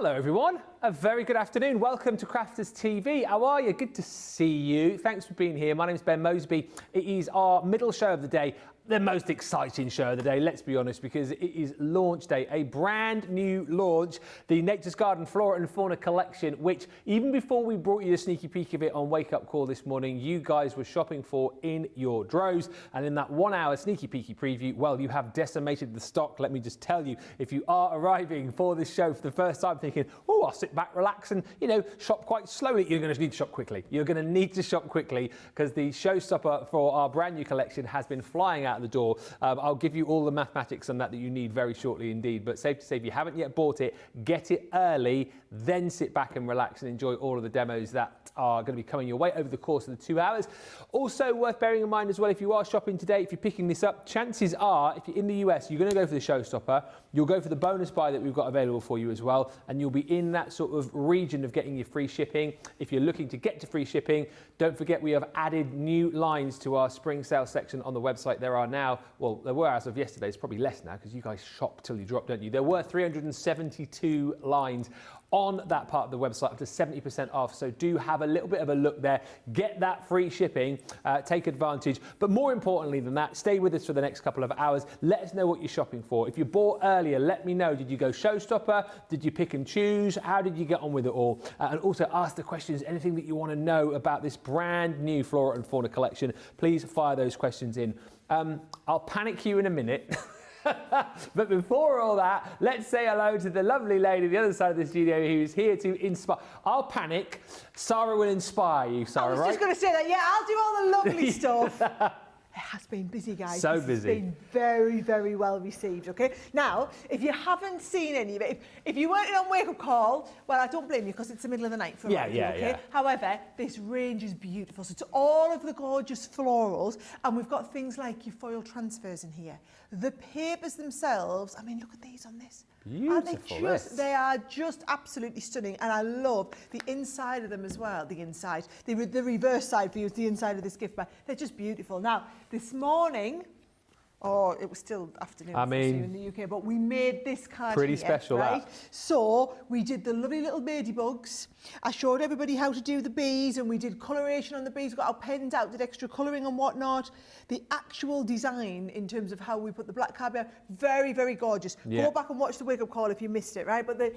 Hello everyone, a very good afternoon. Welcome to Crafters TV. How are you? Good to see you. Thanks for being here. My name is Ben Mosby. It is our middle show of the day, the most exciting show of the day, let's be honest, because it is launch day, a brand new launch, the Nature's Garden Flora and Fauna collection, which even before we brought you a sneaky peek of it on Wake Up Call this morning, you guys were shopping for in your droves. And in that 1 hour sneaky peeky preview, well, you have decimated the stock. Let me just tell you, if you are arriving for this show for the first time thinking, oh, I'll sit back, relax and, you know, shop quite slowly, you're going to need to shop quickly. You're going to need to shop quickly because the showstopper for our brand new collection has been flying out the door. I'll give you all the mathematics on that you need very shortly indeed, but safe to say if you haven't yet bought it, get it early, then sit back and relax and enjoy all of the demos that are going to be coming your way over the course of the 2 hours. Also worth bearing in mind as well, if you are shopping today, if you're picking this up, chances are if you're in the US, you're going to go for the showstopper, you'll go for the bonus buy that we've got available for you as well, and you'll be in that sort of region of getting your free shipping. If you're looking to get to free shipping, don't forget we have added new lines to our spring sale section on the website. There are now, well, there were as of yesterday, it's probably less now because you guys shop till you drop, don't you? There were 372 lines on that part of the website, up to 70% off. So do have a little bit of a look there, get that free shipping, take advantage. But more importantly than that, stay with us for the next couple of hours. Let us know what you're shopping for. If you bought earlier, let me know. Did you go showstopper? Did you pick and choose? How did you get on with it all? And also ask the questions, anything that you want to know about this brand new Flora and Fauna collection, please fire those questions in. I'll panic you in a minute. But before all that, let's say hello to the lovely lady the other side of the studio who's here to inspire. I'll panic. Sara will inspire you, Sara, right? I was just going to say that, yeah, I'll do all the lovely stuff. It has been busy, guys. So this busy. It's been very, very well received, okay? Now, if you haven't seen any of it, if you weren't on Wake Up Call, well, I don't blame you because it's the middle of the night for a lot of you, okay? However, this range is beautiful. So it's all of the gorgeous florals, and we've got things like your foil transfers in here. The papers themselves, I mean, look at these on this. Beautiful. They are just absolutely stunning, and I love the inside of them as well. The inside, the reverse side for you is the inside of this gift bag. They're just beautiful. Now, this morning, oh, it was still afternoon for you in the UK, but we made this card pretty here, special, right? That. So we did the lovely little ladybugs. I showed everybody how to do the bees, and we did coloration on the bees. We got our pens out, did extra colouring and whatnot. The actual design in terms of how we put the black card behind, very, very gorgeous. Yeah. Go back and watch the Wake Up Call if you missed it, right? But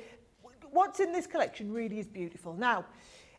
what's in this collection really is beautiful. Now,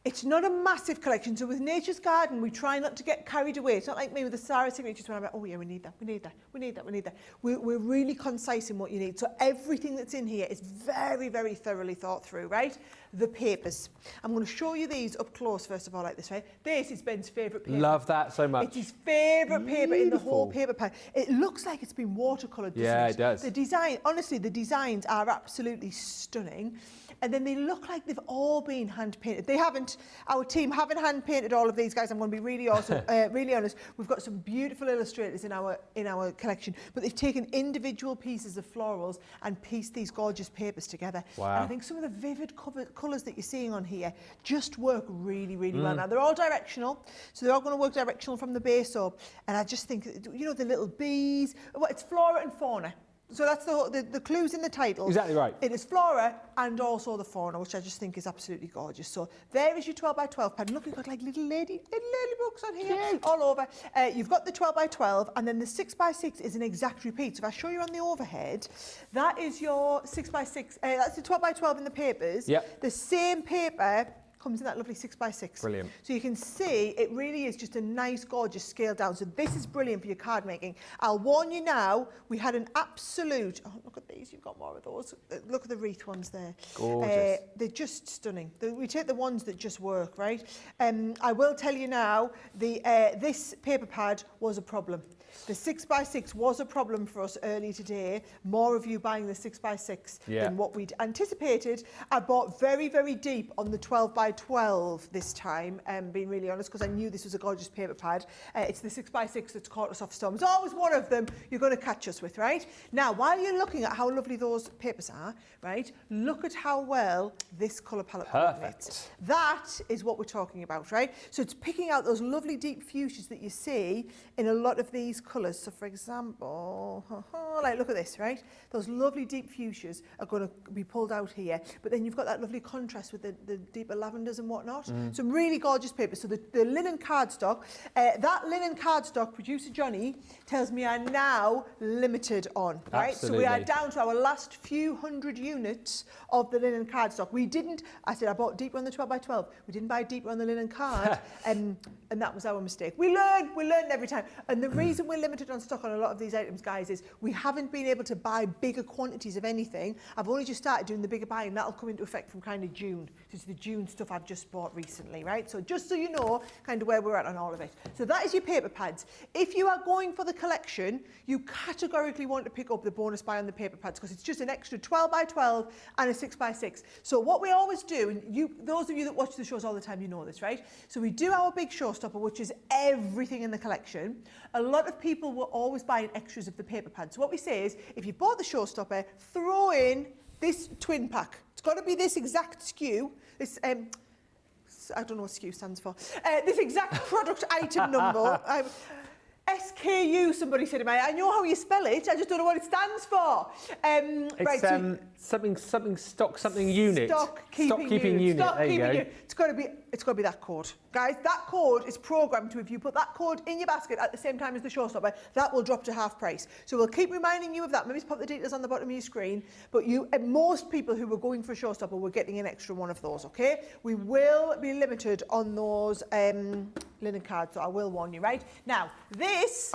it's not a massive collection, so with Nature's Garden, we try not to get carried away. It's not like me with the Sara signatures where I'm like, oh yeah, we need that, we need that, we need that, we need that. We're really concise in what you need. So everything that's in here is very, very thoroughly thought through, right? The papers. I'm going to show you these up close, first of all, like this, right? This is Ben's favourite paper. Love that so much. It's his favourite paper in the whole paper pack. It looks like it's been watercoloured. Yeah, it does. The design, honestly, the designs are absolutely stunning. And then they look like they've all been hand painted. They haven't. Our team haven't hand painted all of these, guys. I'm going to be really awesome, really honest. We've got some beautiful illustrators in our collection, but they've taken individual pieces of florals and pieced these gorgeous papers together. Wow. And I think some of the vivid colours that you're seeing on here just work really, really well. Now they're all directional, so they're all going to work directional from the base up. And I just think, you know, the little bees. Well, it's Flora and Fauna. So that's the clues in the title. Exactly right. It is Flora and also the Fauna, which I just think is absolutely gorgeous. So there is your 12 by 12 pad. Look, you've got like little ladybooks on here, all over. You've got the 12 by 12, and then the 6 by 6 is an exact repeat. So if I show you on the overhead, that is your 6 by 6. That's the 12 by 12 in the papers. Yep. The same paper comes in that lovely 6 by 6. Brilliant. So you can see it really is just a nice, gorgeous scale down. So this is brilliant for your card making. I'll warn you now, we had an absolute, oh, look at these, you've got more of those. Look at the wreath ones there. Gorgeous. They're just stunning. We take the ones that just work, right? I will tell you now, this paper pad was a problem. The 6 by 6 was a problem for us early today. More of you buying the 6 by 6 than what we'd anticipated. I bought very, very deep on the 12 by 12 this time, being really honest, because I knew this was a gorgeous paper pad. It's the 6x6 that's caught us off storm. It's always one of them you're going to catch us with, right? Now, while you're looking at how lovely those papers are, right, look at how well this colour palette coordinates. That is what we're talking about, right? So it's picking out those lovely deep fuchsias that you see in a lot of these colours. So, for example, like look at this, right? Those lovely deep fuchsias are going to be pulled out here, but then you've got that lovely contrast with the deeper lavenders and whatnot. Some really gorgeous papers. So the linen cardstock, that linen cardstock, producer Johnny tells me are now limited on, right? Absolutely. So we are down to our last few hundred units of the linen cardstock. We didn't, I said I bought deeper on the 12x12. We didn't buy deeper on the linen card, and that was our mistake. We learn every time. And the reason we're limited on stock on a lot of these items, guys, is we haven't been able to buy bigger quantities of anything. I've only just started doing the bigger buying. That'll come into effect from kind of June. This is the June stuff I've just bought recently, right? So just so you know kind of where we're at on all of it. So that is your paper pads. If you are going for the collection, you categorically want to pick up the bonus buy on the paper pads because it's just an extra 12x12 and a 6x6. So what we always do, and those of you that watch the shows all the time, you know this, right? So we do our big showstopper, which is everything in the collection. A lot of people will always buy extras of the paper pads. So what we say is, if you bought the showstopper, throw in this twin pack. It's got to be this exact SKU. This I don't know what SKU stands for. This exact product item number. SKU, somebody said to me. I know how you spell it, I just don't know what it stands for. It's right, so something stock something unit. Stock keeping unit. There you go. It's got to be that code. Guys, that code is programmed to, if you put that code in your basket at the same time as the showstopper, that will drop to half price. So we'll keep reminding you of that. Maybe pop the details on the bottom of your screen. But most people who were going for a showstopper were getting an extra one of those, okay? We will be limited on those linen cards, so I will warn you, right? Now, this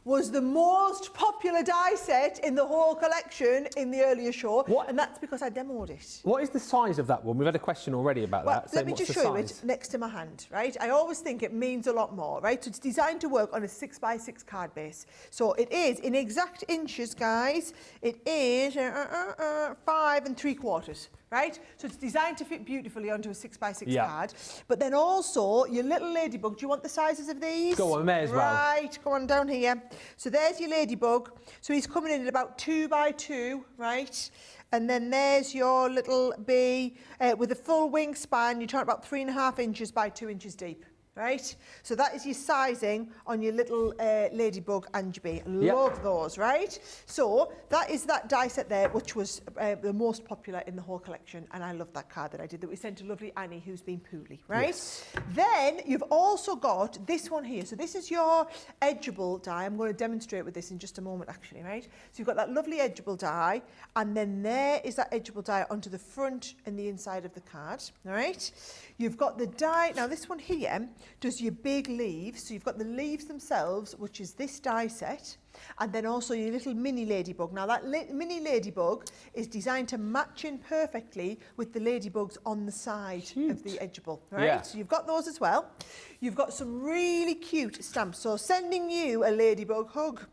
was the most popular die set in the whole collection in the earlier show, and that's because I demoed it. What is the size of that one? We've had a question already about that. Let me just show you it next to my hand, right? I always think it means a lot more, right? So it's designed to work on a 6x6 card base. So it is, in exact inches, guys, it is 5 3/4. Right? So it's designed to fit beautifully onto a 6x6 card. But then also, your little ladybug, do you want the sizes of these? Go on, may as well. Right, go on down here. So there's your ladybug. So he's coming in at about 2x2, right? And then there's your little bee with a full wingspan. You're talking about 3.5 inches by 2 inches deep. Right? So that is your sizing on your little ladybug and your bee. Love those, right? So that is that die set there, which was the most popular in the whole collection. And I love that card that I did, that we sent to lovely Annie, who's been poorly, right? Yes. Then you've also got this one here. So this is your Edge'able die. I'm going to demonstrate with this in just a moment, actually, right? So you've got that lovely Edge'able die, and then there is that Edge'able die onto the front and the inside of the card, all right? You've got the die, now this one here does your big leaves. So you've got the leaves themselves, which is this die set, and then also your little mini ladybug. Now that mini ladybug is designed to match in perfectly with the ladybugs on the side of the Edge'able, right? Yeah. So you've got those as well. You've got some really cute stamps. So sending you a ladybug hug.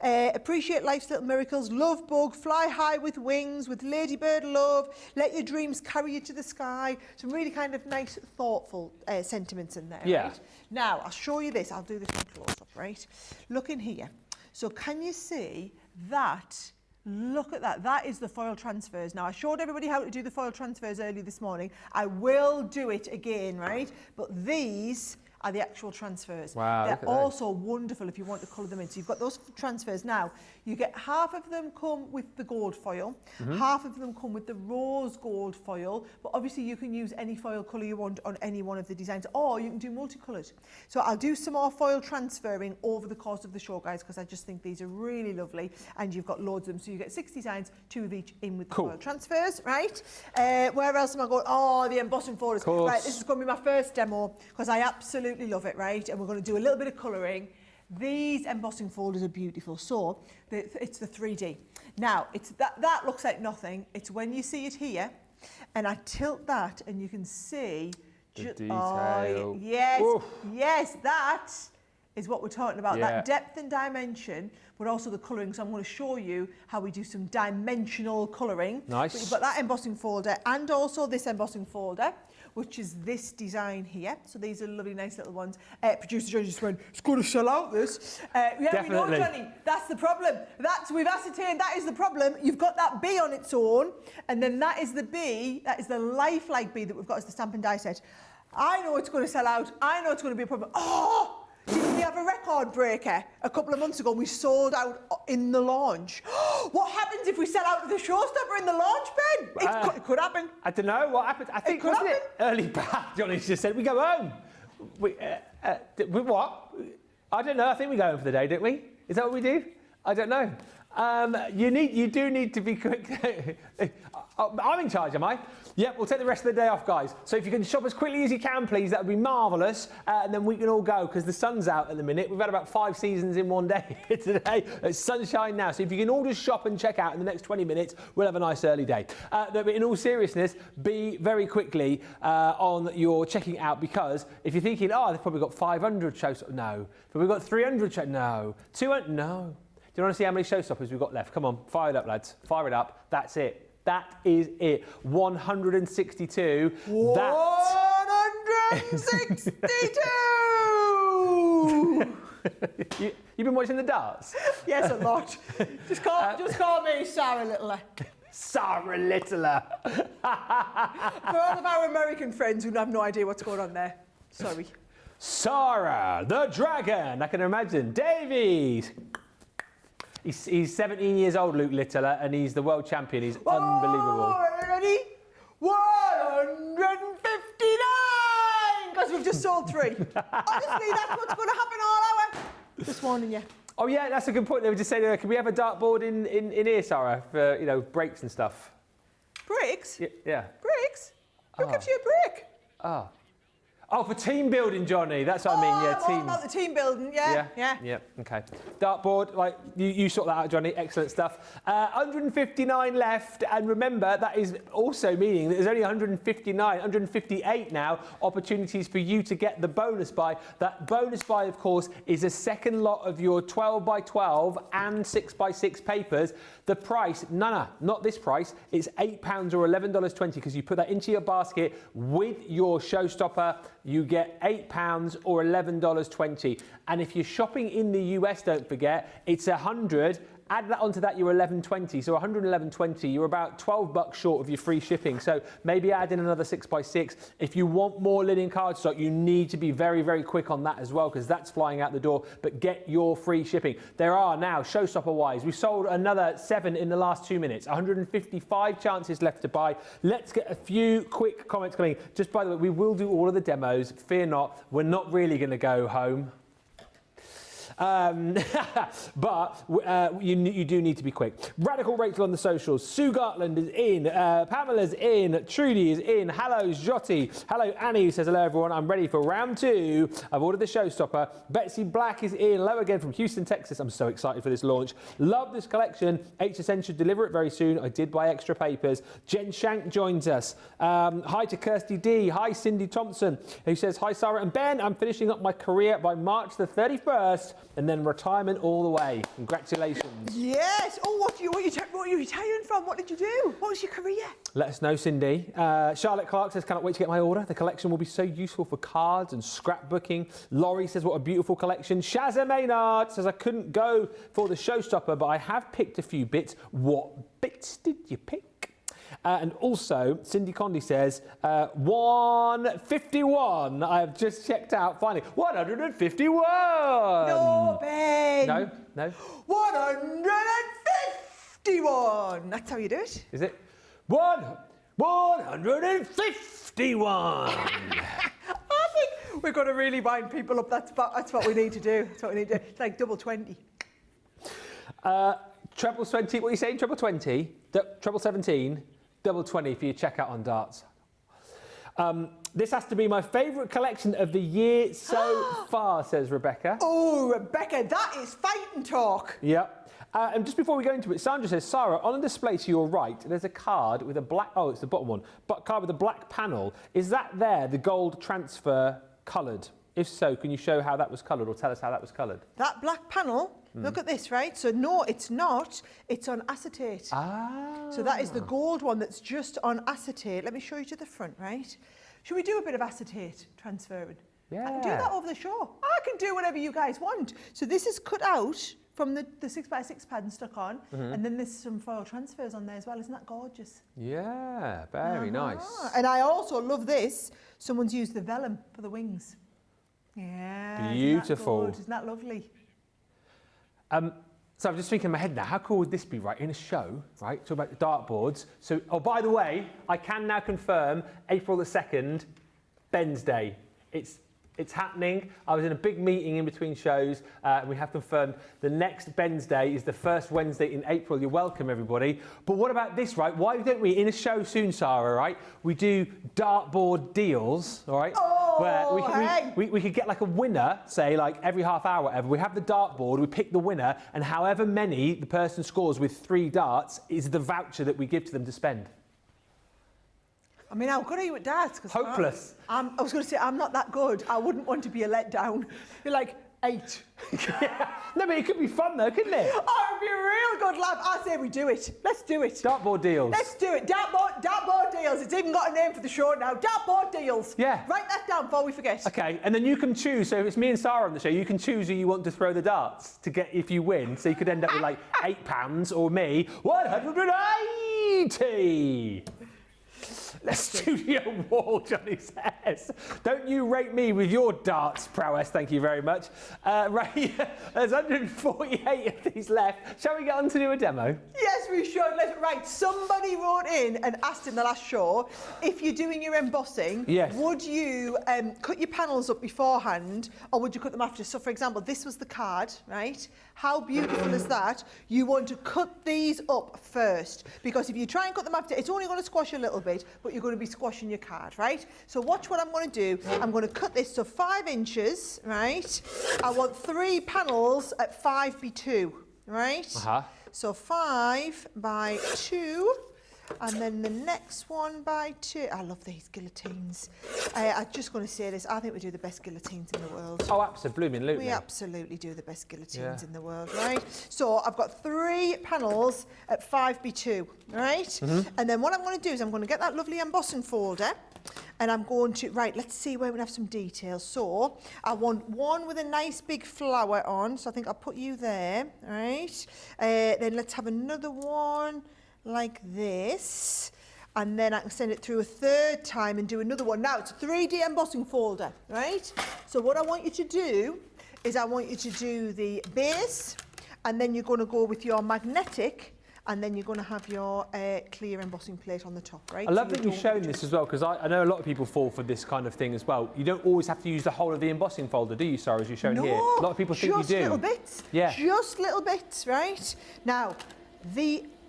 Appreciate life's little miracles, love bug, fly high with wings, with ladybird love, let your dreams carry you to the sky. Some really kind of nice, thoughtful sentiments in there, right? Now, I'll show you this. I'll do this in close up, right? Look in here. So can you see that? Look at that. That is the foil transfers. Now, I showed everybody how to do the foil transfers earlier this morning. I will do it again, right? But these are the actual transfers. Wow, they're also wonderful if you want to colour them in. So you've got those transfers. Now, you get half of them come with the gold foil, half of them come with the rose gold foil, but obviously you can use any foil colour you want on any one of the designs, or you can do multicoloured. So I'll do some more foil transferring over the course of the show, guys, because I just think these are really lovely, and you've got loads of them. So you get 6 designs, 2 of each in with the foil transfers, right? Where else am I going? Oh, the embossing folders. Right, this is going to be my first demo, because I absolutely love it, right? And we're going to do a little bit of colouring. These embossing folders are beautiful. So it's the 3D. Now, it's that looks like nothing. It's when you see it here, and I tilt that, and you can see the detail. Yes, yes, that is what we're talking about. Yeah. That depth and dimension, but also the colouring. So I'm going to show you how we do some dimensional colouring. Nice. But you've got that embossing folder and also this embossing folder, which is this design here. So these are lovely, nice little ones. Producer Johnny just went, it's going to sell out this. Yeah, Definitely. we know, Johnny. That's the problem. We've ascertained that is the problem. You've got that bee on its own, and then that is the bee, that is the lifelike bee that we've got as the stamp and die set. I know it's going to sell out. I know it's going to be a problem. Oh! Didn't we have a record breaker a couple of months ago? We sold out in the launch. What happens if we sell out of the Showstopper in the launch, Ben? It could happen. I don't know what happened. I think, wasn't it early back, Johnny just said, we go home. We what? I don't know. I think we go home for the day, don't we? Is that what we do? I don't know. You do need to be quick. I'm in charge, am I? Yep, we'll take the rest of the day off, guys. So if you can shop as quickly as you can, please, that would be marvellous. And then we can all go, because the sun's out at the minute. We've had about 5 seasons in one day today. It's sunshine now. So if you can all just shop and check out in the next 20 minutes, we'll have a nice early day. No, but in all seriousness, be very quickly on your checking out, because if you're thinking, oh, they've probably got 500 shows. No. But we've got 300 shows. No. 200. No. Do you want to see how many showstoppers we've got left? Come on, fire it up, lads. Fire it up. That's it. That is it. 162. 162! You've been watching the darts? Yes, a lot. Just call me Sarah Littler. Sarah Littler. For all of our American friends who have no idea what's going on there, sorry. Sarah the Dragon. I can imagine. Davies. He's 17 years old, Luke Littler, and he's the world champion. He's unbelievable. Ready? 159! Because we've just sold 3. Honestly, that's what's going to happen all hour. Just warning you. Oh yeah, that's a good point. They were just saying, can we have a dartboard in here, Sarah, for breaks and stuff? Breaks? Yeah. Breaks? Who gives you a break? Oh, for team building, Johnny. That's what I mean. Yeah, team. About the team building. Yeah. Okay. Dartboard, like you sort that out, Johnny. Excellent stuff. 159 left, and remember that is also meaning that there's only 158 now opportunities for you to get the bonus buy. That bonus buy, of course, is a second lot of your 12x12 and 6x6 papers. The price, not this price. It's £8 or $11.20 because you put that into your basket with your Showstopper. You get £8 or $11.20. And if you're shopping in the US, don't forget, it's 100. Add that onto that, you're $11.20. So $111.20, you're about $12 short of your free shipping. So maybe add in another 6x6. If you want more linen cardstock, you need to be very, very quick on that as well, because that's flying out the door. But get your free shipping. There are now, Showstopper-wise, we've sold another 7 in the last 2 minutes. 155 chances left to buy. Let's get a few quick comments coming. Just by the way, we will do all of the demos. Fear not, we're not really going to go home. But you do need to be quick. Radical Rachel on the socials. Sue Gartland is in. Pamela's in. Trudy is in. Hello, Jotty. Hello, Annie, who says, hello, everyone. I'm ready for round 2. I've ordered the Showstopper. Betsy Black is in. Hello again from Houston, Texas. I'm so excited for this launch. Love this collection. HSN should deliver it very soon. I did buy extra papers. Jen Shank joins us. Hi to Kirsty D. Hi, Cindy Thompson, who says, hi, Sarah and Ben. I'm finishing up my career by March the 31st. And then retirement all the way. Congratulations. Yes. Oh, what are you retiring from? What did you do? What was your career? Let us know, Cindy. Charlotte Clark says, cannot wait to get my order. The collection will be so useful for cards and scrapbooking. Laurie says, what a beautiful collection. Shazza Maynard says, I couldn't go for the Showstopper, but I have picked a few bits. What bits did you pick? And also, Cindy Condy says, 151. I have just checked out, finally. 151! No, Ben! No? 151! That's how you do it. Is it? 151! I think we're going to really wind people up. That's what we need to do. That's what we need to do. It's like double 20. Treble 20, what are you saying? Treble 20? Treble 17? Double 20 for your checkout on darts. This has to be my favourite collection of the year so far, says Rebecca. Oh, Rebecca, that is fighting talk. Yep. And just before we go into it, Sandra says, Sarah, on a display to your right, there's a card with a black, oh, it's the bottom one, but card with a black panel. Is that there, the gold transfer coloured? If so, can you show how that was coloured or tell us how that was coloured? That black panel, look at this, right? So no, it's not. It's on acetate. Ah. So that is the gold one that's just on acetate. Let me show you to the front, right? Should we do a bit of acetate transferring? Yeah. I can do that over the show. I can do whatever you guys want. So this is cut out from the 6x6 pad and stuck on, and then there's some foil transfers on there as well. Isn't that gorgeous? Yeah, very nice. And I also love this. Someone's used the vellum for the wings. Yeah. Beautiful. Isn't that lovely? So I'm just thinking in my head now, how cool would this be, right, in a show, right, talk about the dartboards. So, oh, by the way, I can now confirm April the 2nd, Ben's Day. It's happening. I was in a big meeting in between shows, and we have confirmed the next Ben's Day is the first Wednesday in April. You're welcome, everybody. But what about this, right? Why don't we, in a show soon, Sara, right, we do dartboard deals, all right? Oh, where we could get like a winner, say like every half hour, whatever. We have the dartboard, we pick the winner, and however many the person scores with 3 darts is the voucher that we give to them to spend. I mean, how good are you at darts? Hopeless. I was going to say, I'm not that good. I wouldn't want to be a letdown. You're like 8. Yeah. No, but it could be fun though, couldn't it? Oh, it'd be a real good laugh. I say we do it. Let's do it. Dartboard deals. Let's do it. Dartboard deals. It's even got a name for the show now. Dartboard deals. Yeah. Write that down before we forget. Okay, and then you can choose. So if it's me and Sara on the show, you can choose who you want to throw the darts to get if you win. So you could end up with like £8 or me 180. Studio wall, Johnny says. Don't you rate me with your darts prowess, thank you very much. Right, there's 148 of these left. Shall we get on to do a demo? Yes, we should. Right, somebody wrote in and asked in the last show, if you're doing your embossing, yes, would you cut your panels up beforehand or would you cut them after? So, for example, this was the card, right? How beautiful is that? You want to cut these up first because if you try and cut them after, it's only going to squash a little bit, but you're going to be squashing your card, right? So watch what I'm going to do. I'm going to cut this to 5 inches, right? I want 3 panels at 5x2, right? So 5 by 2. And then the next one by 2. I love these guillotines. I'm just going to say this. I think we do the best guillotines in the world. Oh, absolutely. We absolutely do the best guillotines in the world, right? So I've got 3 panels at 5x2, right? And then what I'm going to do is I'm going to get that lovely embossing folder and I'm going to, right, let's see where we have some details. So I want one with a nice big flower on. So I think I'll put you there, right? Then let's have another one like this, and then I can send it through a 3rd time and do another one. Now it's a 3D embossing folder, right? So what I want you to do is I want you to do the base, and then you're going to go with your magnetic, and then you're going to have your clear embossing plate on the top, right? I love that you've shown this as well, because I know a lot of people fall for this kind of thing as well. You don't always have to use the whole of the embossing folder, do you, Sara, as you've shown here? A lot of people think you do. Just little bits. Yeah. Just little bits, right? Now,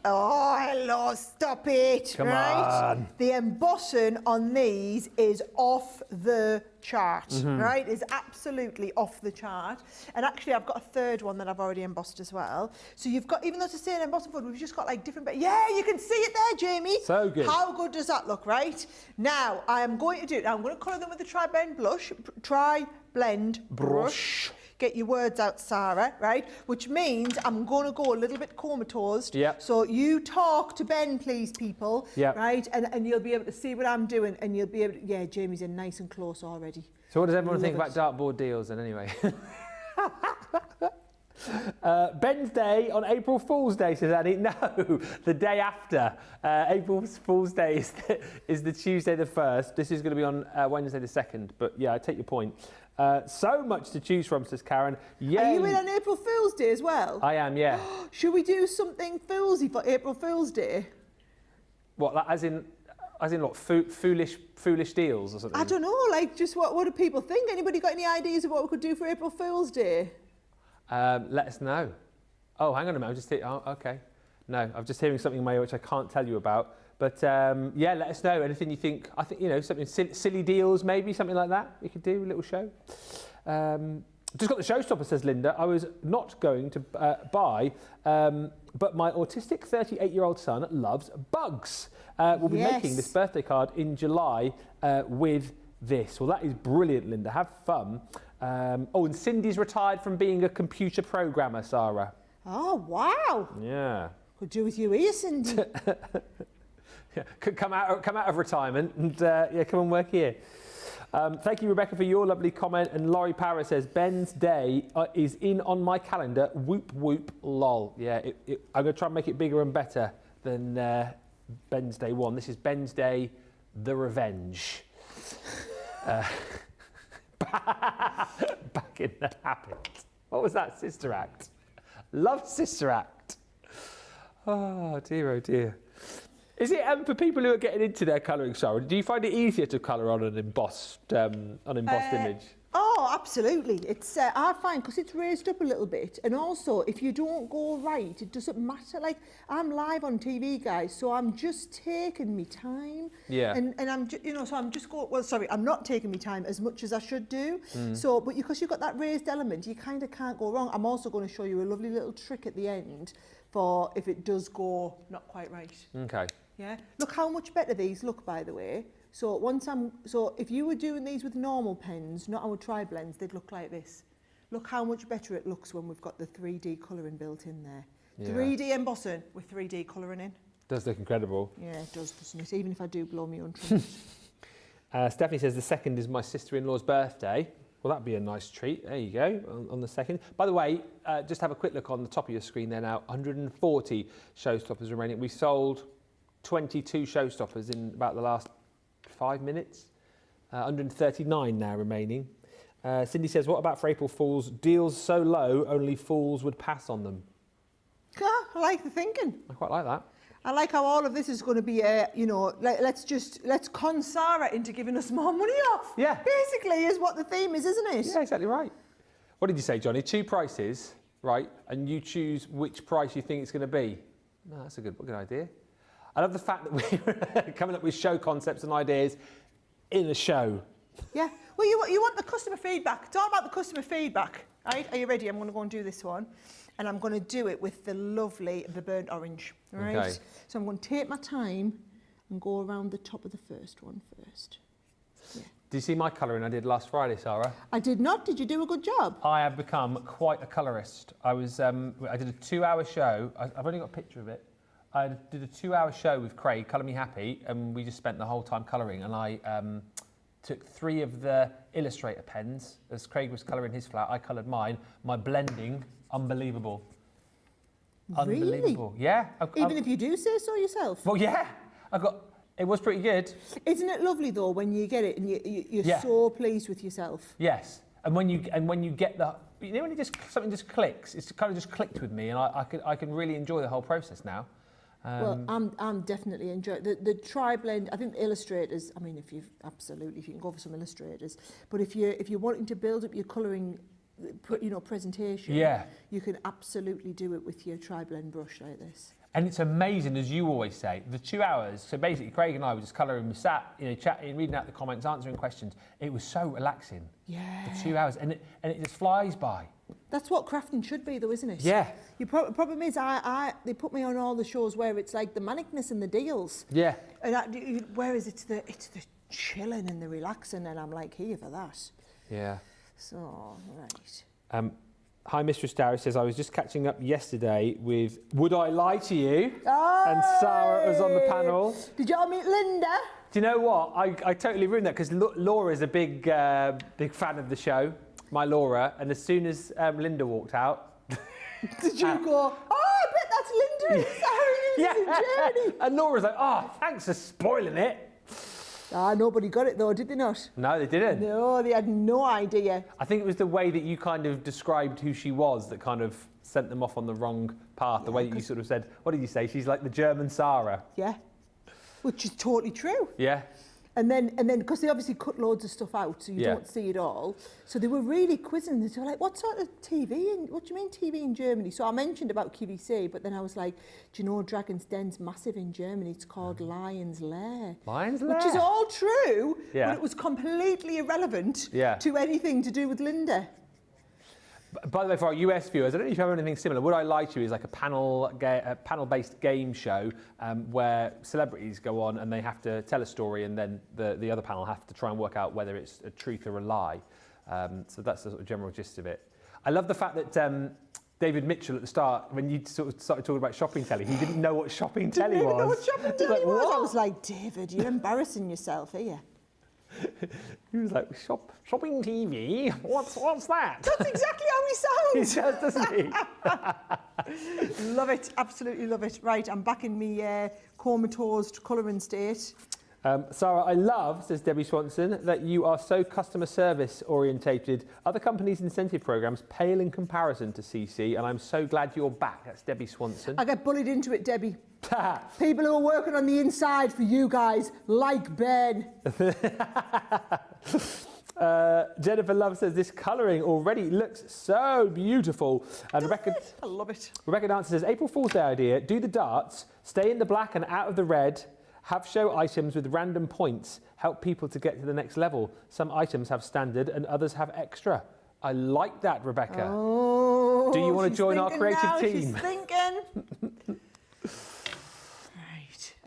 oh, hello, stop it, Come right? on. The embossing on these is off the chart, right? Is absolutely off the chart. And actually, I've got a 3rd one that I've already embossed as well. So you've got, even though it's the same embossing folder, we've just got like different, yeah, you can see it there, Jamie. So good. How good does that look, right? Now, I am going to do it. Now, I'm going to colour them with the tri-blend brush. Get your words out, Sara, right? Which means I'm going to go a little bit comatose. Yep. So you talk to Ben, please, people. Yep. Right? And you'll be able to see what I'm doing and you'll be able to, yeah, Jamie's in nice and close already. So what does everyone think about dartboard deals then anyway? Ben's Day on April Fool's Day, says Annie. No, the day after. April Fool's Day is the Tuesday the 1st. This is going to be on Wednesday the 2nd. But yeah, I take your point. So much to choose from, says Karen. Yay. Are you in on April Fool's Day as well? I am, yeah. Should we do something foolsy for April Fool's Day? What, like, as in what, foolish deals or something? I don't know, like, just what do people think? Anybody got any ideas of what we could do for April Fool's Day? Let us know. Oh, hang on a minute. Oh, okay. No, I'm just hearing something in my ear which I can't tell you about. But yeah, let us know. Anything you think, I think, you know, something silly deals, maybe, something like that. We could do a little show. Just got the Showstopper, says Linda. I was not going to buy, but my autistic 38-year-old son loves bugs. We'll be making this birthday card in July with this. Well, that is brilliant, Linda. Have fun. Oh, and Cindy's retired from being a computer programmer, Sara. Oh, wow. Yeah. Could do with you here, Cindy. Yeah, could come out of retirement and yeah, come and work here. Thank you, Rebecca, for your lovely comment. And Laurie Power says, Ben's day is in on my calendar. Whoop, whoop, lol. Yeah, I'm going to try and make it bigger and better than Ben's Day 1. This is Ben's Day, the Revenge. Back in the habit. What was that? Sister Act. Love Sister Act. Oh, dear, oh, dear. Is it for people who are getting into their colouring, Sara, do you find it easier to colour on an embossed image? Oh, absolutely. It's I find because it's raised up a little bit, and also if you don't go right, it doesn't matter. Like I'm live on TV, guys, so I'm just taking me time. Yeah. And I'm so I'm just going. Well, sorry, I'm not taking me time as much as I should do. So, but because you've got that raised element, you kind of can't go wrong. I'm also going to show you a lovely little trick at the end for if it does go not quite right. Okay. Yeah. Look how much better these look, by the way. So if you were doing these with normal pens, not our tri-blends, they'd look like this. Look how much better it looks when we've got the 3D colouring built in there. Yeah. 3D embossing with 3D colouring in. Does look incredible. Yeah, it does, doesn't it? Even if I do blow me own trumpet. Stephanie says the 2nd is my sister-in-law's birthday. Well, that'd be a nice treat. There you go, on the 2nd. By the way, just have a quick look on the top of your screen there now. 140 showstoppers remaining. We sold 22 showstoppers in about the last 5 minutes. 139 now remaining. Cindy says, what about for April Fools? Deals so low, only fools would pass on them. I like the thinking. I quite like that. I like how all of this is going to be, let's con Sara into giving us more money off. Yeah. Basically is what the theme is, isn't it? Yeah, exactly right. What did you say, Johnny? 2 prices, right? And you choose which price you think it's going to be. No, that's a good idea. I love the fact that we're coming up with show concepts and ideas in a show. Yeah. Well, you want the customer feedback. It's all about the customer feedback. Right? Are you ready? I'm going to go and do this one. And I'm going to do it with the burnt orange. Right? Okay. So I'm going to take my time and go around the top of the first one first. Yeah. Did you see my colouring I did last Friday, Sara? I did not. Did you do a good job? I have become quite a colourist. I did a 2-hour show. I've only got a picture of it. I did a 2-hour show with Craig, Colour Me Happy, and we just spent the whole time colouring. And I took 3 of the Illustrator pens. As Craig was colouring his flat, I coloured mine. My blending, unbelievable. Really? Unbelievable. Yeah. Even if you do say so yourself? Well, yeah. It was pretty good. Isn't it lovely, though, when you get it and you're so pleased with yourself? Yes. And when you get the... You know when something just clicks? It's kind of just clicked with me, and I can really enjoy the whole process now. Well, I'm definitely enjoying the tri-blend. I think the illustrators. I mean, if you can go for some illustrators, but if you're wanting to build up your colouring, presentation, yeah, you can absolutely do it with your tri-blend brush like this. And it's amazing, as you always say, the 2 hours. So basically, Craig and I were just colouring, we sat, chatting, reading out the comments, answering questions. It was so relaxing. Yeah. The 2 hours, and it just flies by. That's what crafting should be, though, isn't it? Yeah. The problem is, they put me on all the shows where it's like the manicness and the deals. Yeah. And whereas it's the chilling and the relaxing, and I'm like here for that. Yeah. So right. Hi, Mistress Darry says, I was just catching up yesterday with Would I Lie to You? Oh! And Sara was on the panel. Did you all meet Linda? Do you know what? I totally ruined that because Laura's a big fan of the show, my Laura, and as soon as Linda walked out... Did you go, I bet that's Linda and Sara in Journey? And Laura's like, thanks for spoiling it. Nobody got it though, did they not? No, they didn't. No, they had no idea. I think it was the way that you kind of described who she was that kind of sent them off on the wrong path. The way that you sort of said, what did you say? She's like the German Sara. Yeah, which is totally true. Yeah. And then, because they obviously cut loads of stuff out, so you don't see it all. So they were really quizzing. They were like, "What sort of TV? What do you mean TV in Germany?" So I mentioned about QVC, but then I was like, "Do you know Dragon's Den's massive in Germany? It's called Lion's Lair." Lion's Lair, which is all true, but it was completely irrelevant to anything to do with Linda. By the way, for our US viewers, I don't know if you have anything similar. Would I Lie to You is like a panel-based game show where celebrities go on and they have to tell a story, and then the other panel have to try and work out whether it's a truth or a lie. So that's the sort of general gist of it. I love the fact that David Mitchell at the start, when you sort of started talking about shopping telly, he didn't know what shopping telly was. Didn't even know what shopping telly was. What? I was like, David, you're embarrassing yourself, are you? He was like, shopping TV? What's that? That's exactly how he sounds. He does, doesn't he? Love it, absolutely love it. Right, I'm back in my comatose colouring state. Sarah, I love, says Debbie Swanson, that you are so customer service orientated. Other companies' incentive programs pale in comparison to CC, and I'm so glad you're back. That's Debbie Swanson. I get bullied into it, Debbie. People who are working on the inside for you guys, like Ben. Jennifer Love says this colouring already looks so beautiful. And Rebecca, I love it. Rebecca Dancer says, April Fool's Day idea, do the darts, stay in the black and out of the red, have show items with random points, help people to get to the next level. Some items have standard and others have extra. I like that, Rebecca. Oh, do you want to join our creative now, team? She's thinking.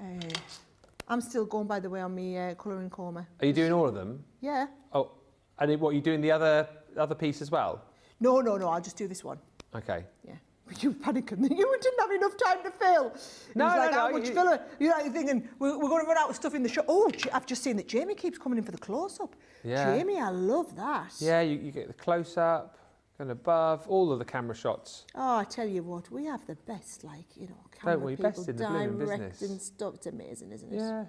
Right. I'm still going, by the way, on my colouring coma. Are you doing all of them? Yeah. Oh, and what, are you doing the other piece as well? No, I'll just do this one. Okay. Yeah. But you panicking. You didn't have enough time to fill. No, how much filler? You're like thinking, we're going to run out of stuff in the shop. Oh, I've just seen that Jamie keeps coming in for the close-up. Yeah. Jamie, I love that. Yeah, you get the close-up, and above, all of the camera shots. Oh, I tell you what, we have the best, camera Don't we? people, Best in the blooming direct business. and stuff. It's amazing, isn't it? Yeah.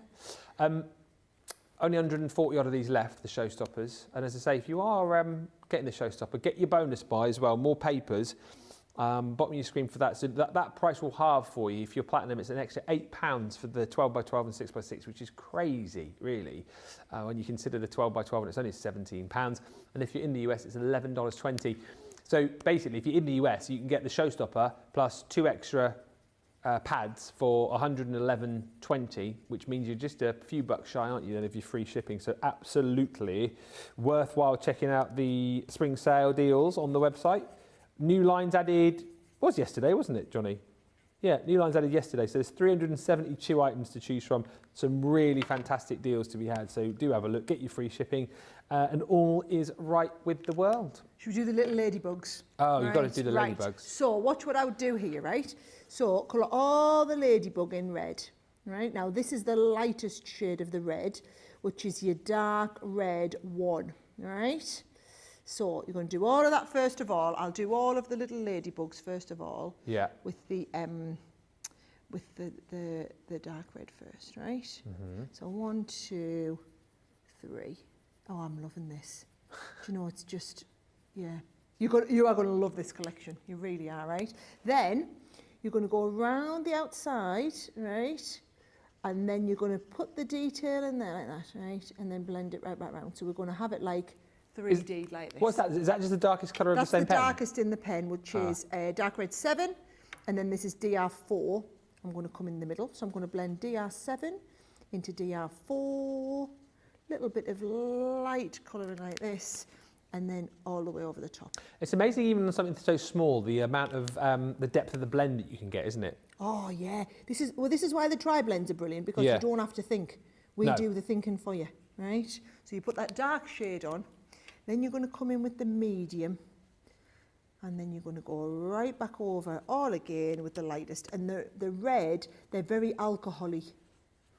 Only 140 odd of these left, the Showstoppers. And as I say, if you are getting the Showstopper, get your bonus buy as well, more papers. Bottom of your screen for that. So that price will halve for you. If you're platinum, it's an extra £8 for the 12x12 and 6x6, which is crazy, really. When you consider the 12x12, and it's only £17. And if you're in the US, it's $11.20. So basically, if you're in the US, you can get the Showstopper plus 2 extra pads for $111.20, which means you're just a few bucks shy, aren't you, then, of your free shipping. So absolutely worthwhile checking out the spring sale deals on the website. New lines added, was yesterday, wasn't it, Johnny? Yeah, new lines added yesterday. So there's 372 items to choose from. Some really fantastic deals to be had. So do have a look, get your free shipping, and all is right with the world. Should we do the little ladybugs? Oh, you've got to do the ladybugs. So watch what I would do here, right? So colour all the ladybug in red, right? Now this is the lightest shade of the red, which is your dark red 1, right? So you're going to do all of that first of all. I'll do all of the little ladybugs first of all. Yeah. With the dark red first, right? Mm-hmm. So 1, 2, 3. Oh, I'm loving this. Do you know, it's just, yeah. You are going to love this collection. You really are, right? Then you're going to go around the outside, right? And then you're going to put the detail in there like that, right? And then blend it right back round. So we're going to have it like 3D like this. What's that? Is that just the darkest colour of the same pen? That's the darkest in the pen, which is dark red 7, and then this is DR4. I'm going to come in the middle, so I'm going to blend DR7 into DR4, little bit of light colouring like this, and then all the way over the top. It's amazing, even on something so small, the amount of the depth of the blend that you can get, isn't it? Oh yeah, this is why the dry blends are brilliant, because you don't have to think. We do the thinking for you, right? So you put that dark shade on. Then you're going to come in with the medium, and then you're going to go right back over all again with the lightest. And the red, they're very alcohol-y.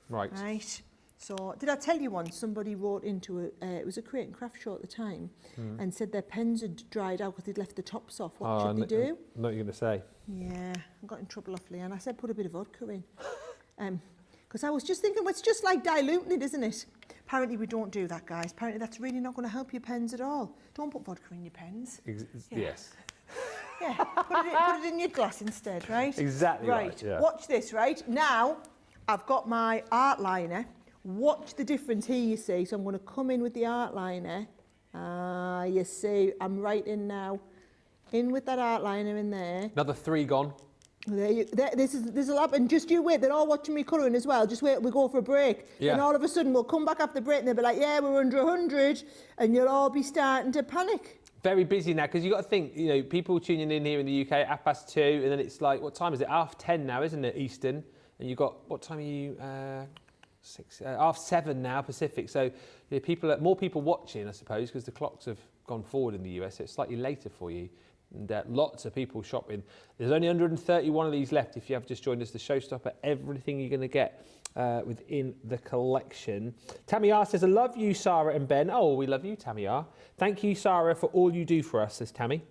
Right. Right. So did I tell you once, somebody wrote into it was a Create and Craft show at the time, and said their pens had dried out because they'd left the tops off. What should they do? I know what you're going to say. Yeah, I got in trouble off Leanne. I said put a bit of vodka in. Because I was just thinking, well, it's just like diluting it, isn't it? Apparently we don't do that, guys. Apparently that's really not going to help your pens at all. Don't put vodka in your pens. Yes. Yeah, put it in your glass instead, right? Exactly right. Yeah. Watch this, right? Now, I've got my art liner. Watch the difference here, you see. So I'm going to come in with the art liner. You see, I'm right in now. In with that art liner in there. Another 3 gone. This will happen. Just you wait. They're all watching me colouring as well. Just wait. We go for a break. Yeah. And all of a sudden we'll come back after the break and they'll be like, yeah, we're under 100, and you'll all be starting to panic. Very busy now, because you've got to think, you know, people tuning in here in the UK at 2:30, and then it's like, what time is it? 10:30 now, isn't it, Eastern? And you've got, what time are you? 7 now Pacific. So more people watching, I suppose, because the clocks have gone forward in the US. So it's slightly later for you. And lots of people shopping. There's only 131 of these left. If you have just joined us, the Showstopper, everything you're going to get within the collection. Tammy R says, I love you, Sara and Ben. Oh, we love you, Tammy R. Thank you, Sara, for all you do for us, says Tammy.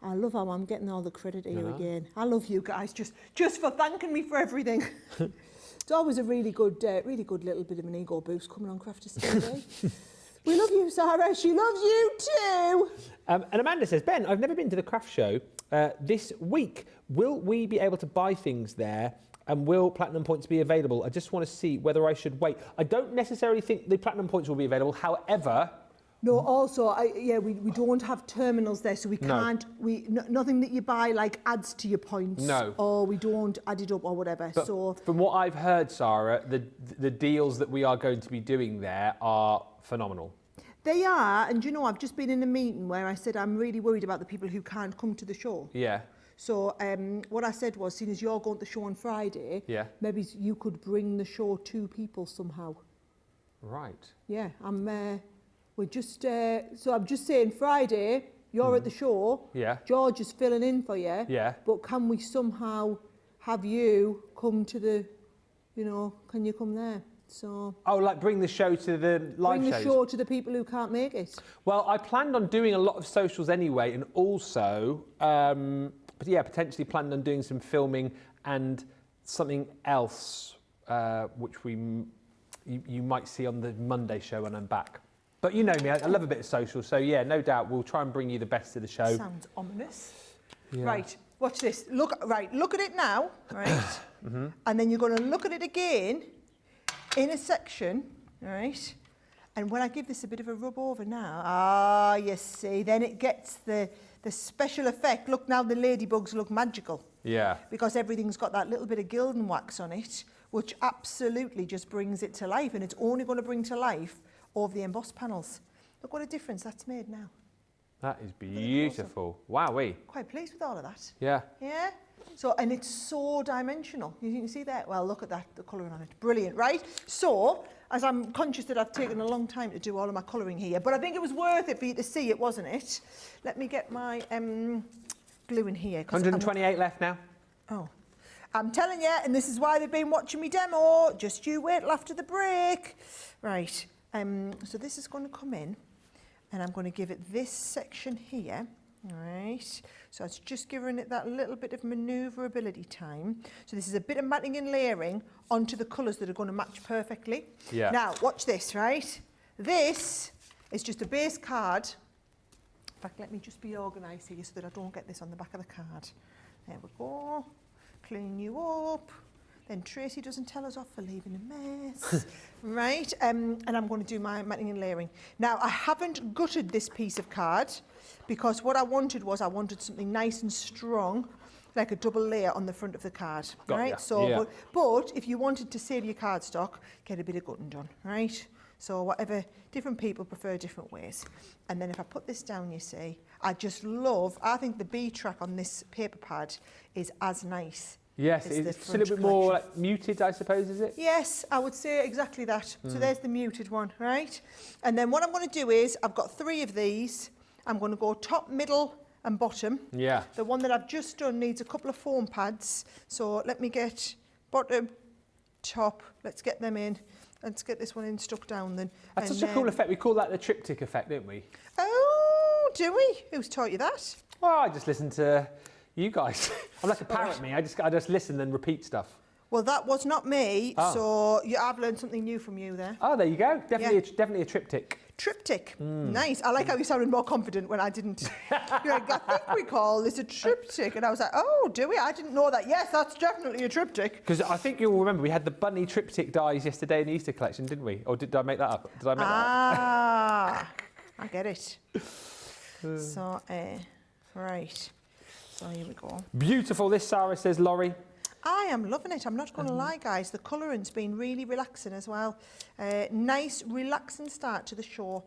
I love how I'm getting all the credit here again. I love you guys just for thanking me for everything. It's always a really good little bit of an ego boost coming on Crafters TV. We love you, Sara. She loves you too. And Amanda says, Ben, I've never been to the craft show this week. Will we be able to buy things there? And will platinum points be available? I just want to see whether I should wait. I don't necessarily think the platinum points will be available. However... No, also, we don't have terminals there, so we can't, nothing that you buy, like, adds to your points. No. Or we don't add it up or whatever, but so... From what I've heard, Sara, the deals that we are going to be doing there are phenomenal. They are, and you know, I've just been in a meeting where I said I'm really worried about the people who can't come to the show. Yeah. So what I said was, seeing as you're going to the show on Friday, maybe you could bring the show to people somehow. Right. Yeah, we're just, so I'm just saying Friday, you're at the show. Yeah. George is filling in for you. Yeah. But can we somehow have you come to the, can you come there? So. Oh, like bring the show to the live shows? Bring the show to the people who can't make it. Well, I planned on doing a lot of socials anyway, and also, but yeah, potentially planned on doing some filming and something else, which you might see on the Monday show when I'm back. But you know me, I love a bit of social, so yeah, no doubt we'll try and bring you the best of the show. Sounds ominous. Yeah. Right, watch this. Look at it now, right? And then you're going to look at it again in a section, right? And when I give this a bit of a rub over now, you see, then it gets the special effect. Look, now the ladybugs look magical. Yeah. Because everything's got that little bit of gilding wax on it, which absolutely just brings it to life, and it's only going to bring to life of the embossed panels. Look what a difference that's made now. That is beautiful. Wowee. Quite pleased with all of that. Yeah. Yeah? So, and it's so dimensional. You can see that? Well, look at that, the colouring on it. Brilliant, right? So, as I'm conscious that I've taken a long time to do all of my colouring here, but I think it was worth it for you to see it, wasn't it? Let me get my glue in here. 128 left now. Oh. I'm telling you, and this is why they've been watching me demo. Just you wait till after the break. Right. So this is going to come in, and I'm going to give it this section here, right? So it's just giving it that little bit of manoeuvrability time. So this is a bit of matting and layering onto the colours that are going to match perfectly. Yeah. Now, watch this, right? This is just a base card. In fact, let me just be organised here so that I don't get this on the back of the card. There we go. Clean you up. Then Tracy doesn't tell us off for leaving a mess. Right, and I'm going to do my matting and layering. Now, I haven't gutted this piece of card because what I wanted something nice and strong, like a double layer on the front of the card, right? Ya. So, yeah. But if you wanted to save your cardstock, get a bit of gutting done, right? So whatever, different people prefer different ways. And then if I put this down, you see, I think the B track on this paper pad is as nice. Yes, it's a little bit more like muted, I suppose, is it? Yes, I would say exactly that. So there's the muted one, right? And then what I'm going to do is, I've got 3 of these. I'm going to go top, middle and bottom. Yeah. The one that I've just done needs a couple of foam pads. So let me get bottom, top, let's get them in. Let's get this one in stuck down then. That's such a cool effect. We call that the triptych effect, don't we? Oh, do we? Who's taught you that? Well, I just listened to you guys. I'm like a parrot, me. I just listen and repeat stuff. Well, that was not me, so I've learned something new from you there. Oh, there you go. Definitely a triptych. Triptych. Nice. I like how you sounded more confident when I didn't. You're like, I think we call this a triptych. And I was like, oh, do we? I didn't know that. Yes, that's definitely a triptych. Because I think you'll remember we had the bunny triptych dies yesterday in the Easter collection, didn't we? Or did I make that up? Did I make that up? I get it. So, right. So here we go. Beautiful, this Sara says, Laurie. I am loving it. I'm not going to lie, guys. The colouring's been really relaxing as well. Nice, relaxing start to the show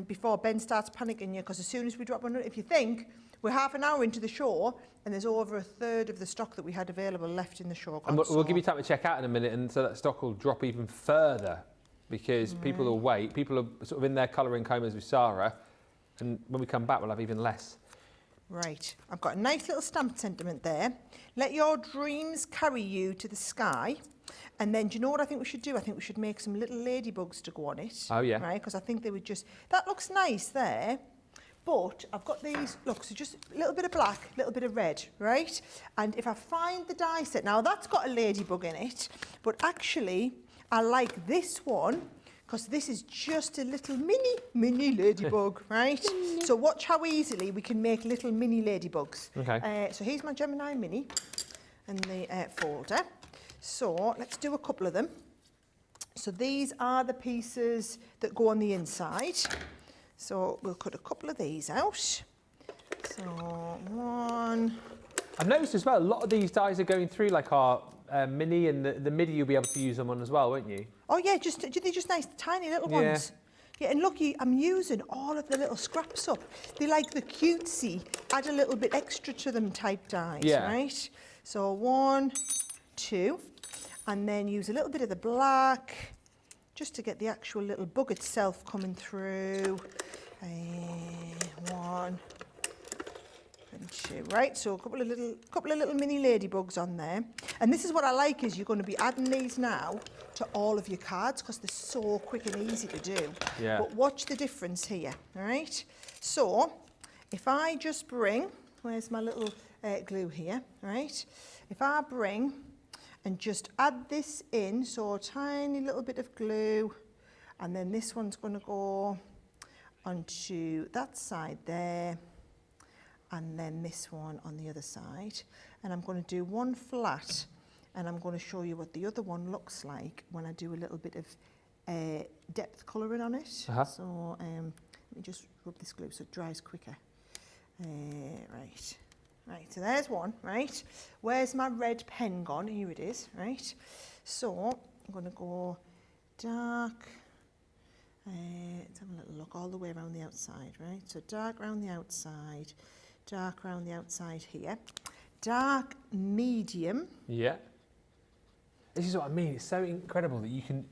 before Ben starts panicking you, because as soon as we drop on it, if you think we're half an hour into the show and there's over a third of the stock that we had available left in the show. And we'll give you time to check out in a minute, and so that stock will drop even further, because people will wait. People are sort of in their colouring comas with Sara, and when we come back, we'll have even less. Right, I've got a nice little stamped sentiment there. Let your dreams carry you to the sky. And then, do you know what I think we should do? I think we should make some little ladybugs to go on it. Oh, yeah. Right, because I think they would just... That looks nice there. But I've got these, look, so just a little bit of black, a little bit of red, right? And if I find the die set, now that's got a ladybug in it, but actually I like this one, because this is just a little mini ladybug, right? So watch how easily we can make little mini ladybugs. Okay. So here's my Gemini Mini and the folder. So let's do a couple of them. So these are the pieces that go on the inside. So we'll cut a couple of these out. So one. I've noticed as well, a lot of these dies are going through like our mini, and the midi you'll be able to use them on as well, won't you? Oh yeah, they're just nice, tiny little ones. Yeah, and look, I'm using all of the little scraps up. They like the cutesy, add a little bit extra to them type dies, right? So 1, 2, and then use a little bit of the black, just to get the actual little bug itself coming through. 1 and 2, right? So a couple of little mini ladybugs on there. And this is what I like, is you're going to be adding these now to all of your cards, because they're so quick and easy to do. Yeah. But watch the difference here, all right? So if I just bring, where's my little glue here, right? If I bring and just add this in, so a tiny little bit of glue, and then this one's going to go onto that side there, and then this one on the other side. And I'm going to do one flat, and I'm going to show you what the other one looks like when I do a little bit of depth colouring on it. So let me just rub this glue so it dries quicker. Right, so there's one, right? Where's my red pen gone? Here it is, right? So I'm going to go dark. Let's have a little look all the way around the outside, right? So dark around the outside, dark around the outside here. Dark, medium. Yeah. This is what I mean. It's so incredible that you can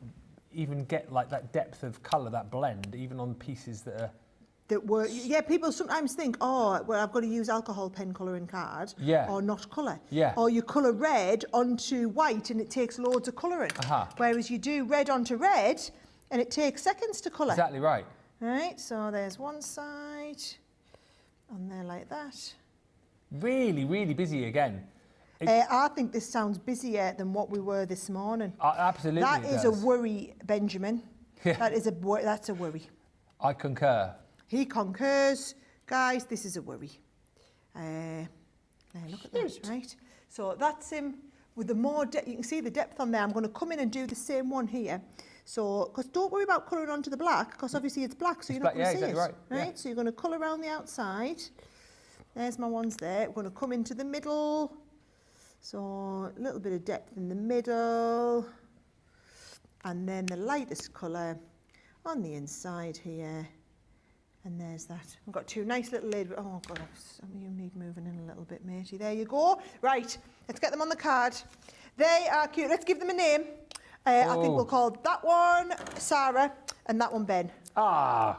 even get like that depth of colour, that blend, even on pieces that are... Yeah, people sometimes think, oh, well, I've got to use alcohol pen colouring card, or not colour. Yeah. Or you colour red onto white and it takes loads of colouring. Whereas you do red onto red and it takes seconds to colour. Exactly right. Right, so there's one side on there like that. Really, really busy again. I think this sounds busier than what we were this morning. Absolutely. That is a worry, Benjamin. That's a worry. I concur. He concurs. Guys, this is a worry. Look at that, right? So that's him with the more depth. You can see the depth on there. I'm going to come in and do the same one here. So, because don't worry about colouring onto the black, because obviously it's black, so you're not going to see it. Right? Yeah. So you're going to colour around the outside. There's my ones there. We're going to come into the middle. So a little bit of depth in the middle. And then the lightest colour on the inside here. And there's that. We've got two nice little lid. Oh God, some of you need moving in a little bit, matey. There you go. Right, let's get them on the card. They are cute. Let's give them a name. I think we'll call that one Sara and that one Ben. Yeah.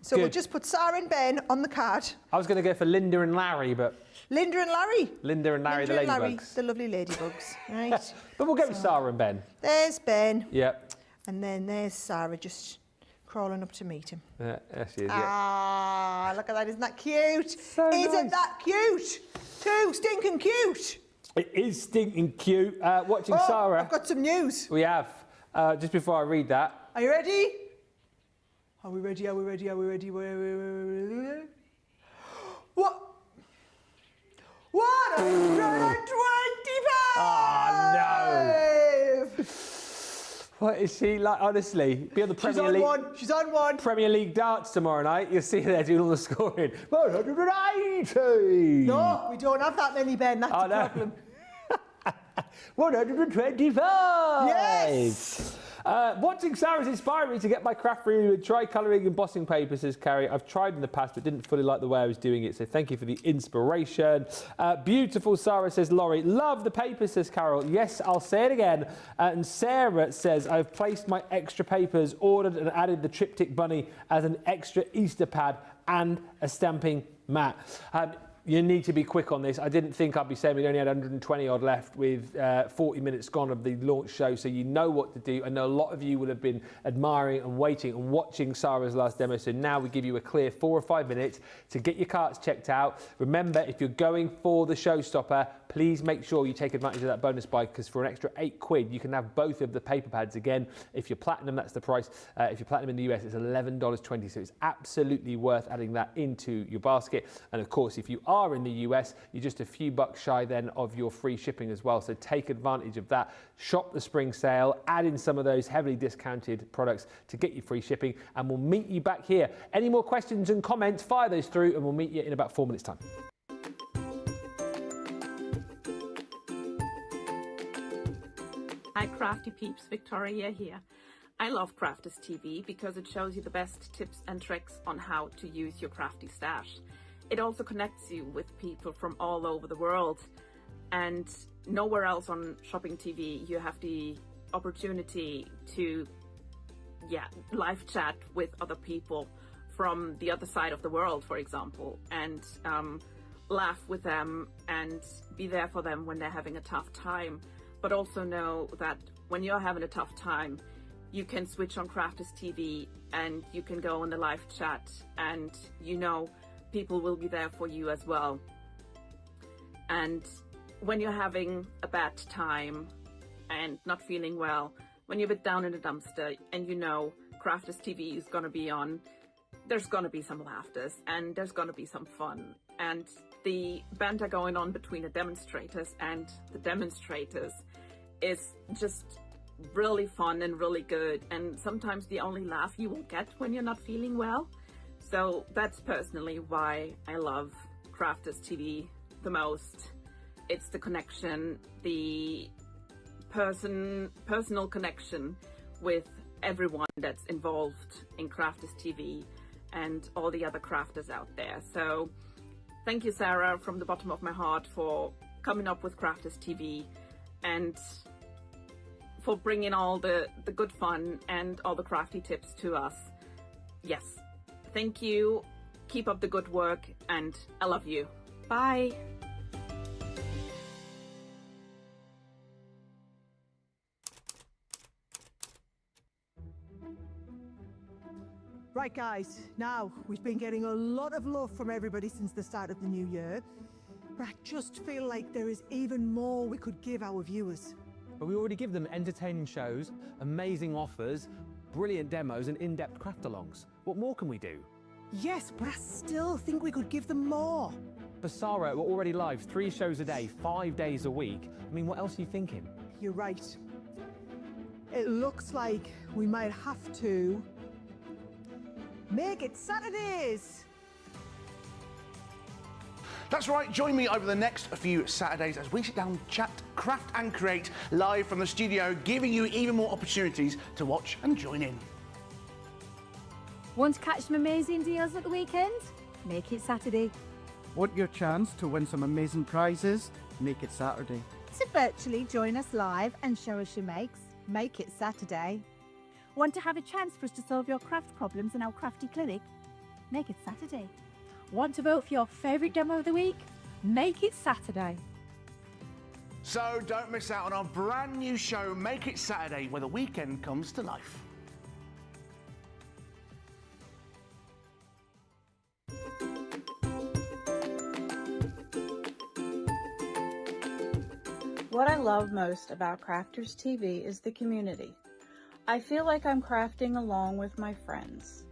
So we'll just put Sara and Ben on the card. I was going to go for Linda and Larry, but... Linda and Larry. Linda and Larry, Linda the ladybugs. Larry, the lovely ladybugs, right? But we'll go with Sara and Ben. There's Ben. Yep. And then there's Sara just crawling up to meet him. There she is, Look at that. Isn't that cute? So Isn't nice. that cute? Too stinking cute. It is stinking cute. Watching Sara. I've got some news. We have. Just before I read that. Are you ready? Are we ready? Are we ready? Are we ready? What? 125! Oh, no. What is she like? Honestly, be on the Premier League. She's on one. Premier League darts tomorrow night. You'll see her there doing all the scoring. 180. No, we don't have that many, Ben. That's the problem. 125! Yes! Watching Sara's inspired me to get my craft room and try colouring embossing paper, says Carrie. I've tried in the past but didn't fully like the way I was doing it, so thank you for the inspiration. Beautiful Sara, says Laurie. Love the paper, says Carol. Yes, I'll say it again. And Sarah says, I've placed my extra papers, ordered and added the triptych bunny as an extra Easter pad and a stamping mat. You need to be quick on this. I didn't think I'd be saying we only had 120 odd left with 40 minutes gone of the launch show, so you know what to do. I know a lot of you will have been admiring and waiting and watching Sara's last demo, so now we give you a clear 4 or 5 minutes to get your carts checked out. Remember, if you're going for the Showstopper, please make sure you take advantage of that bonus buy, because for an extra £8 you can have both of the paper pads. Again, if you're platinum, that's the price. If you're platinum in the US, it's $11.20, so it's absolutely worth adding that into your basket. And of course, if you are in the US, you're just a few bucks shy then of your free shipping as well, so take advantage of that. Shop the spring sale, add in some of those heavily discounted products to get you free shipping, and we'll meet you back here. Any more questions and comments, fire those through and we'll meet you in about 4 minutes time. Hi crafty peeps, Victoria here. I love Crafters TV because it shows you the best tips and tricks on how to use your crafty stash. It also connects you with people from all over the world, and nowhere else on Shopping TV you have the opportunity to live chat with other people from the other side of the world, for example, and laugh with them and be there for them when they're having a tough time. But also know that when you're having a tough time, you can switch on Crafters TV and you can go on the live chat, and you know people will be there for you as well. And when you're having a bad time and not feeling well, when you're a bit down in the dumpster and you know Crafters TV is going to be on, there's going to be some laughters and there's going to be some fun. And the banter going on between the demonstrators and the demonstrators is just really fun and really good, and sometimes the only laugh you will get when you're not feeling well. So that's personally why I love Crafters TV the most. It's the connection, the personal connection with everyone that's involved in Crafters TV and all the other crafters out there. So thank you, Sara, from the bottom of my heart for coming up with Crafters TV and for bringing all the good fun and all the crafty tips to us. Yes, thank you. Keep up the good work, and I love you. Bye. Right guys, now we've been getting a lot of love from everybody since the start of the new year, but I just feel like there is even more we could give our viewers. But we already give them entertaining shows, amazing offers, brilliant demos and in-depth craft-alongs. What more can we do? Yes, but I still think we could give them more. For Sara, we're already live 3 shows a day, 5 days a week. I mean, what else are you thinking? You're right. It looks like we might have to make it Saturdays. That's right, join me over the next few Saturdays as we sit down, chat, craft and create live from the studio, giving you even more opportunities to watch and join in. Want to catch some amazing deals at the weekend? Make it Saturday. Want your chance to win some amazing prizes? Make it Saturday. To virtually join us live and show us your makes? Make it Saturday. Want to have a chance for us to solve your craft problems in our crafty clinic? Make it Saturday. Want to vote for your favourite demo of the week? Make it Saturday. So don't miss out on our brand new show, Make It Saturday, where the weekend comes to life. What I love most about Crafters TV is the community. I feel like I'm crafting along with my friends.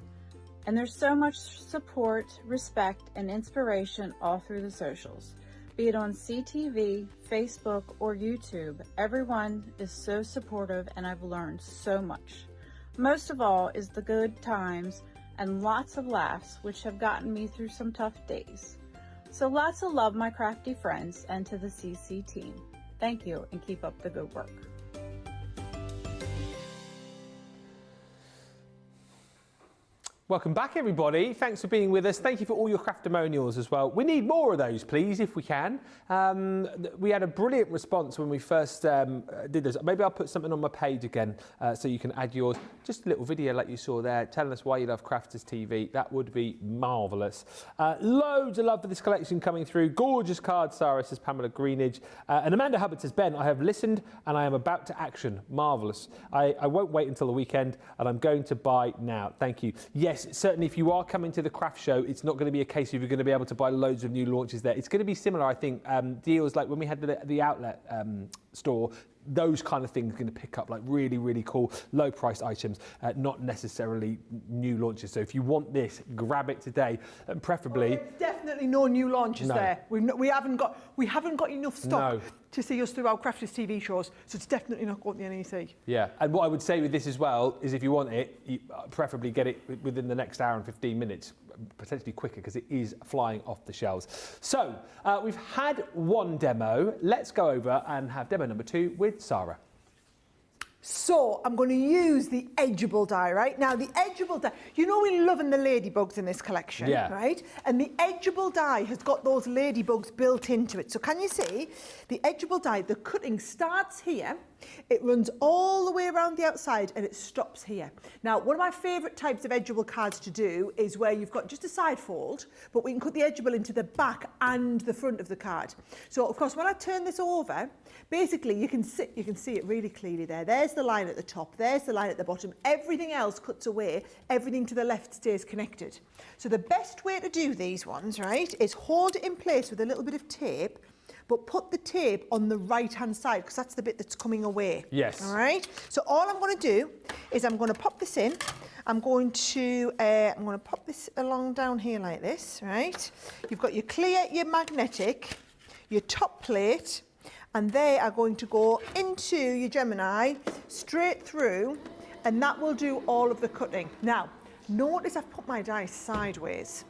And there's so much support, respect, and inspiration all through the socials. Be it on CTV, Facebook, or YouTube, everyone is so supportive and I've learned so much. Most of all is the good times and lots of laughs, which have gotten me through some tough days. So lots of love, my crafty friends, and to the CC team. Thank you, and keep up the good work. Welcome back, everybody. Thanks for being with us. Thank you for all your craftimonials as well. We need more of those, please, if we can. We had a brilliant response when we first did this. Maybe I'll put something on my page again so you can add yours. Just a little video like you saw there, telling us why you love Crafters TV. That would be marvellous. Loads of love for this collection coming through. Gorgeous card, Sara, says Pamela Greenidge. And Amanda Hubbard says, Ben, I have listened and I am about to action. Marvellous. I won't wait until the weekend and I'm going to buy now. Thank you. Yes, certainly if you are coming to the craft show, it's not going to be a case of you're going to be able to buy loads of new launches there. It's going to be similar, I think, deals like when we had the outlet store, those kind of things are going to pick up like really, really cool low priced items, not necessarily new launches. So if you want this, grab it today and preferably... Well, there's definitely no new launches there. We haven't got enough stock to see us through our Crafters TV shows, so it's definitely not going to the NEC. Yeah, and what I would say with this as well is if you want it, you preferably get it within the next hour and 15 minutes, potentially quicker because it is flying off the shelves. So we've had one demo. Let's go over and have demo number 2 with Sara. So I'm going to use the Edge'able die, right? Now the Edge'able die, you know we're loving the ladybugs in this collection, right? And the Edge'able die has got those ladybugs built into it. So can you see the Edge'able die, the cutting starts here, it runs all the way around the outside and it stops here. Now one of my favourite types of Edge'able cards to do is where you've got just a side fold, but we can cut the Edge'able into the back and the front of the card. So of course when I turn this over, basically you can see it really clearly there. There's the line at the top, there's the line at the bottom, everything else cuts away, everything to the left stays connected. So the best way to do these ones, right, is hold it in place with a little bit of tape, but put the tape on the right hand side because that's the bit that's coming away. Yes. All right. So all I'm going to do is I'm going to pop this in. I'm going to pop this along down here like this, right? You've got your clear, your magnetic, your top plate, and they are going to go into your Gemini straight through, and that will do all of the cutting. Now, notice I've put my die sideways.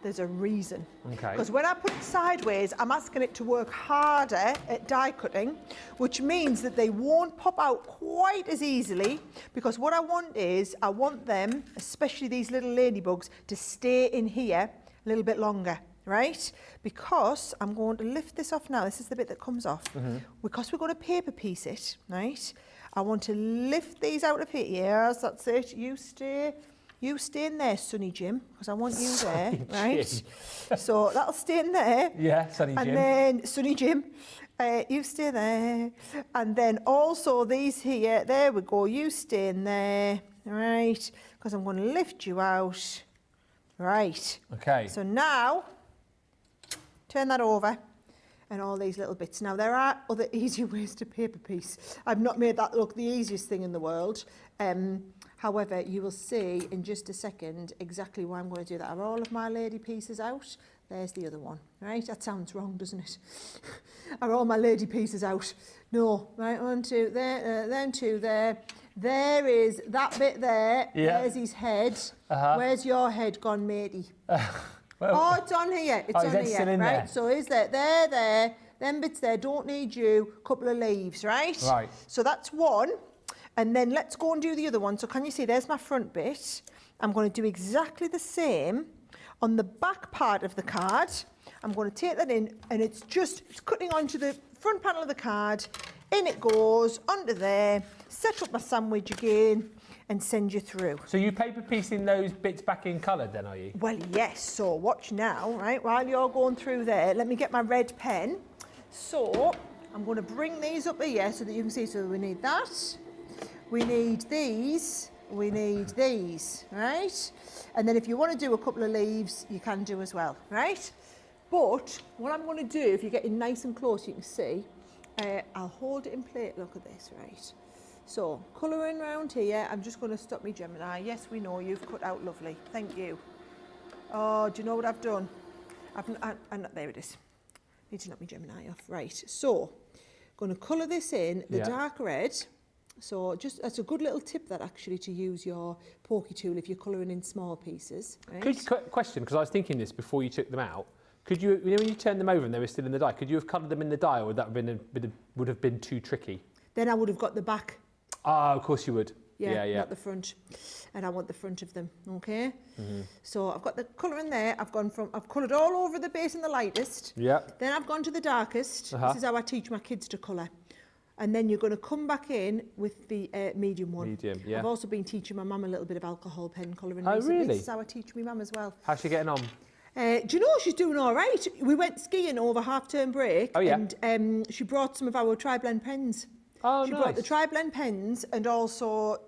There's a reason. Okay. Because when I put it sideways, I'm asking it to work harder at die cutting, which means that they won't pop out quite as easily, because what I want is, I want them, especially these little ladybugs, to stay in here a little bit longer. Right? Because I'm going to lift this off now. This is the bit that comes off. Because we're going to paper piece it, right? I want to lift these out of here. Yes, that's it. You stay in there, Sonny Jim, because I want you there, right? So that'll stay in there. Yeah, Sonny Jim. And then Sonny Jim, you stay there. And then also these here, there we go. You stay in there, right? Because I'm going to lift you out, right? Okay. So now, turn that over and all these little bits. Now there are other easier ways to paper piece. I've not made that look the easiest thing in the world. However, you will see in just a second exactly why I'm going to do that. Are all of my lady pieces out? There's the other one, right? That sounds wrong, doesn't it? Are all my lady pieces out? No, right, 1, 2, there, then 2 there. There is that bit there. Yeah. There's his head. Where's your head gone, matey? Oh, it's on here. It's on here, right? There? So is that there? Them bits there don't need you. Couple of leaves, right? Right. So that's one. And then let's go and do the other one. So can you see there's my front bit? I'm going to do exactly the same on the back part of the card. I'm going to take that in, and it's cutting onto the front panel of the card. In it goes, onto there, set up my sandwich again, and send you through. So you paper piecing those bits back in coloured then, are you? Well, yes. So watch now, right? While you're going through there, let me get my red pen. So I'm going to bring these up here so that you can see. So we need that. We need these. We need these, right? And then if you want to do a couple of leaves, you can do as well, right? But what I'm going to do, if you're getting nice and close, you can see, I'll hold it in place. Look at this, right? So, colouring round here, I'm just going to stop me Gemini. Yes, we know, you've cut out lovely. Thank you. Oh, do you know what I've done? There it is. Need to knock me Gemini off. Right, so, going to colour this in the dark red. So, that's a good little tip that actually to use your pokey tool if you're colouring in small pieces. Right? Question, because I was thinking this before you took them out. Could you, when you turned them over and they were still in the die, could you have coloured them in the die, or would that have been would have been too tricky? Then I would have got the back. Ah, of course you would. Yeah, not the front. And I want the front of them, okay? So I've got the colour in there. I've coloured all over the base in the lightest. Yeah. Then I've gone to the darkest. This is how I teach my kids to colour. And then you're going to come back in with the medium one. Medium, yeah. I've also been teaching my mum a little bit of alcohol pen colouring Oh, recently. really? This is how I teach my mum as well. How's she getting on? Do you know she's doing all right? We went skiing over half-term break. Oh, yeah. And she brought some of our tri-blend pens. Oh, She nice. brought the tri-blend pens and also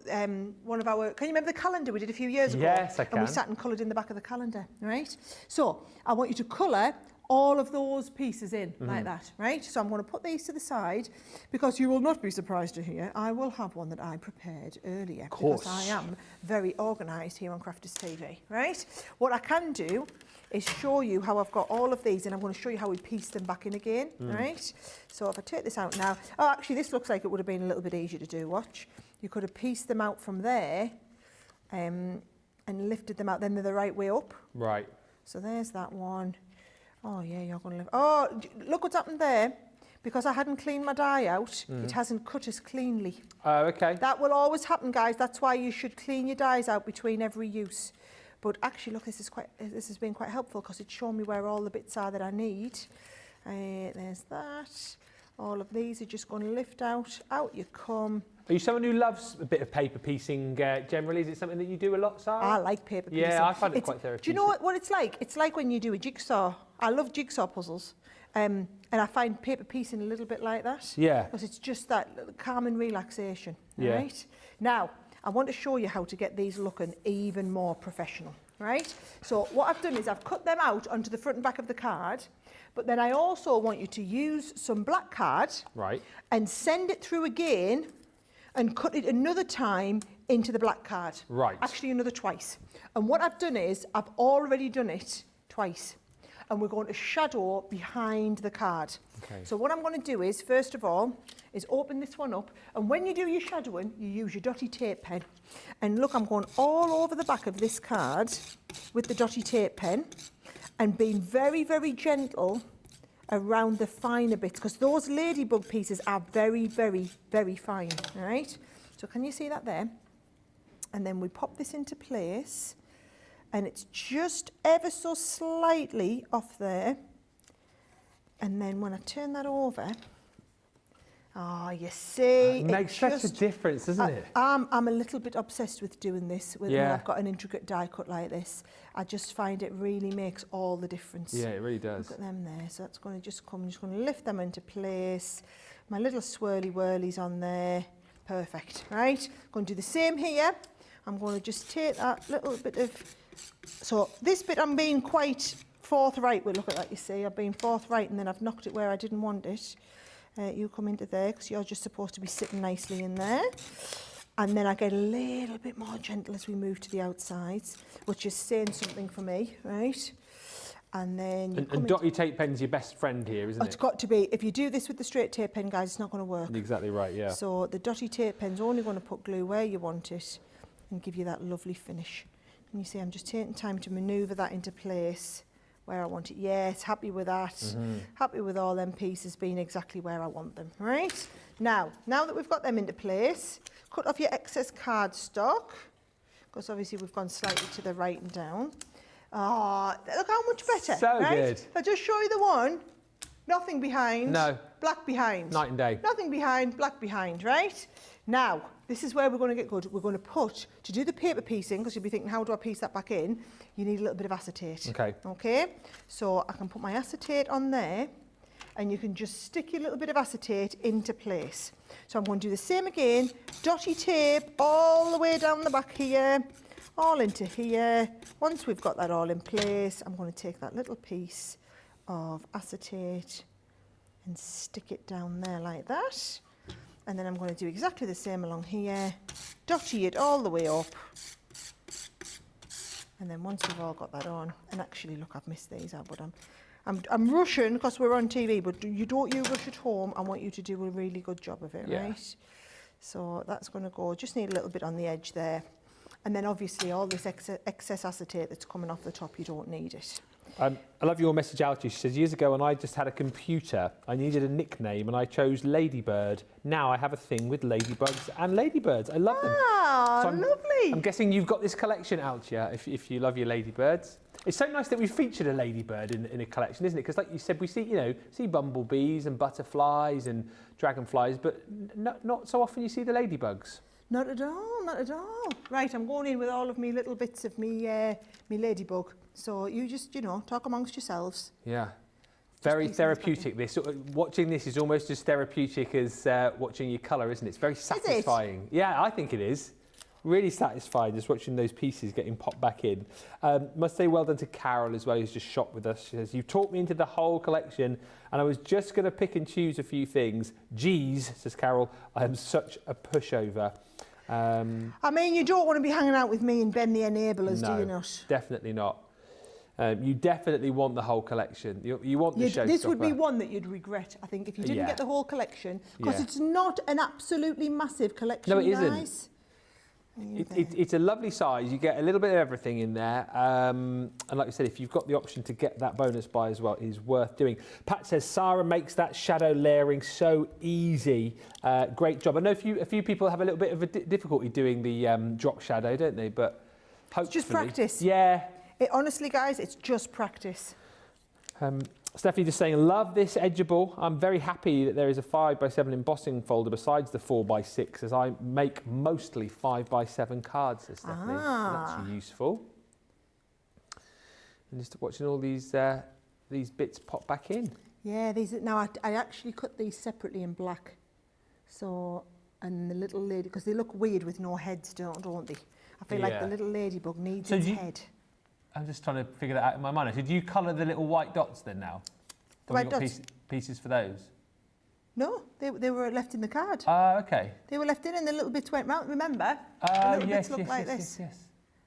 one of our... Can you remember the calendar we did a few years ago? Yes, I can. And we sat and coloured in the back of the calendar, right? So I want you to colour all of those pieces in like that, right? So I'm going to put these to the side because you will not be surprised to hear I will have one that I prepared earlier. Of course. Because I am very organised here on Crafters TV, right? What I can do is show you how I've got all of these, and I'm going to show you how we piece them back in again, right? So if I take this out now, oh, actually this looks like it would have been a little bit easier to do, watch. You could have pieced them out from there and lifted them out, then they're the right way up. Right. So there's that one. Oh yeah, you're going to lift. Oh, look what's happened there. Because I hadn't cleaned my die out, it hasn't cut as cleanly. Oh, okay. That will always happen, guys. That's why you should clean your dies out between every use. But actually, look, this has been quite helpful because it's shown me where all the bits are that I need. There's that. All of these are just going to lift out. Out you come. Are you someone who loves a bit of paper piecing generally? Is it something that you do a lot, Sarah? I like paper piecing. Yeah, I find it quite therapeutic. Do you know what it's like? It's like when you do a jigsaw. I love jigsaw puzzles. And I find paper piecing a little bit like that. Yeah. Because it's just that calm and relaxation. Yeah. Right? Now, I want to show you how to get these looking even more professional. Right? So what I've done is I've cut them out onto the front and back of the card. But then I also want you to use some black card. Right. And send it through again and cut it another time into the black card. Right. Actually, another twice. And what I've done is I've already done it twice. And we're going to shadow behind the card. Okay. So what I'm going to do is, first of all, is open this one up. And when you do your shadowing, you use your dotty tape pen. And look, I'm going all over the back of this card with the dotty tape pen and being very, very gentle around the finer bits, because those ladybug pieces are very, very, very fine, all right? So can you see that there? And then we pop this into place, and it's just ever so slightly off there. And then when I turn that over, oh, you see, It makes such a difference, doesn't it? I'm a little bit obsessed with doing this when Yeah. I've got an intricate die cut like this. I just find it really makes all the difference. Yeah, it really does. Look at them there. So that's going to just come. I'm just going to lift them into place. My little swirly whirlies on there. Perfect. Right. Going to do the same here. I'm going to just take that little bit of. So this bit I'm being quite forthright with. Look at that. You see, I've been forthright and then I've knocked it where I didn't want it. You come into there because you're just supposed to be sitting nicely in there. And then I get a little bit more gentle as we move to the outsides, which is saying something for me, right? And then you And dotty tape pen's your best friend here, isn't It's it? got to be. If you do this with the straight tape pen, guys, it's not going to work. Exactly right, yeah. So the dotty tape pen's only going to put glue where you want it and give you that lovely finish. And you see, I'm just taking time to manoeuvre that into place where I want it. Yes, happy with that. Happy with all them pieces being exactly where I want them, right? Now that we've got them into place, cut off your excess cardstock, because obviously we've gone slightly to the right and down. Oh, look how much better. So right? good. I'll just show you the one. Nothing behind. No. Black behind. Night and day. Nothing behind, black behind, right? Now, this is where we're going to get good. We're going to put, to do the paper piecing, because you'll be thinking, how do I piece that back in? You need a little bit of acetate. Okay. Okay? So I can put my acetate on there, and you can just stick your little bit of acetate into place. So I'm going to do the same again. Dotty tape all the way down the back here, all into here. Once we've got that all in place, I'm going to take that little piece of acetate and stick it down there like that. And then I'm going to do exactly the same along here, dotty it all the way up. And then once we've all got that on, and actually look, I've missed these out, but I'm rushing because we're on TV, but you rush at home. I want you to do a really good job of it, Yeah. right? So that's going to go, just need a little bit on the edge there. And then obviously all this excess acetate that's coming off the top, you don't need it. I love your message out. She says, years ago when I just had a computer, I needed a nickname and I chose Ladybird. Now I have a thing with ladybugs and ladybirds. I love them. Ah, lovely. I'm guessing you've got this collection out, yeah, if you love your ladybirds. It's so nice that we've featured a ladybird in a collection, isn't it? Because like you said, we see bumblebees and butterflies and dragonflies, but not so often you see the ladybugs. Not at all, not at all. Right, I'm going in with all of me little bits of me ladybug. So you just, talk amongst yourselves. Yeah. Very therapeutic, this. Watching this is almost as therapeutic as watching your colour, isn't it? It's very satisfying. Yeah, I think it is. Really satisfied just watching those pieces getting popped back in. Must say well done to Carol as well, who's just shopped with us. She says, you talked me into the whole collection and I was just going to pick and choose a few things. Geez, says Carol, I am such a pushover. I mean, you don't want to be hanging out with me and Ben the Enablers, do you not? Definitely not. You definitely want the whole collection. You want the Showstopper. This would be one that you'd regret, I think, if you didn't get the whole collection, because it's not an absolutely massive collection, No, it isn't. guys. It's a lovely size. You get a little bit of everything in there. And like I said, if you've got the option to get that bonus buy as well, it is worth doing. Pat says, Sara makes that shadow layering so easy. Great job. I know a few people have a little bit of a difficulty doing the drop shadow, don't they? But hopefully... It's just practice. Yeah. Honestly, guys, it's just practice. Stephanie just saying, love this Edge'able. I'm very happy that there is a 5x7 embossing folder besides the 4x6, as I make mostly 5x7 cards, says Stephanie. So that's useful. And just watching all these bits pop back in. Yeah, now I actually cut these separately in black. So, and the little lady, because they look weird with no heads, don't they? I feel like the little ladybug needs its head. I'm just trying to figure that out in my mind. Did you colour the little white dots then now? The white dots? Pieces for those? No, they were left in the card. Okay. They were left in and the little bits went round, remember? The little bits look like this. Yes.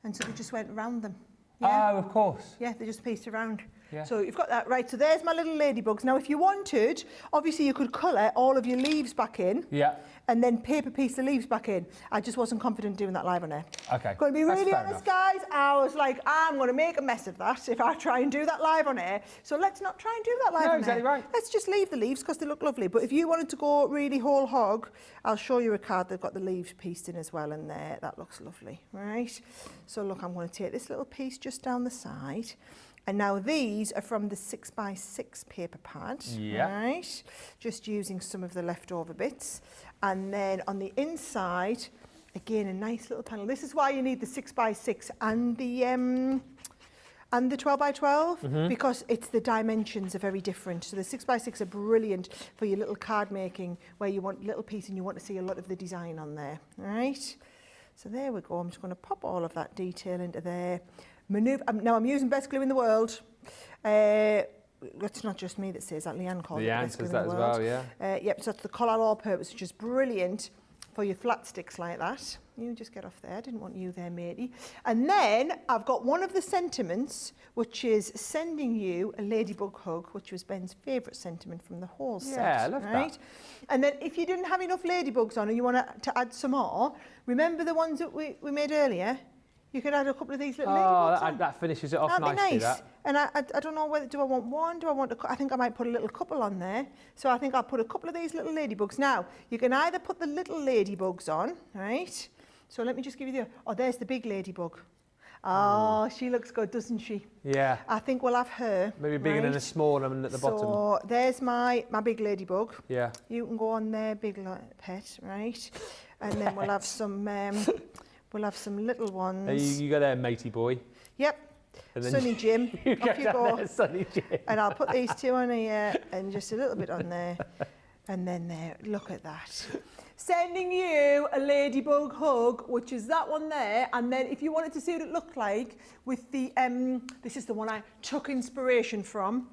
And so they just went around them. Yeah. Oh, of course. Yeah, they just pieced around. Yeah. So you've got that, right. So there's my little ladybugs. Now, if you wanted, obviously you could colour all of your leaves back in. Yeah. And then paper piece the leaves back in. I just wasn't confident doing that live on air. Okay. Going to be really honest, guys. I was like, I'm going to make a mess of that if I try and do that live on air. So let's not try and do that live on air. Exactly right. Let's just leave the leaves because they look lovely. But if you wanted to go really whole hog, I'll show you a card that's got the leaves pieced in as well in there. That looks lovely, right? So look, I'm going to take this little piece just down the side. And now these are from the 6x6 paper pad, right? Just using some of the leftover bits. And then on the inside, again, a nice little panel. This is why you need the 6x6 and the 12x12, because it's the dimensions are very different. So the 6x6 are brilliant for your little card making, where you want a little piece and you want to see a lot of the design on there, right? So there we go. I'm just going to pop all of that detail into there. Now I'm using best glue in the world. It's not just me that says that. Leanne called it best glue in the world. Leanne says that as well, yeah. Yep, so it's the colour all purpose, which is brilliant for your flat sticks like that. You just get off there. I didn't want you there, matey. And then I've got one of the sentiments, which is sending you a ladybug hug, which was Ben's favourite sentiment from the whole set. Yeah, I love that. And then if you didn't have enough ladybugs on and you want to add some more, remember the ones that we made earlier? You could add a couple of these little ladybugs on. That finishes it off That'd nicely, be nice. And I don't know whether, do I want one? Do I want I think I might put a little couple on there. So I think I'll put a couple of these little ladybugs. Now, you can either put the little ladybugs on, right? So let me just give you there's the big ladybug. Oh, she looks good, doesn't she? Yeah. I think we'll have her. Maybe bigger than a small one at the bottom. So there's my big ladybug. Yeah. You can go on there, big pet, right? And then we'll have some... We'll have some little ones. Hey, you go there, matey boy. Yep. Sunny Jim. Off you go. There, Sunny Jim. And I'll put these two on here and just a little bit on there. And then there. Look at that. Sending you a ladybug hug, which is that one there. And then if you wanted to see what it looked like with the, this is the one I took inspiration from.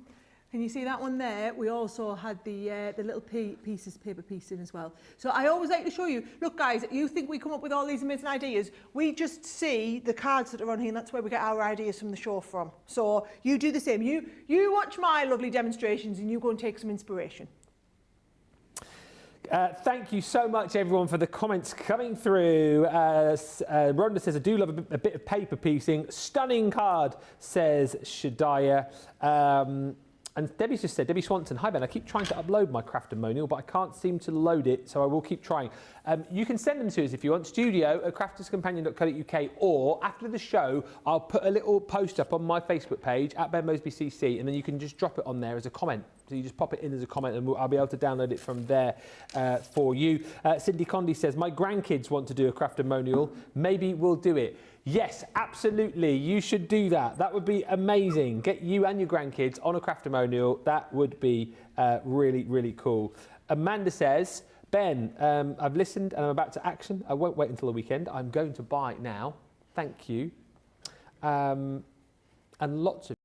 Can you see that one there? We also had the little paper piece in as well. So I always like to show you, look guys, you think we come up with all these amazing ideas. We just see the cards that are on here and that's where we get our ideas from the show from. So you do the same. You watch my lovely demonstrations and you go and take some inspiration. Thank you so much, everyone, for the comments coming through. Rhonda says, I do love a bit of paper piecing. Stunning card, says Shadiah. And Debbie's just said, Debbie Swanson, hi Ben, I keep trying to upload my craftimonial, but I can't seem to load it, so I will keep trying. You can send them to us if you want, studio@crafterscompanion.co.uk, or after the show, I'll put a little post up on my Facebook page, @BenMosbyCC, and then you can just drop it on there as a comment. So you just pop it in as a comment and I'll be able to download it from there for you. Cindy Condy says, my grandkids want to do a craftimonial. Maybe we'll do it. Yes, absolutely. You should do that. That would be amazing. Get you and your grandkids on a craftimonial. That would be really, really cool. Amanda says, Ben, I've listened and I'm about to action. I won't wait until the weekend. I'm going to buy now. Thank you. And lots of...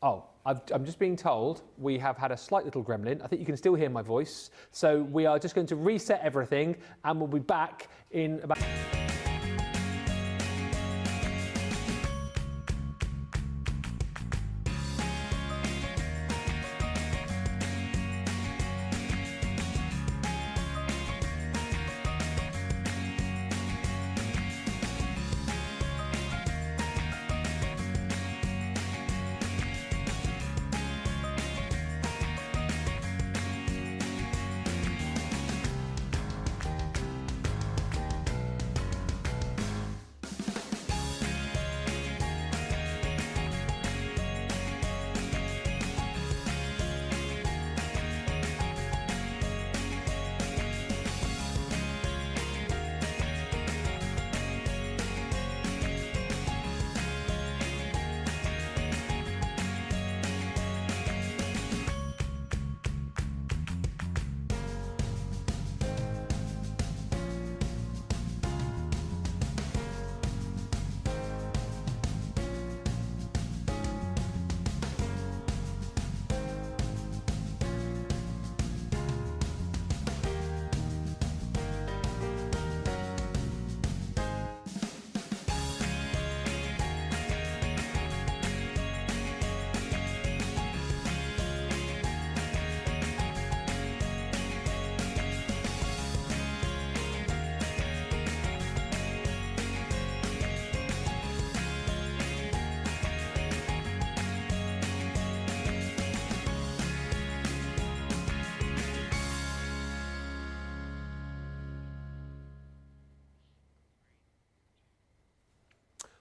Oh, I'm just being told we have had a slight little gremlin. I think you can still hear my voice. So we are just going to reset everything and we'll be back in about...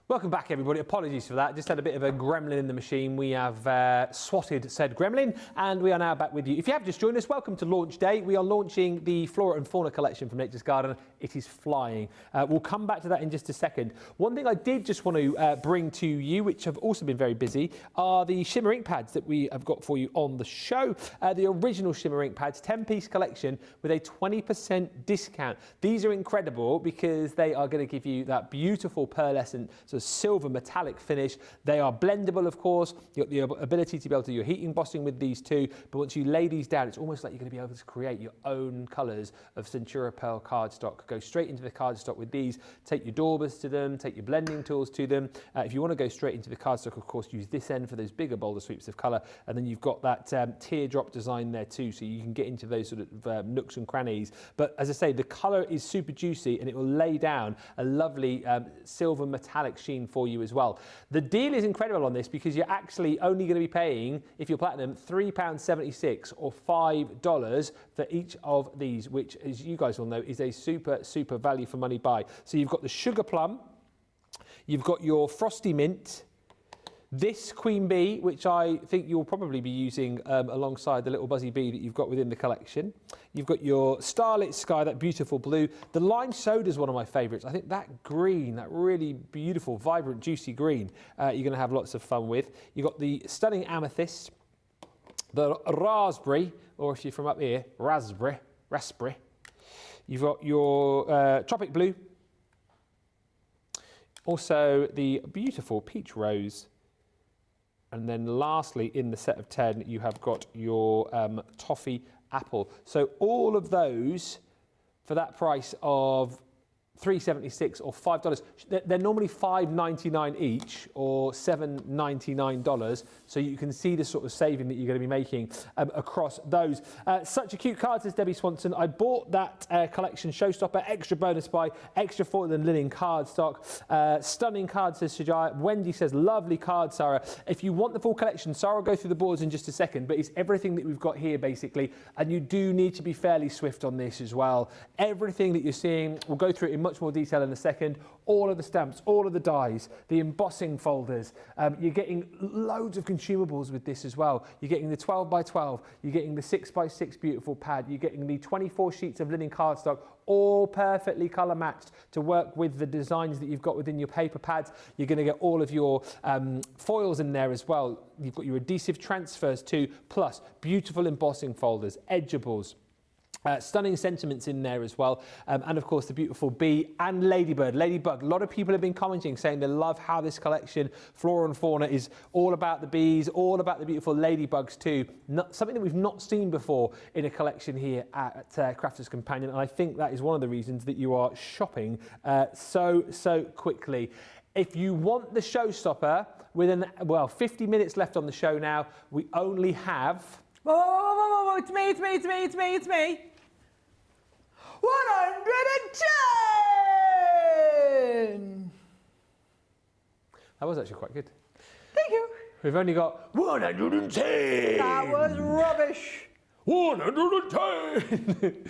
Welcome back, everybody. Apologies for that. Just had a bit of a gremlin in the machine. We have swatted said gremlin, and we are now back with you. If you have just joined us, welcome to launch day. We are launching the Flora and Fauna collection from Nature's Garden. It is flying. We'll come back to that in just a second. One thing I did just want to bring to you, which have also been very busy, are the Shimmer Inkpads that we have got for you on the show. The original Shimmer Inkpads, 10-piece collection with a 20% discount. These are incredible because they are going to give you that beautiful pearlescent sort of silver metallic finish. They are blendable, of course. You've got the ability to be able to do your heat embossing with these too, but once you lay these down, it's almost like you're going to be able to create your own colours of Centura Pearl cardstock. Go straight into the cardstock with these, take your daubers to them, take your blending tools to them. If you want to go straight into the cardstock, of course, use this end for those bigger, bolder sweeps of colour, and then you've got that teardrop design there too, so you can get into those sort of nooks and crannies. But as I say, the colour is super juicy and it will lay down a lovely silver metallic sheen for you as well. The deal is incredible on this because you're actually only going to be paying, if you're platinum, £3.76 or $5 for each of these, which, as you guys will know, is a super value for money buy. So you've got the sugar plum, you've got your frosty mint, this queen bee, which I think you'll probably be using alongside the little buzzy bee that you've got within the collection. You've got your starlit sky, that beautiful blue. The lime soda is one of my favourites. I think that green, that really beautiful, vibrant, juicy green, you're going to have lots of fun with. You've got the stunning amethyst, the raspberry, or if you're from up here, raspberry. You've got your tropic blue. Also the beautiful peach rose. And then lastly, in the set of 10, you have got your toffee apple. So all of those for that price of $3.76 or $5. They're normally $5.99 each or $7.99, so you can see the sort of saving that you're going to be making across those. Such a cute card, says Debbie Swanson. I bought that collection, Showstopper, extra bonus buy, extra foil and linen card stock. Stunning card, says Shajaya. Wendy says, lovely card, Sara. If you want the full collection, Sara will go through the boards in just a second, but it's everything that we've got here, basically, and you do need to be fairly swift on this as well. Everything that you're seeing, we'll go through it in much more detail in a second. All of the stamps, all of the dies, the embossing folders. You're getting loads of consumables with this as well. You're getting the 12 by 12, you're getting the 6 by 6 beautiful pad, you're getting the 24 sheets of linen cardstock, all perfectly colour matched to work with the designs that you've got within your paper pads. You're going to get all of your foils in there as well. You've got your adhesive transfers too, plus beautiful embossing folders, edgeables. Stunning sentiments in there as well, and of course the beautiful bee and ladybug. A lot of people have been commenting saying they love how this collection, Flora and Fauna, is all about the bees, all about the beautiful ladybugs too. Something that we've not seen before in a collection here at Crafters Companion, and I think that is one of the reasons that you are shopping so quickly. If you want the Showstopper, within 50 minutes left on the show now, we only have... Whoa, it's me. 110! That was actually quite good. Thank you. We've only got 110! That was rubbish. 110!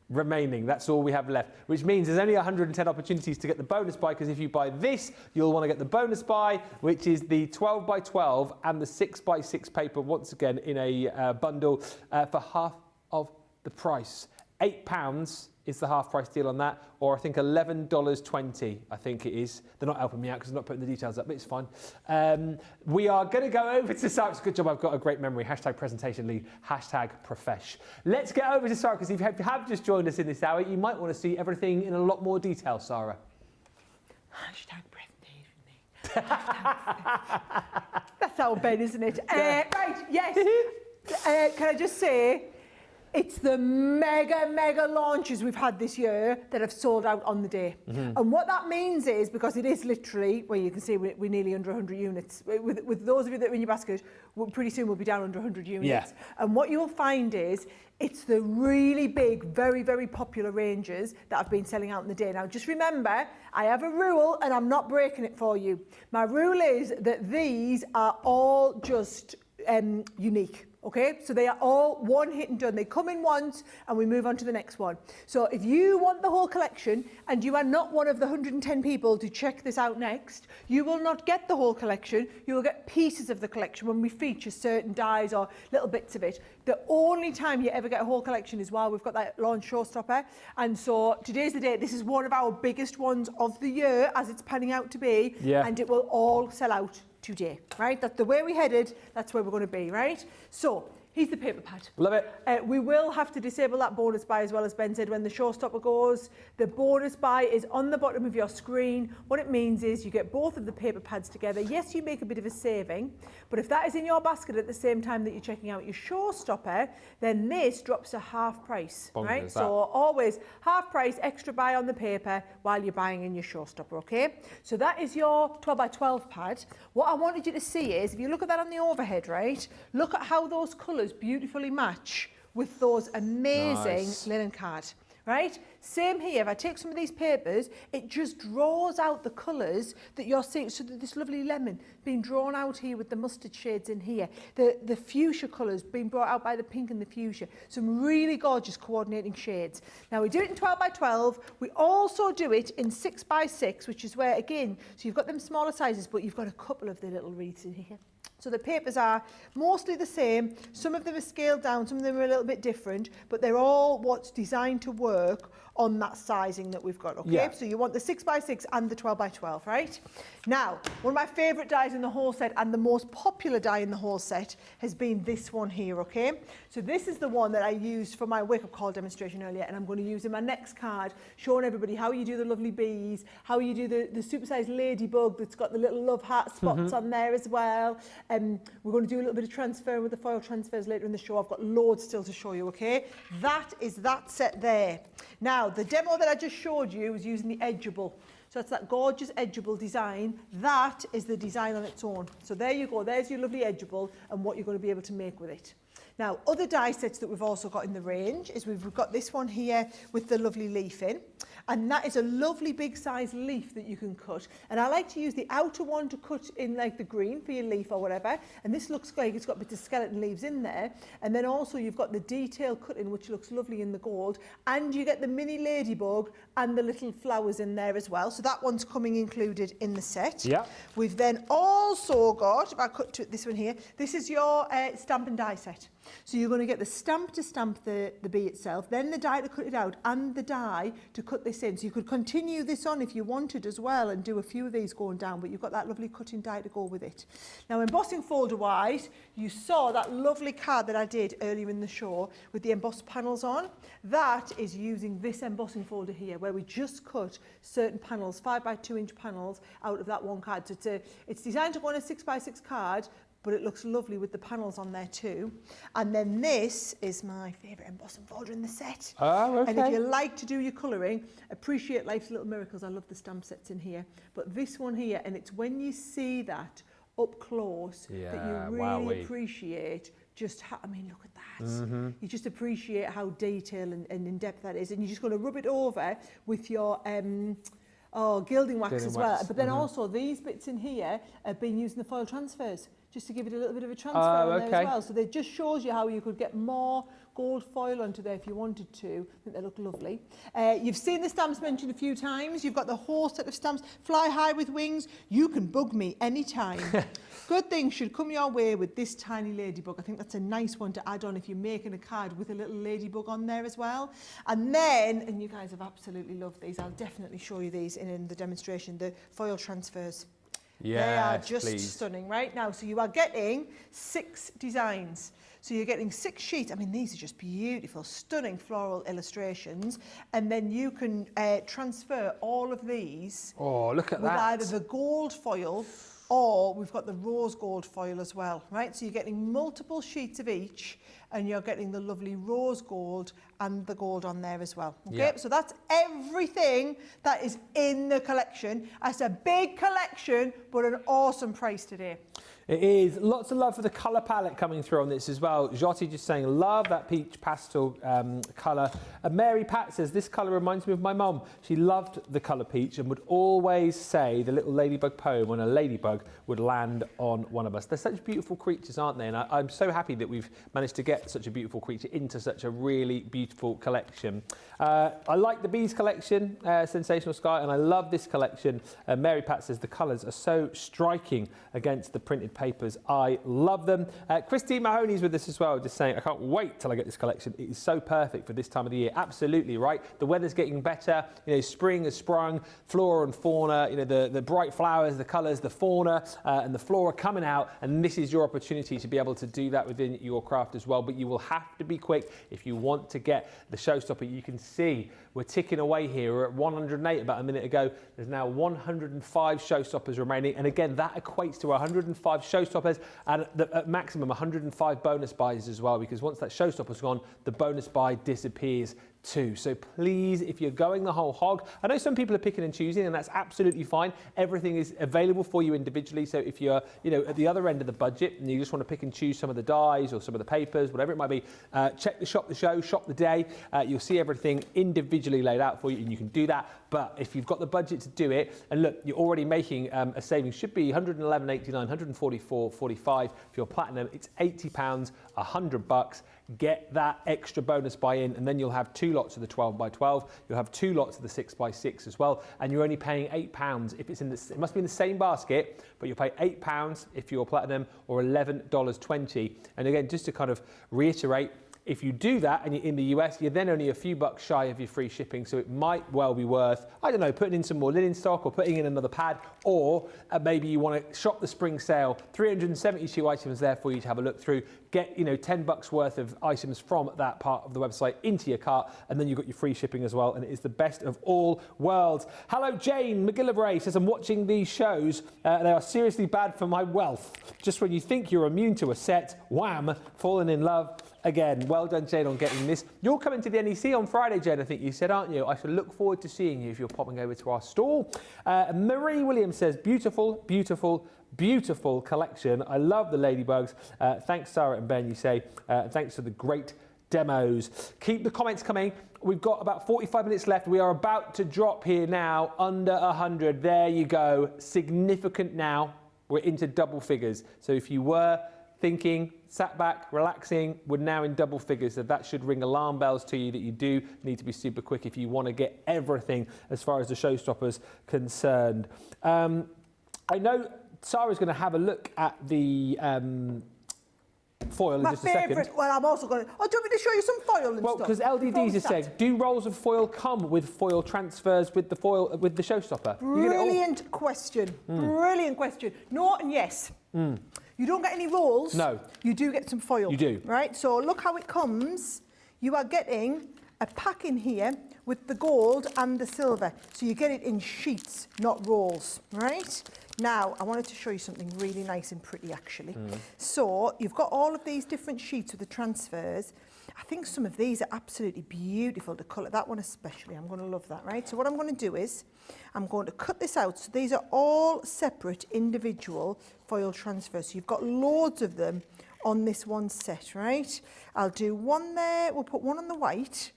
Remaining, that's all we have left, which means there's only 110 opportunities to get the bonus buy, because if you buy this, you'll want to get the bonus buy, which is the 12 by 12 and the 6 by 6 paper, once again in a bundle for half of the price. £8 is the half price deal on that, or I think $11.20, I think it is. They're not helping me out because I'm not putting the details up, but it's fine. We are going to go over to Sara. It's a good job, I've got a great memory. Hashtag presentation lead, hashtag profesh. Let's get over to Sara, because if you have just joined us in this hour, you might want to see everything in a lot more detail, Sara. Hashtag presentation lead. That's our Ben, isn't it? Right, yes. Can I just say, it's the mega launches we've had this year that have sold out on the day. And what that means is, because it is literally, well, you can see we're nearly under 100 units. With those of you that are in your basket, pretty soon we'll be down under 100 units. Yeah. And what you'll find is, it's the really big, very popular ranges that have been selling out in the day. Now, just remember, I have a rule and I'm not breaking it for you. My rule is that these are all just unique. Okay, so they are all one hit and done. They come in once and we move on to the next one. So if you want the whole collection and you are not one of the 110 people to check this out next, you will not get the whole collection. You will get pieces of the collection when we feature certain dies or little bits of it. The only time you ever get a whole collection is while we've got that launch Showstopper. And so today's the day. This is one of our biggest ones of the year, as it's panning out to be. Yeah. And it will all sell out today, right? That's the way we headed. That's where we're going to be, right? So here's the paper pad. Love it. We will have to disable that bonus buy, as well as Ben said, when the Showstopper goes. The bonus buy is on the bottom of your screen. What it means is you get both of the paper pads together. Yes, you make a bit of a saving, but if that is in your basket at the same time that you're checking out your Showstopper, then this drops to half price, right? So always half price, extra buy on the paper while you're buying in your Showstopper, okay? So that is your 12 by 12 pad. What I wanted you to see is, if you look at that on the overhead, right, look at how those colours beautifully match with those amazing linen card, right? Same here. If I take some of these papers, it just draws out the colours that you're seeing. So this lovely lemon being drawn out here with the mustard shades in here. The fuchsia colours being brought out by the pink and the fuchsia. Some really gorgeous coordinating shades. Now we do it in 12 by 12. We also do it in 6 by 6, which is where, again, so you've got them smaller sizes, but you've got a couple of the little wreaths in here. So the papers are mostly the same. Some of them are scaled down, some of them are a little bit different, but they're all what's designed to work on that sizing that we've got, okay? Yeah. So you want the 6 by 6 and the 12 by 12, right? Now, one of my favourite dies in the whole set, and the most popular die in the whole set, has been this one here, okay? So this is the one that I used for my wake-up call demonstration earlier, and I'm going to use in my next card, showing everybody how you do the lovely bees, how you do the super-sized ladybug that's got the little love heart spots on there as well. We're going to do a little bit of transfer with the foil transfers later in the show. I've got loads still to show you, okay? That is that set there. Now, Now, the demo that I just showed you was using the Edge'able. So it's that gorgeous Edge'able design. That is the design on its own. So there you go. There's your lovely Edge'able and what you're going to be able to make with it. Now, other die sets that we've also got in the range is we've got this one here with the lovely leaf in. And that is a lovely big size leaf that you can cut. And I like to use the outer one to cut in like the green for your leaf or whatever. And this looks like it's got bits of skeleton leaves in there. And then also you've got the detail cut in, which looks lovely in the gold. And you get the mini ladybug and the little flowers in there as well. So that one's coming included in the set. Yeah. We've then also got, if I cut to this one here, this is your stamp and die set. So you're going to get the stamp to stamp the bee itself, then the die to cut it out, and the die to cut this in. So you could continue this on if you wanted as well and do a few of these going down, but you've got that lovely cutting die to go with it. Now, embossing folder wise, you saw that lovely card that I did earlier in the show with the embossed panels on. That is using this embossing folder here, where we just cut certain panels, 5x2 inch panels out of that one card. So it's designed to go on a 6x6 card, but it looks lovely with the panels on there too. And then this is my favourite embossing folder in the set. Oh, okay. And if you like to do your colouring, appreciate life's little miracles. I love the stamp sets in here. But this one here, and it's when you see that up close that you really appreciate just how, I mean, look at that. You just appreciate how detailed and in-depth that is. And you're just going to rub it over with your gilding wax as well. But then also these bits in here have been using the foil transfers, just to give it a little bit of a transfer on there as well. So it just shows you how you could get more gold foil onto there if you wanted to. I think they look lovely. You've seen the stamps mentioned a few times. You've got the whole set of stamps. Fly high with wings. You can bug me anytime. Good things should come your way with this tiny ladybug. I think that's a nice one to add on if you're making a card with a little ladybug on there as well. And then, and you guys have absolutely loved these, I'll definitely show you these in the demonstration, the foil transfers. Yes, they are just stunning right now. So you are getting 6 designs. So you're getting 6 sheets. I mean, these are just beautiful, stunning floral illustrations. And then you can transfer all of these. Oh, look at with that. either the gold foil or we've got the rose gold foil as well, right? So you're getting multiple sheets of each and you're getting the lovely rose gold and the gold on there as well. Okay, yeah. So that's everything that is in the collection. It's a big collection, but an awesome price today. It is. Lots of love for the colour palette coming through on this as well. Jyoti just saying, love that peach pastel colour. And Mary Pat says, this colour reminds me of my mum. She loved the colour peach and would always say the little ladybug poem when a ladybug would land on one of us. They're such beautiful creatures, aren't they? And I'm so happy that we've managed to get such a beautiful creature into such a really beautiful collection. I like the bees collection, Sensational Sky, and I love this collection. Mary Pat says the colours are so striking against the printed papers. I love them. Christine Mahoney's with us as well, just saying, I can't wait till I get this collection. It is so perfect for this time of the year. Absolutely, right? The weather's getting better. You know, spring has sprung. Flora and fauna, you know, the bright flowers, the colours, the fauna and the flora coming out. And this is your opportunity to be able to do that within your craft as well. But you will have to be quick if you want to get the Showstopper. You can see we're ticking away here. We're at 108 about a minute ago. There's now 105 Showstoppers remaining. And again, that equates to 105 Showstoppers and at maximum 105 bonus buys as well, because once that Showstopper's gone, the bonus buy disappears too. So please, if you're going the whole hog, I know some people are picking and choosing, and that's absolutely fine. Everything is available for you individually. So if you're, you know, at the other end of the budget and you just want to pick and choose some of the dies or some of the papers, whatever it might be, check the shop, the show, shop the day. You'll see everything individually laid out for you, and you can do that. But if you've got the budget to do it, and look, you're already making a saving, should be 111.89, 144.45 if you're platinum. It's £80, $100. Get that extra bonus buy-in, and then you'll have 2 lots of the 12x12. You'll have 2 lots of the 6x6 as well, and you're only paying £8 if it's in the. It must be in the same basket, but you'll pay £8 if you're platinum, or $11.20. And again, just to kind of reiterate, if you do that and you're in the US, you're then only a few bucks shy of your free shipping. So it might well be worth, I don't know, putting in some more linen stock or putting in another pad, or maybe you want to shop the spring sale. 372 items there for you to have a look through. Get, you know, $10 worth of items from that part of the website into your cart, and then you've got your free shipping as well, and it is the best of all worlds. Hello, Jane McGillivray says, I'm watching these shows. They are seriously bad for my wealth. Just when you think you're immune to a set, wham, falling in love Again, well done, Jane, on getting this. You're coming to the NEC on Friday, Jane, I think you said, aren't you? I shall look forward to seeing you if you're popping over to our stall. Marie Williams says, beautiful, beautiful, beautiful collection. I love the ladybugs. Thanks, Sara and Ben, you say. Thanks for the great demos. Keep the comments coming. We've got about 45 minutes left. We are about to drop here now under 100. There you go. Significant now. We're into double figures. So if you were thinking, sat back, relaxing, we're now in double figures. So that should ring alarm bells to you that you do need to be super quick if you want to get everything as far as the Showstopper's concerned. I know Sara's going to have a look at the foil in just a second. Well, I'm also going to... Oh, do you want me to show you some foil and stuff? Well, because LDDs is saying, do rolls of foil come with foil transfers with the foil, with the Showstopper? Brilliant question. Brilliant question. No and yes. You don't get any rolls. No. You do get some foil. You do. Right? So look how it comes. You are getting a pack in here with the gold and the silver. So you get it in sheets, not rolls. Right? Now, I wanted to show you something really nice and pretty, actually. So you've got all of these different sheets with the transfers. I think some of these are absolutely beautiful to colour. That one especially, I'm going to love that, right? So what I'm going to do is, I'm going to cut this out. So these are all separate individual foil transfers. So you've got loads of them on this one set, right? I'll do one there. We'll put one on the white.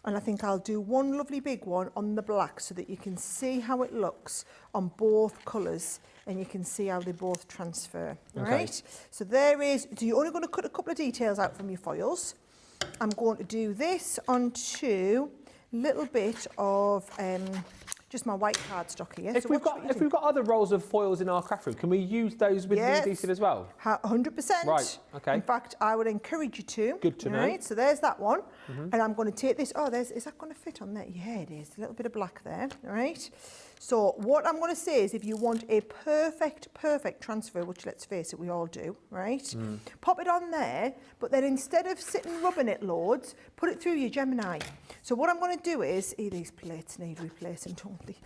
And I think I'll do one lovely big one on the black so that you can see how it looks on both colours and you can see how they both transfer, right? So there is, so you're only going to cut a couple of details out from your foils. I'm going to do this onto a little bit of just my white cardstock here. If we've got other rolls of foils in our craft room, can we use those with the adhesive as well? 100%. Right, okay. In fact, I would encourage you to. Good to know. Right, so there's that one. And I'm going to take this. Oh, is that going to fit on there? Yeah, it is. A little bit of black there, all right? So what I'm going to say is if you want a perfect transfer, which let's face it, we all do, right? Pop it on there, but then instead of sitting rubbing it loads, put it through your Gemini. So what I'm going to do is, these plates need replacing, don't they?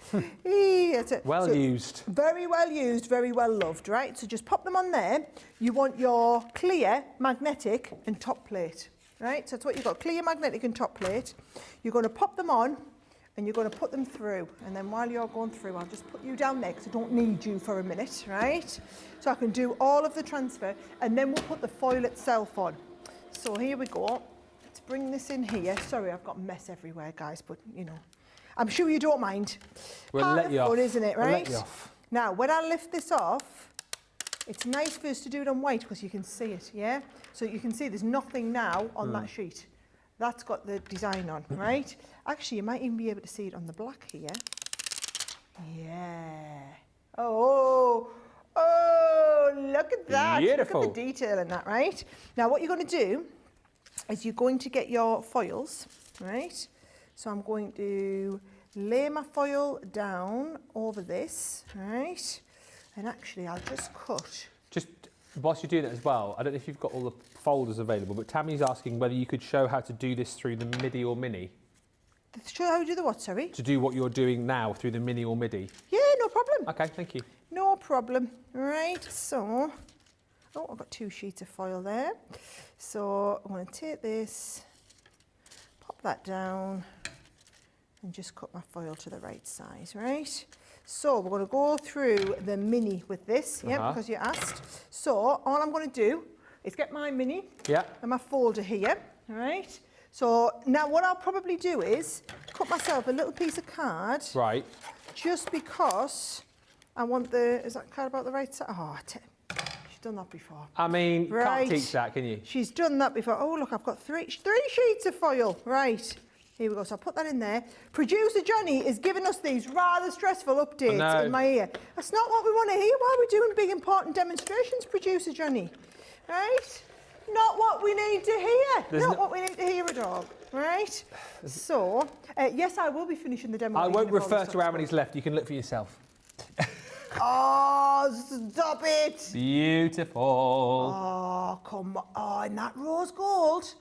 Well used. Very well used, very well loved, right? So just pop them on there. You want your clear, magnetic and top plate, right? So that's what you've got, clear, magnetic and top plate. You're going to pop them on and you're going to put them through. And then while you're going through, I'll just put you down there because I don't need you for a minute, right? So I can do all of the transfer and then we'll put the foil itself on. So here we go. Let's bring this in here. Sorry, I've got mess everywhere, guys, but you know, I'm sure you don't mind. We'll let you off. Isn't it, right? We'll let you off. Now, when I lift this off, it's nice for us to do it on white because you can see it, yeah? So you can see there's nothing now on that sheet. That's got the design on, right? Actually, you might even be able to see it on the black here. Yeah. Oh, look at that. Beautiful. Look at the detail in that, right? Now, what you're going to do is you're going to get your foils, right? So I'm going to lay my foil down over this, right? And actually, I'll just cut. Just whilst you're doing it as well, I don't know if you've got all the folders available, but Tammy's asking whether you could show how to do this through the MIDI or Mini. Show how to do the what, sorry? To do what you're doing now through the Mini or MIDI. Yeah, no problem. Okay, thank you. No problem. Right, so, I've got 2 sheets of foil there. So I'm going to take this, pop that down, and just cut my foil to the right size, right? So we're going to go through the Mini with this, because you asked. So all I'm going to do is get my Mini and my folder here, all right? So now what I'll probably do is cut myself a little piece of card. Right. Just because I want the, is that card about the right size? Oh, she's done that before. I mean, you can't teach that, can you? She's done that before. Oh, look, I've got three sheets of foil. Right. Here we go. So I'll put that in there. Producer Johnny is giving us these rather stressful updates in my ear. That's not what we want to hear while we're doing big, important demonstrations, Producer Johnny. Right? Not what we need to hear. Not what we need to hear at all. Right? So, yes, I will be finishing the demo. I won't refer to how many's left. You can look for yourself. Oh, stop it. Beautiful. Oh, come on. Oh, and that rose gold.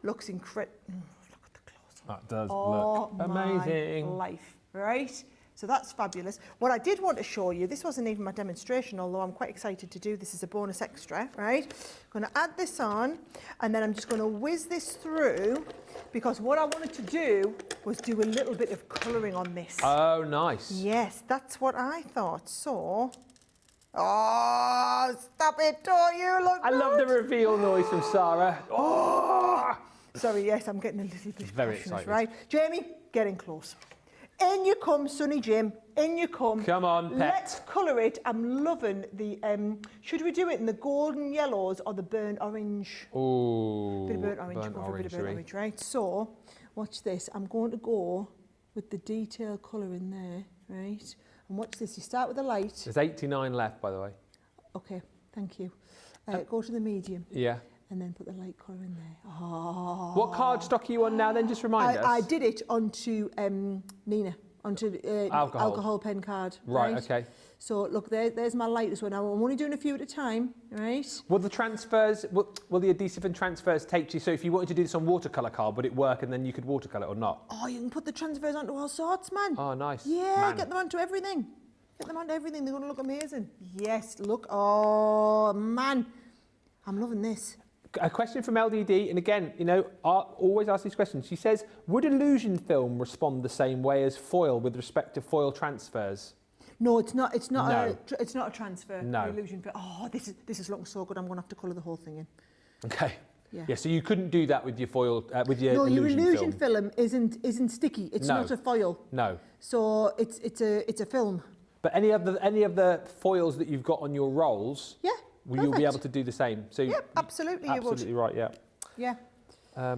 Looks incredible. Look at the close-up. That does look amazing. My life, right? So that's fabulous. What I did want to show you, this wasn't even my demonstration, although I'm quite excited to do this as a bonus extra, right? I'm going to add this on, and then I'm just going to whiz this through, because what I wanted to do was do a little bit of colouring on this. Oh, nice. Yes, that's what I thought. So, oh, stop it, don't you look I love the good? reveal noise from Sara. Oh! Sorry, yes, I'm getting a little bit Very passionate, excited. right? Jamie, getting close. In you come, Sonny Jim. In you come. Come on, pet. Let's colour it. I'm loving the, should we do it in the golden yellows or the burnt orange? Ooh, Bit of burnt orange, go for a bit of burnt orange, right? So, watch this. I'm going to go with the detail colour in there, right? And watch this. You start with the light. There's 89 left, by the way. Okay, thank you. Go to the medium. Yeah. And then put the light colour in there. Oh. What cardstock are you on now then? Just remind us. I did it onto Nina, onto alcohol pen card. Right, okay. So look, there's my lightest one. Now I'm only doing a few at a time, right? Will the transfers, will the adhesive and transfers take you, so if you wanted to do this on watercolour card, would it work and then you could watercolour it or not? Oh, you can put the transfers onto all sorts, man. Oh, nice. Yeah, Man. get them onto everything. Get them onto everything. They're going to look amazing. Yes, look. Oh, man. I'm loving this. A question from LDD, and again, you know, I always ask these questions. She says, would illusion film respond the same way as foil with respect to foil transfers? No, it's not. It's not. No. It's not a transfer. No. Illusion. Oh, this is looking so good. I'm going to have to colour the whole thing in. Okay. Yeah. Yeah. So you couldn't do that with your foil, with your No, illusion your illusion film. isn't sticky. It's No. not a foil. No. So it's a film. But any of the foils that you've got on your rolls, Yeah. will you be perfect. able to do the same? So Yep, absolutely. absolutely You would. right. Yeah. Yeah.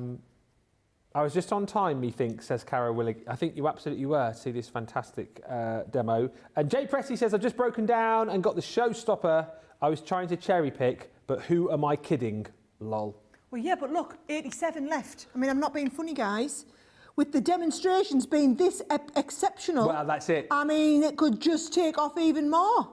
I was just on time, methinks, says Cara Willig. I think you absolutely were to see this fantastic demo. And Jay Pressy says, I've just broken down and got the Showstopper. I was trying to cherry pick, but who am I kidding? Lol. Well, yeah, but look, 87 left. I mean, I'm not being funny, guys. With the demonstrations being this exceptional, Well, that's it. I mean, it could just take off even more.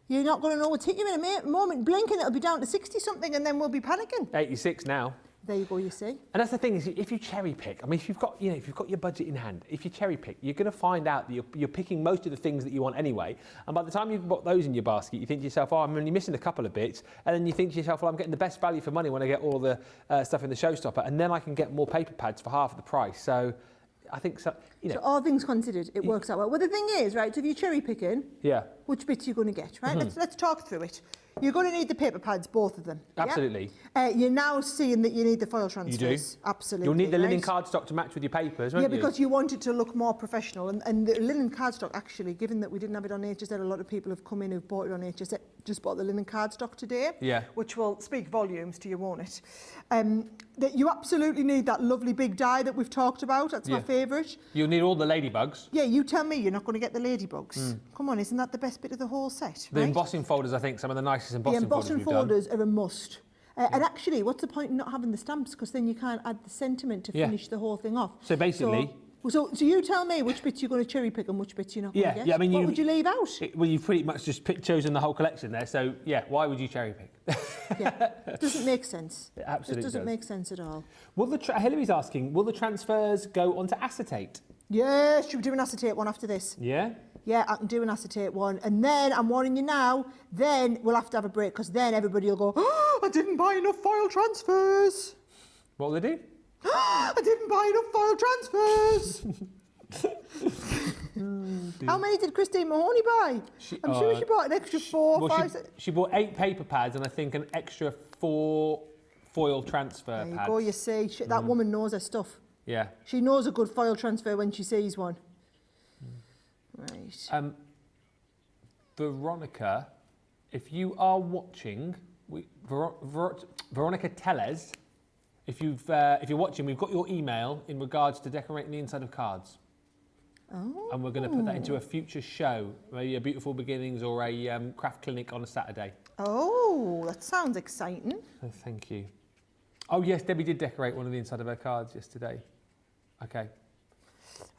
You're not going to know what's hit you in a moment. Blinking, it'll be down to 60-something, and then we'll be panicking. 86 now. There you go, you see. And that's the thing, is if you cherry pick, I mean, if you've got your budget in hand, if you cherry pick, you're going to find out that you're picking most of the things that you want anyway. And by the time you've got those in your basket, you think to yourself, oh, I'm only missing a couple of bits. And then you think to yourself, well, I'm getting the best value for money when I get all the stuff in the Showstopper. And then I can get more paper pads for half of the price. So I think, so, you know. So all things considered, it works out well. Well, the thing is, right, so if you're cherry picking, Yeah. which bits you're going to get, right? Let's talk through it. You're going to need the paper pads, both of them. yeah? Absolutely. You're now seeing that you need the foil transfers. You do. Absolutely. You'll need the linen right? cardstock to match with your papers, won't Yeah, you? because you want it to look more professional. And the linen cardstock, actually, given that we didn't have it on HSL, a lot of people have come in who've bought it on HSL, just bought the linen cardstock today. Yeah. Which will speak volumes to you, won't it? That you absolutely need that lovely big die that we've talked about. That's my Yeah. favourite. You'll need all the ladybugs. Yeah, you tell me you're not going to get the ladybugs. Come on, isn't that the best bit of the whole set? The right? embossing folders, I think, some of the nicest The embossing folders embossing we've done. folders are a must. And actually, what's the point in not having the stamps? Because then you can't add the sentiment to Yeah. finish the whole thing off. So basically- So you tell me which bits you're going to cherry pick and which bits you're not going to get. Yeah, I mean, what would you leave out? Well, you've pretty much just chosen the whole collection there. So, yeah, why would you cherry pick? Yeah, it doesn't make sense. It absolutely It doesn't does. make sense at all. Will Hillary's asking, will the transfers go onto acetate? Yes, should we do an acetate one after this? Yeah? Yeah, I can do an acetate one. And then, I'm warning you now, then we'll have to have a break because then everybody will go, oh, I didn't buy enough foil transfers. What will they do? I didn't buy enough foil transfers. How many did Christine Mahoney buy? I'm sure she bought an extra 4, Well, 5, she bought 8 paper pads and I think an extra 4 foil transfer There you pads. go, you see. That woman knows her stuff. Yeah. She knows a good foil transfer when she sees one. Right. Veronica, if you are watching, Veronica Tellez, if you're watching, we've got your email in regards to decorating the inside of cards. Oh. And we're going to put that into a future show, maybe a Beautiful Beginnings or a craft clinic on a Saturday. Oh, that sounds exciting. So thank you. Oh yes, Debbie did decorate one of the inside of her cards yesterday. Okay.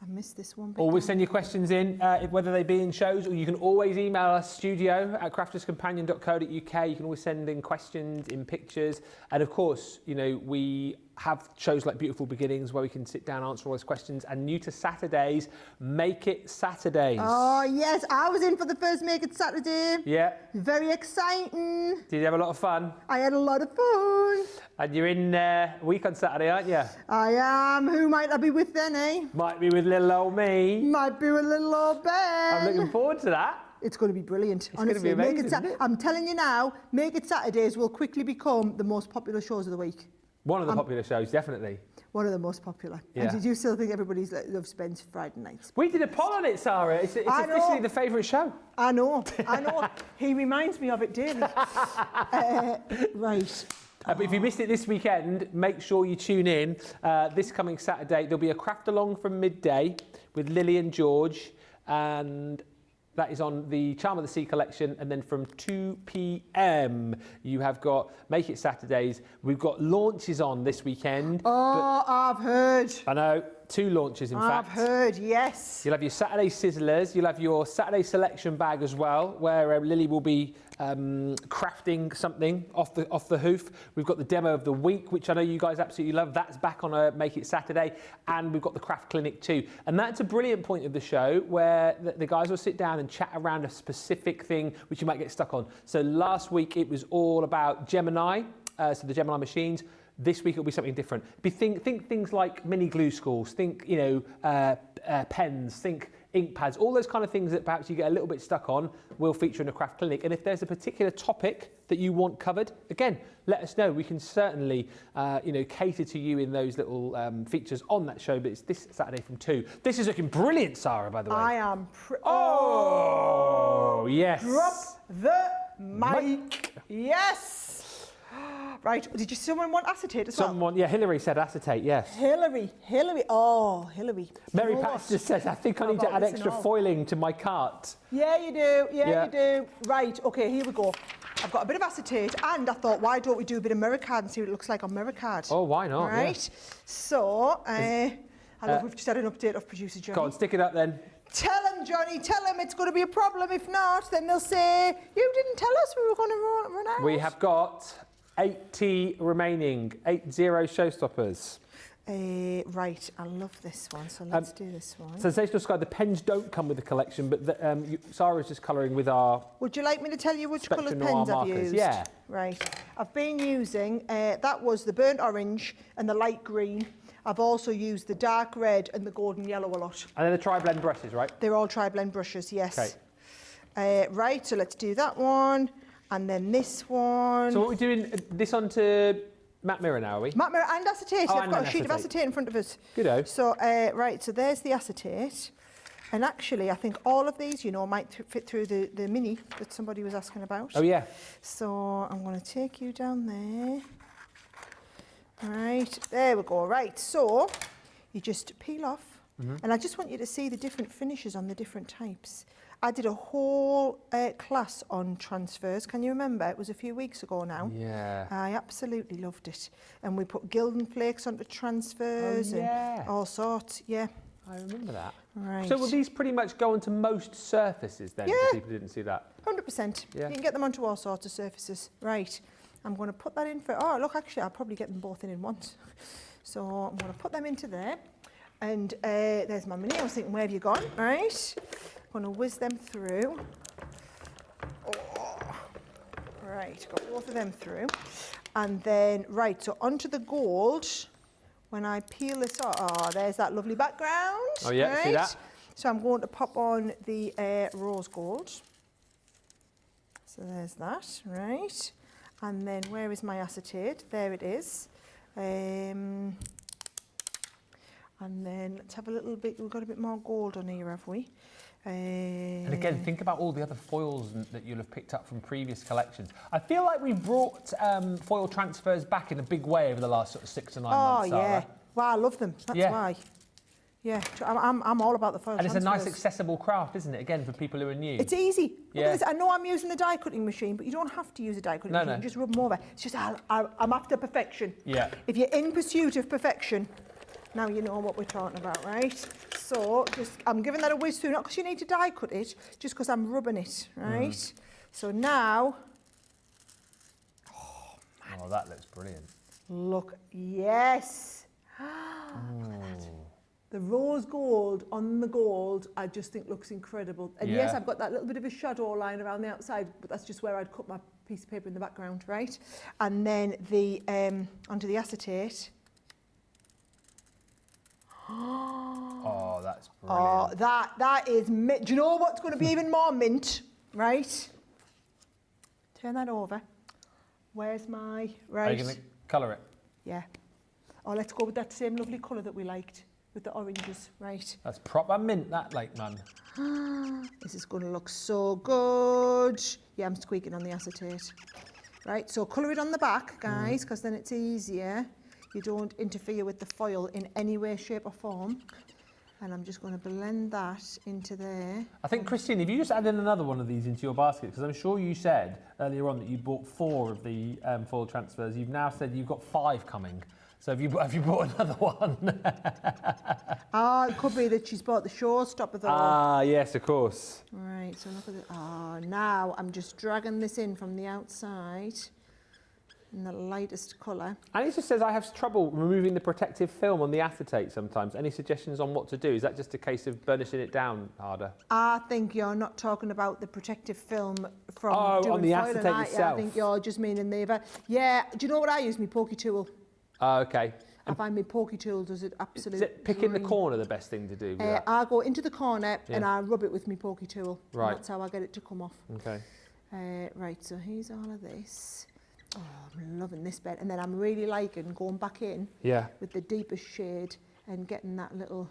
I missed this one. Always send your questions in, whether they be in shows, or you can always email us, studio@crafterscompanion.co.uk. You can always send in questions, in pictures. And of course, you know, we have shows like Beautiful Beginnings where we can sit down and answer all those questions. And new to Saturdays, Make It Saturdays. Oh, yes. I was in for the first Make It Saturday. Yeah. Very exciting. Did you have a lot of fun? I had a lot of fun. And you're in a week on Saturday, aren't you? I am. Who might I be with then, eh? Might be with little old me. Might be with little old Ben. I'm looking forward to that. It's going to be brilliant. It's going to be amazing, isn't it? I'm telling you now, Make It Saturdays will quickly become the most popular shows of the week. One of the popular shows, definitely. One of the most popular. Yeah. And did you still think everybody loves Ben's Friday nights? We did a poll on it, Sara. It's officially the favourite show. I know. He reminds me of it daily. Right. But if you missed it this weekend, make sure you tune in. This coming Saturday, there'll be a craft along from midday with Lily and George, and that is on the Charm of the Sea collection. And then from 2 p.m, you have got Make It Saturdays. We've got launches on this weekend. Oh, I've heard. I know, 2 launches in fact. I've heard, yes. You'll have your Saturday Sizzlers. You'll have your Saturday Selection bag as well, where Lily will be crafting something off the hoof. We've got the Demo of the Week, which I know you guys absolutely love. That's back on a Make It Saturday. And we've got the Craft Clinic too. And that's a brilliant point of the show where the guys will sit down and chat around a specific thing which you might get stuck on. So last week it was all about Gemini, so the Gemini machines. This week it'll be something different. Think things like mini glue schools, think pens, think ink pads, all those kind of things that perhaps you get a little bit stuck on will feature in a craft clinic. And if there's a particular topic that you want covered, again, let us know. We can certainly cater to you in those little features on that show. But it's this Saturday from 2. This is looking brilliant, Sara, by the way. I am. Oh, yes. Drop the mic. Yes. Right, did someone want acetate as well? Hillary said acetate, yes. Hillary. Oh, Hillary. Mary Pat just says, I think I need to add extra foiling to my cart. Yeah, you do. Yeah, you do. Right, okay, here we go. I've got a bit of acetate, and I thought, why don't we do a bit of mirror card and see what it looks like on mirror card? Oh, why not? Right. Yeah. So, we've just had an update of producer Johnny. Go on, stick it up then. Tell them, Johnny, tell them it's going to be a problem. If not, then they'll say, you didn't tell us we were going to run out. We have got 80 remaining, 80 showstoppers. Right, I love this one, so let's do this one. Sensational Sky, the pens don't come with the collection, but Sara's just colouring with our... Would you like me to tell you which Spectrum coloured Noir pens I've markers. used? Yeah. Right, I've been using, that was the burnt orange and the light green. I've also used the dark red and the golden yellow a lot. And then the tri-blend brushes, right? They're all tri-blend brushes, yes. Okay. Right, so let's do that one. And then this one. So what are we doing? This onto matte mirror now, are we? Matte mirror and acetate. Oh, I've got a sheet of acetate in front of us. Good-o. So, right, so there's the acetate. And actually, I think all of these, might fit through the mini that somebody was asking about. Oh, yeah. So I'm going to take you down there. Right, there we go. Right, so you just peel off. And I just want you to see the different finishes on the different types. I did a whole class on transfers. Can you remember? It was a few weeks ago now. Yeah. I absolutely loved it. And we put gilding flakes onto transfers and all sorts. Yeah. I remember that. Right. So will these pretty much go onto most surfaces then? Yeah. For people who didn't see that. 100%. Yeah. You can get them onto all sorts of surfaces. Right. I'm going to put that in for... Oh, look, actually, I'll probably get them both in once. So I'm going to put them into there. And there's my mini. I was thinking, where have you gone? Right. I'm going to whiz them through. Oh. Right, got both of them through. And then, right, so onto the gold. When I peel this off, there's that lovely background. Oh, yeah, right? see that? So I'm going to pop on the rose gold. So there's that, right. And then where is my acetate? There it is. And then let's have a little bit, we've got a bit more gold on here, have we? And again, think about all the other foils that you'll have picked up from previous collections. I feel like we've brought foil transfers back in a big way over the last sort of 6 to 9 months, Sara. Oh, yeah. Well, I love them. That's why. Yeah, I'm all about the foil transfers. And it's a nice, accessible craft, isn't it? Again, for people who are new. It's easy. Look Yeah. at this. I know I'm using the die cutting machine, but you don't have to use a die cutting machine. No. You just rub them over. It's just I'm after perfection. Yeah. If you're in pursuit of perfection, now you know what we're talking about, right? So I'm giving that a whiz through, not because you need to die cut it, just because I'm rubbing it, right? So now, Oh, that looks brilliant. Look, yes. Look at that. The rose gold on the gold, I just think looks incredible. And yes, I've got that little bit of a shadow line around the outside, but that's just where I'd cut my piece of paper in the background, right? And then the onto the acetate. Oh, that's brilliant. Oh, that is mint. Do you know what's going to be even more mint? Right? Turn that over. Where's my... Right. Are you going to colour it? Yeah. Oh, let's go with that same lovely colour that we liked with the oranges, right? That's proper mint, that, like, man. This is going to look so good. Yeah, I'm squeaking on the acetate. Right, so colour it on the back, guys, because then it's easier. You don't interfere with the foil in any way, shape or form. And I'm just going to blend that into there. I think, Christine, if you just add in another one of these into your basket, because I'm sure you said earlier on that you bought 4 of the foil transfers. You've now said you've got 5 coming. So have you bought another one? It could be that she's bought the Showstopper though. Ah, yes, of course. Right, so look at it. Oh, now I'm just dragging this in from the outside in the lightest colour. And it just says I have trouble removing the protective film on the acetate sometimes. Any suggestions on what to do? Is that just a case of burnishing it down harder? I think you're not talking about the protective film from doing on the foil acetate and itself. I think you're just meaning the... Yeah, do you know what I use? My pokey tool. Okay. I find my pokey tool does it absolutely. Is it picking the corner the best thing to do? With that? I go into the corner and I rub it with my pokey tool. Right. And that's how I get it to come off. Okay. Right, so here's all of this. Oh, I'm loving this bit. And then I'm really liking going back in with the deepest shade and getting that little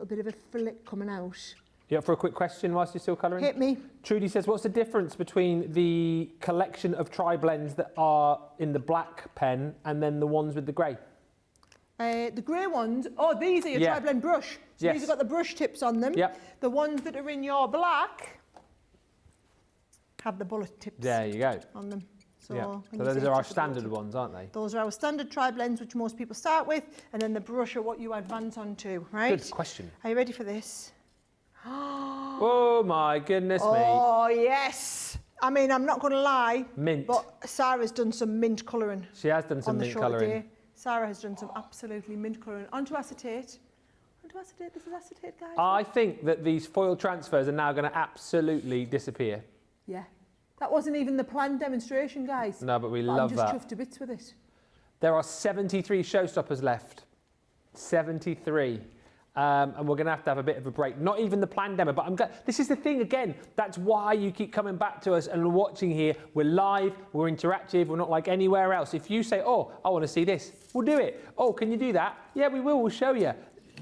bit of a flick coming out. You up for a quick question whilst you're still colouring? Hit me. Trudy says, what's the difference between the collection of tri-blends that are in the black pen and then the ones with the grey? The grey ones, these are your tri-blend brush. So these have got the brush tips on them. Yep. The ones that are in your black have the bullet tips There you go. on them. So those are our standard ones, aren't they? Those are our standard tri-blends, which most people start with, and then the brush are what you advance onto, right? Good question. Are you ready for this? Oh my goodness me. Oh, yes. I mean, I'm not going to lie. Mint. But Sarah's done some mint colouring. She has done some mint colouring. Sarah has done some absolutely mint colouring. Onto acetate. Onto acetate. This is acetate, guys. I think that these foil transfers are now going to absolutely disappear. Yeah. That wasn't even the planned demonstration, guys. No, but we love that. I'm just chuffed to bits with it. There are 73 Showstoppers left. 73. And we're going to have a bit of a break. Not even the planned demo, but I'm glad. This is the thing, again, that's why you keep coming back to us and watching here. We're live, we're interactive, we're not like anywhere else. If you say, oh, I want to see this, we'll do it. Oh, can you do that? Yeah, we will, we'll show you.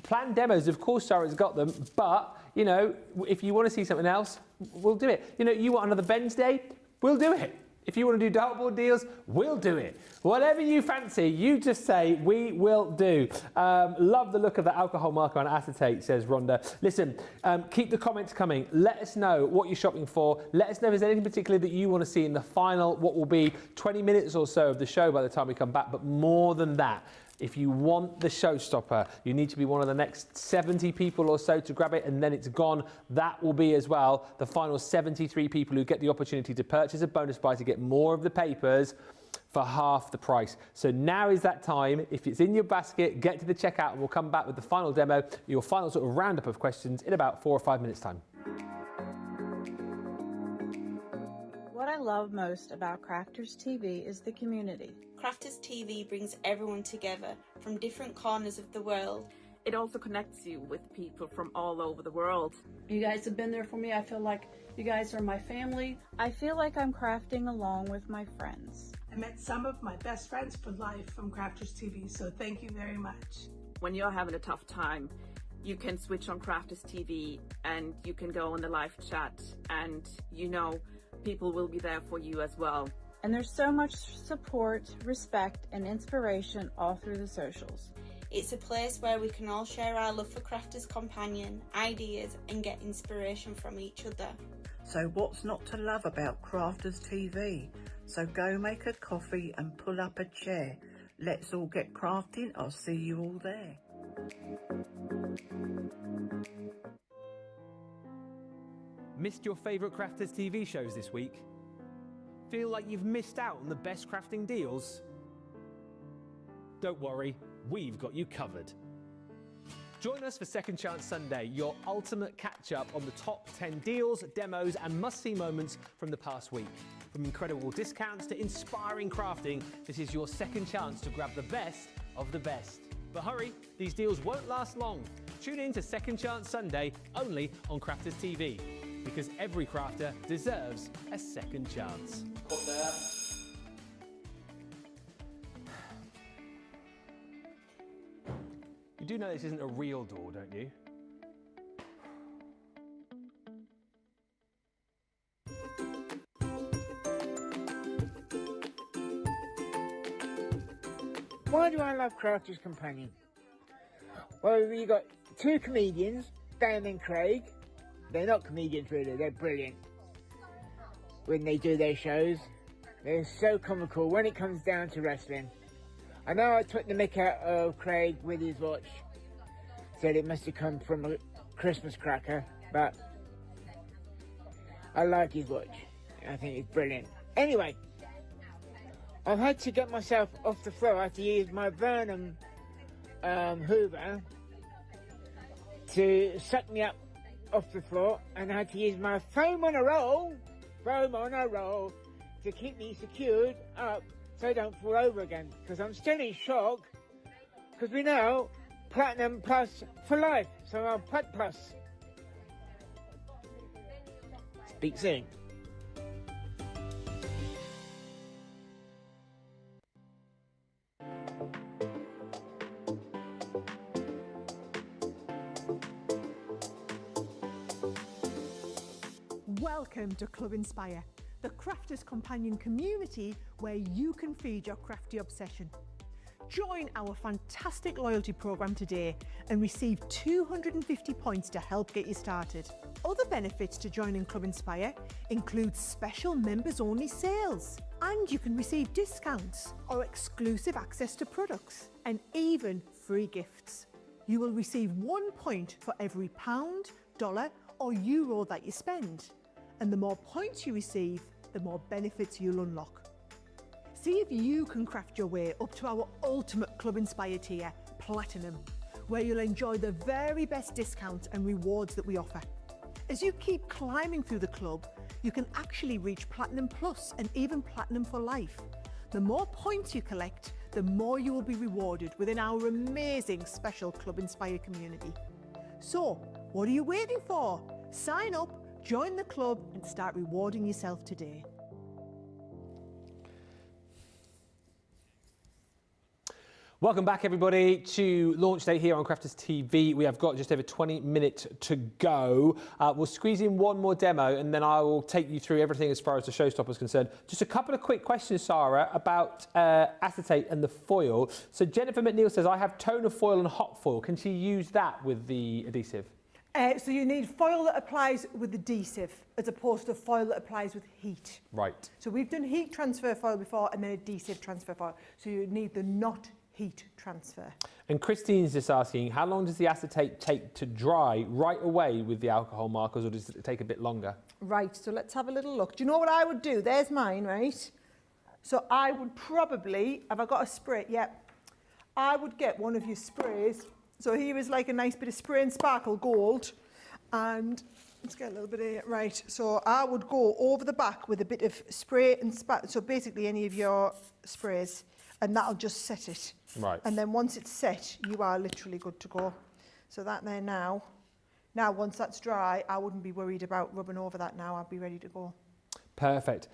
Planned demos, of course, Sarah's got them, but, you know, if you want to see something else, we'll do it. You know, you want another Ben's Day, we'll do it. If you want to do dartboard deals, we'll do it. Whatever you fancy, you just say, we will do. Love the look of the alcohol marker on acetate, says Rhonda. Listen, keep the comments coming. Let us know what you're shopping for. Let us know if there's anything particular that you want to see in the final, what will be 20 minutes or so of the show by the time we come back. But more than that, if you want the Showstopper, you need to be one of the next 70 people or so to grab it, and then it's gone. That will be as well the final 73 people who get the opportunity to purchase a bonus buy to get more of the papers for half the price. So now is that time. If it's in your basket, get to the checkout and we'll come back with the final demo, your final sort of roundup of questions in about 4 or 5 minutes' time. What I love most about Crafters TV is the community. Crafters TV brings everyone together from different corners of the world. It also connects you with people from all over the world. You guys have been there for me. I feel like you guys are my family. I feel like I'm crafting along with my friends. I met some of my best friends for life from Crafters TV, so thank you very much. When you're having a tough time, you can switch on Crafters TV and you can go on the live chat and you know people will be there for you as well. And there's so much support, respect, and inspiration all through the socials. It's a place where we can all share our love for Crafters Companion, ideas, and get inspiration from each other. So what's not to love about Crafters TV? So go make a coffee and pull up a chair. Let's all get crafting. I'll see you all there. Missed your favourite Crafters TV shows this week? Feel like you've missed out on the best crafting deals? Don't worry, we've got you covered. Join us for Second Chance Sunday, your ultimate catch-up on the top 10 deals, demos and must-see moments from the past week. From incredible discounts to inspiring crafting, this is your second chance to grab the best of the best. But hurry, these deals won't last long. Tune in to Second Chance Sunday, only on Crafters TV, because every crafter deserves a second chance. You do know this isn't a real door, don't you? Why do I love Crafters Companion? Well, you got two comedians, Dan and Craig. They're not comedians really, they're brilliant when they do their shows. They're so comical when it comes down to wrestling. I know I took the mick out of Craig with his watch. Said it must have come from a Christmas cracker, but I like his watch. I think it's brilliant. Anyway, I've had to get myself off the floor. I had to use my Vernon Hoover to suck me up off the floor, and I had to use my foam on a roll to keep me secured up so I don't fall over again, because I'm still in shock, because we know Platinum Plus for life, so I'm Plat Plus. Speak soon. Welcome to Club Inspire, the Crafters Companion community where you can feed your crafty obsession. Join our fantastic loyalty program today and receive 250 points to help get you started. Other benefits to joining Club Inspire include special members-only sales, and you can receive discounts or exclusive access to products, and even free gifts. You will receive 1 point for every pound, dollar or euro that you spend. And the more points you receive, the more benefits you'll unlock. See if you can craft your way up to our ultimate Club Inspire tier, Platinum, where you'll enjoy the very best discounts and rewards that we offer. As you keep climbing through the club, you can actually reach Platinum Plus and even Platinum for life. The more points you collect, the more you will be rewarded within our amazing special Club Inspire community. So, what are you waiting for? Sign up, join the club and start rewarding yourself today. Welcome back everybody to launch day here on Crafters TV. We have got just over 20 minutes to go. We'll squeeze in one more demo and then I will take you through everything as far as the Showstopper is concerned. Just a couple of quick questions, Sara, about acetate and the foil. So Jennifer McNeil says, I have toner foil and hot foil. Can she use that with the adhesive? So you need foil that applies with adhesive as opposed to foil that applies with heat. Right. So we've done heat transfer foil before and then adhesive transfer foil. So you need the not heat transfer. And Christine's just asking, how long does the acetate take to dry right away with the alcohol markers, or does it take a bit longer? Right, so let's have a little look. Do you know what I would do? There's mine, right? So I would probably, have I got a spray? Yep. I would get one of your sprays. So here is like a nice bit of spray and sparkle gold. And let's get a little bit of it. Right, so I would go over the back with a bit of spray and sparkle. So basically any of your sprays. And that'll just set it. Right. And then once it's set, you are literally good to go. So that there now. Now, once that's dry, I wouldn't be worried about rubbing over that now. I'd be ready to go. Perfect.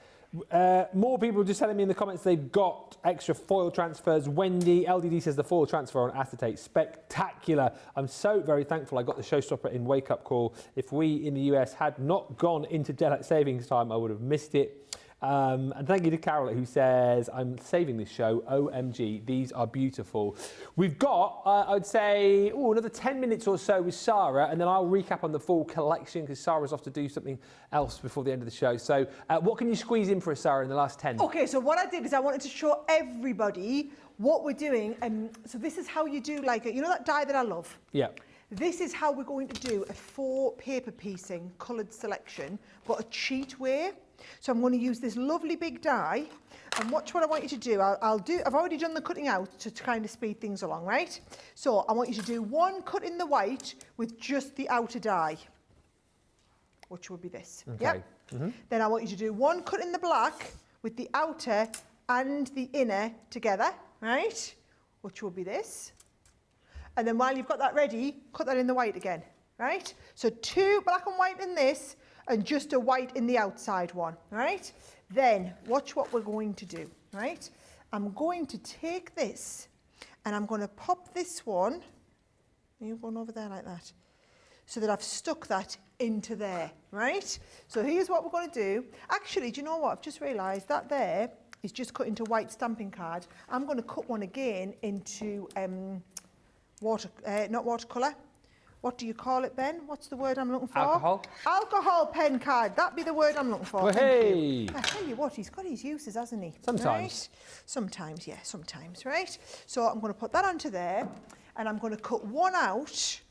More people just telling me in the comments they've got extra foil transfers. Wendy, LDD says the foil transfer on acetate, spectacular. I'm so very thankful I got the Showstopper in Wake Up Call. If we in the US had not gone into daylight savings time, I would have missed it. And thank you to Carol who says, I'm saving this show, OMG, these are beautiful. We've got, I'd say, another 10 minutes or so with Sara, and then I'll recap on the full collection because Sara's off to do something else before the end of the show. So what can you squeeze in for us, Sara, in the last 10? Okay, so what I did is I wanted to show everybody what we're doing. So this is how you do like, you know that die that I love? Yeah. This is how we're going to do a 4 paper piecing coloured selection, but a cheat way. So I'm going to use this lovely big die, And watch what I want you to do. I've already done the cutting out to kind of speed things along, right? So I want you to do one cut in the white with just the outer die, which will be this. Okay. Yep. Then I want you to do one cut in the black with the outer and the inner together, right? Which will be this. And then while you've got that ready, cut that in the white again, right? So 2 black and white in this, and just a white in the outside one, right? Then watch what we're going to do, right? I'm going to take this and I'm going to pop this one, you going over there like that, so that I've stuck that into there, right? So here's what we're going to do. Actually, do you know what? I've just realised that there is just cut into white stamping card. I'm going to cut one again into not watercolour. What do you call it, Ben? What's the word I'm looking for? Alcohol. Alcohol pen card. That'd be the word I'm looking for. Well, hey. I tell you what, he's got his uses, hasn't he? Sometimes. Right? Sometimes, yeah, sometimes, right? So I'm going to put that onto there, and I'm going to cut one out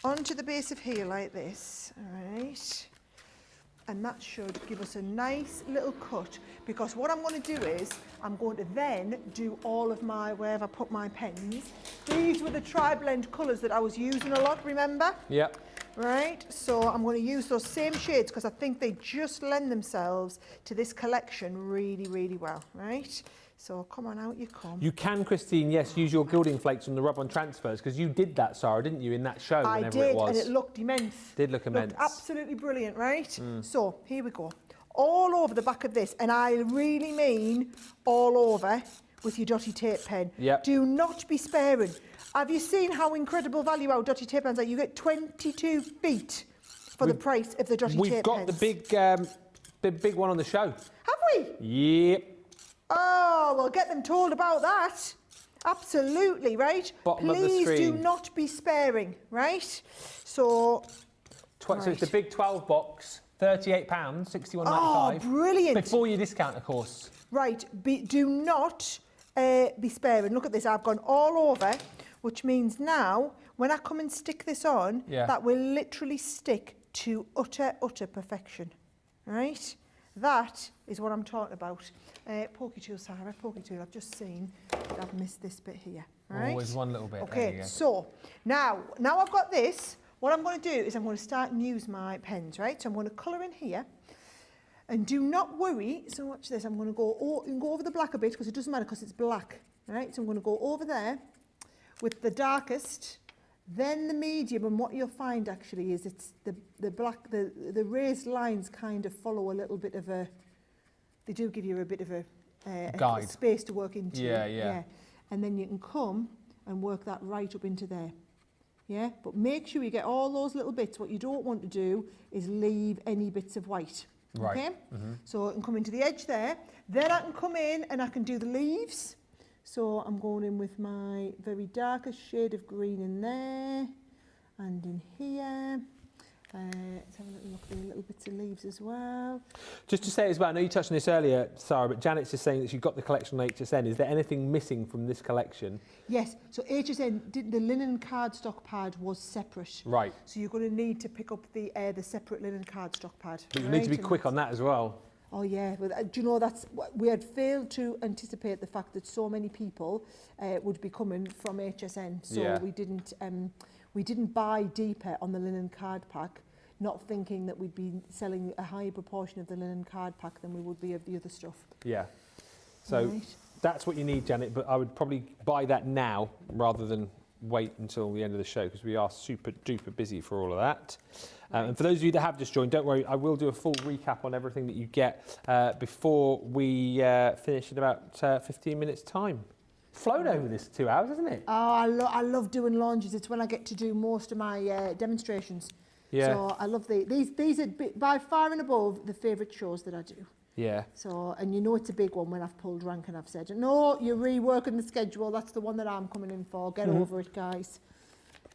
onto the base of here like this, all right? And that should give us a nice little cut, because what I'm going to do is I'm going to then do all of my, wherever I put my pens. These were the tri-blend colours that I was using a lot, remember? Yep. Right, so I'm going to use those same shades because I think they just lend themselves to this collection really, really well, right? So come on, out you come. You can, Christine, yes, use your gilding flakes on the rub-on transfers, because you did that, Sara, didn't you, in that show, whenever it was? I did, and it looked immense. Did look immense. Looked absolutely brilliant, right? So here we go. All over the back of this, and I really mean all over with your dotty tape pen. Yep. Do not be sparing. Have you seen how incredible value our dotty tape pens are? You get 22 feet for the price of the dotty tape pens. We've got the big one on the show. Have we? Yep. Oh, well, get them told about that. Absolutely, right? Bottom of the Please do screen. not be sparing, right? So, So it's the big 12 box, £38, £61.95. Oh, brilliant. Before your discount, of course. Right, do not be sparing. Look at this, I've gone all over, which means now, when I come and stick this on, that will literally stick to utter perfection, right? That is what I'm talking about. Pokey tool, Sara, pokey tool. I've just seen that I've missed this bit here, right? Always one little bit. Okay, so now I've got this. What I'm going to do is I'm going to start and use my pens, right? So I'm going to colour in here. And do not worry. So watch this. I'm going to go over the black a bit because it doesn't matter because it's black, right? So I'm going to go over there with the darkest, then the medium, and what you'll find actually is it's the black, the raised lines kind of follow a little bit of a, they do give you a bit of a guide, space to work into. Yeah. And then you can come and work that right up into there. Yeah, but make sure you get all those little bits. What you don't want to do is leave any bits of white. Right. Okay? So I can come into the edge there. Then I can come in and I can do the leaves. So I'm going in with my very darkest shade of green in there and in here. Let's have a little look at the little bits of leaves as well. Just to say as well, I know you touched on this earlier, Sara, but Janet's just saying that you've got the collection on HSN. Is there anything missing from this collection? Yes, so HSN, the linen cardstock pad was separate. Right. So you're going to need to pick up the separate linen cardstock pad. But you need to be quick on that as well. Oh yeah, well, do you know we had failed to anticipate the fact that so many people would be coming from HSN, so we didn't buy deeper on the linen card pack, not thinking that we'd be selling a higher proportion of the linen card pack than we would be of the other stuff. Yeah, so that's what you need, Janet, but I would probably buy that now rather than wait until the end of the show because we are super duper busy for all of that. And for those of you that have just joined, don't worry, I will do a full recap on everything that you get before we finish in about 15 minutes' time. Flown over this 2 hours, hasn't it? Oh, I love doing launches. It's when I get to do most of my demonstrations. Yeah. So I love these are by far and above the favourite shows that I do. Yeah. So, and you know it's a big one when I've pulled rank and I've said, no, you're reworking the schedule. That's the one that I'm coming in for. Get over it, guys.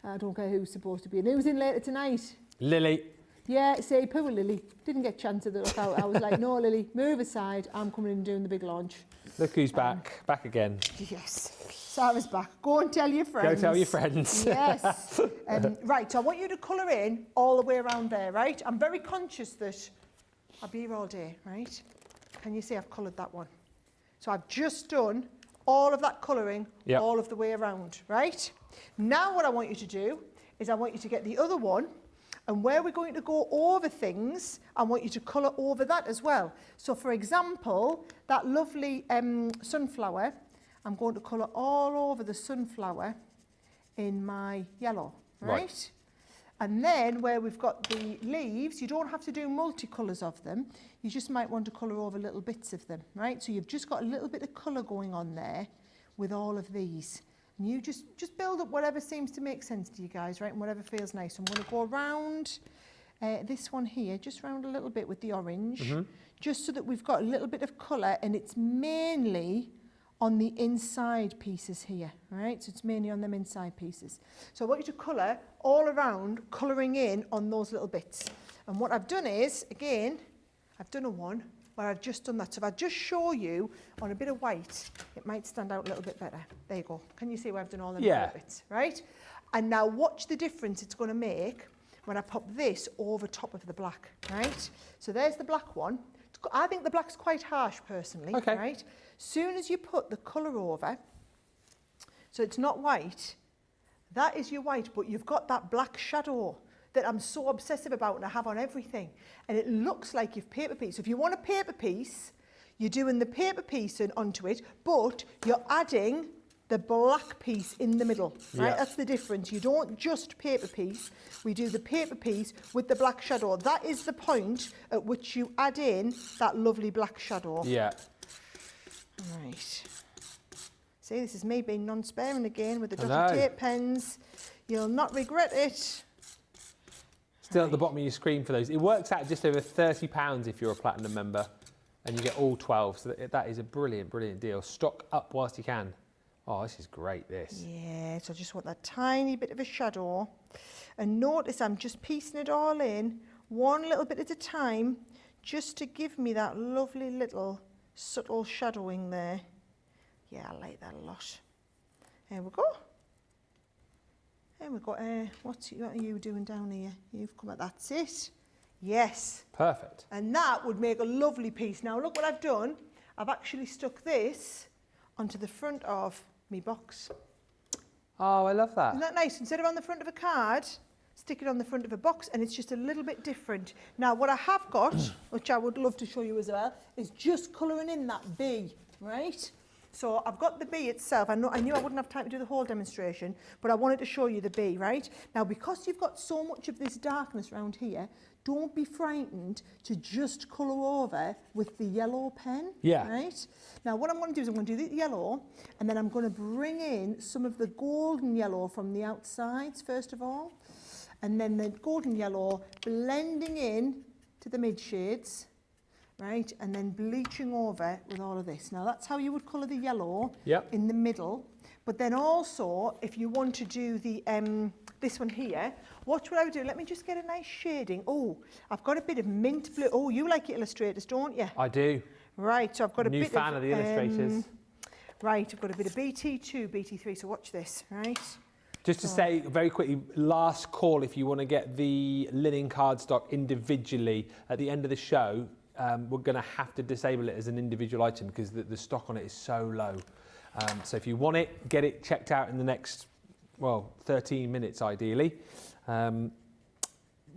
I don't care who's supposed to be. And who's in later tonight? Lily. Yeah, say, poor Lily. Didn't get a chance of the look out. I was like, no, Lily, move aside. I'm coming in and doing the big launch. Look who's back again. Yes. Sarah's back. Go and tell your friends. Go tell your friends. Yes. Right, so I want you to colour in all the way around there, right? I'm very conscious that I'll be here all day, right? Can you see I've coloured that one? So I've just done all of that colouring all of the way around, right? Now what I want you to do is I want you to get the other one, and where we're going to go over things, I want you to colour over that as well. So for example, that lovely sunflower, I'm going to colour all over the sunflower in my yellow, right? And then where we've got the leaves, you don't have to do multicolours of them. You just might want to colour over little bits of them, right? So you've just got a little bit of colour going on there with all of these. And you just build up whatever seems to make sense to you guys, right? And whatever feels nice. I'm going to go around this one here, just round a little bit with the orange, just so that we've got a little bit of colour, and it's mainly on the inside pieces here, right? So it's mainly on them inside pieces. So I want you to colour all around, colouring in on those little bits. And what I've done is, again, I've done a one where I've just done that. So if I just show you on a bit of white, it might stand out a little bit better. There you go. Can you see where I've done all them little bits, right? And now watch the difference it's going to make when I pop this over top of the black, right? So there's the black one. I think the black's quite harsh personally, right? Soon as you put the colour over, so it's not white, that is your white, but you've got that black shadow that I'm so obsessive about and I have on everything. And it looks like you've paper piece. So if you want a paper piece, you're doing the paper piece onto it, but you're adding the black piece in the middle, right? That's the difference. You don't just paper piece. We do the paper piece with the black shadow. That is the point at which you add in that lovely black shadow. Yeah. Right. See, this is me being non-sparing again with the dotted tape pens. You'll not regret it. Still at the bottom of your screen for those. It works out just over £30 if you're a Platinum member, and you get all 12. So that is a brilliant, brilliant deal. Stock up whilst you can. Oh, this is great, this. Yeah, so I just want that tiny bit of a shadow. And notice I'm just piecing it all in, one little bit at a time, just to give me that lovely little subtle shadowing there. Yeah, I like that a lot. There we go. There we go. What are you doing down here? You've come at that's it. Yes. Perfect. And that would make a lovely piece. Now look what I've done. I've actually stuck this onto the front of me box. Oh, I love that. Isn't that nice? Instead of on the front of a card, stick it on the front of a box, and it's just a little bit different. Now what I have got, which I would love to show you as well, is just colouring in that bee, right? So I've got the bee itself. I knew I wouldn't have time to do the whole demonstration, but I wanted to show you the bee, right? Now, because you've got so much of this darkness around here, don't be frightened to just colour over with the yellow pen, right? Now, what I'm going to do is I'm going to do the yellow, and then I'm going to bring in some of the golden yellow from the outsides, first of all, and then the golden yellow blending in to the mid shades, right, and then bleaching over with all of this. Now that's how you would colour the yellow in the middle. But then also, if you want to do the this one here, watch what I would do. Let me just get a nice shading. Oh, I've got a bit of mint blue. Oh, you like illustrators, don't you? I do. Right, so I've got a bit of... New fan of the illustrators. Right, I've got a bit of BT2, BT3, so watch this, right? Just to say very quickly, last call if you want to get the linen cardstock individually at the end of the show. We're going to have to disable it as an individual item because the stock on it is so low. So if you want it, get it checked out in the next, well, 13 minutes ideally.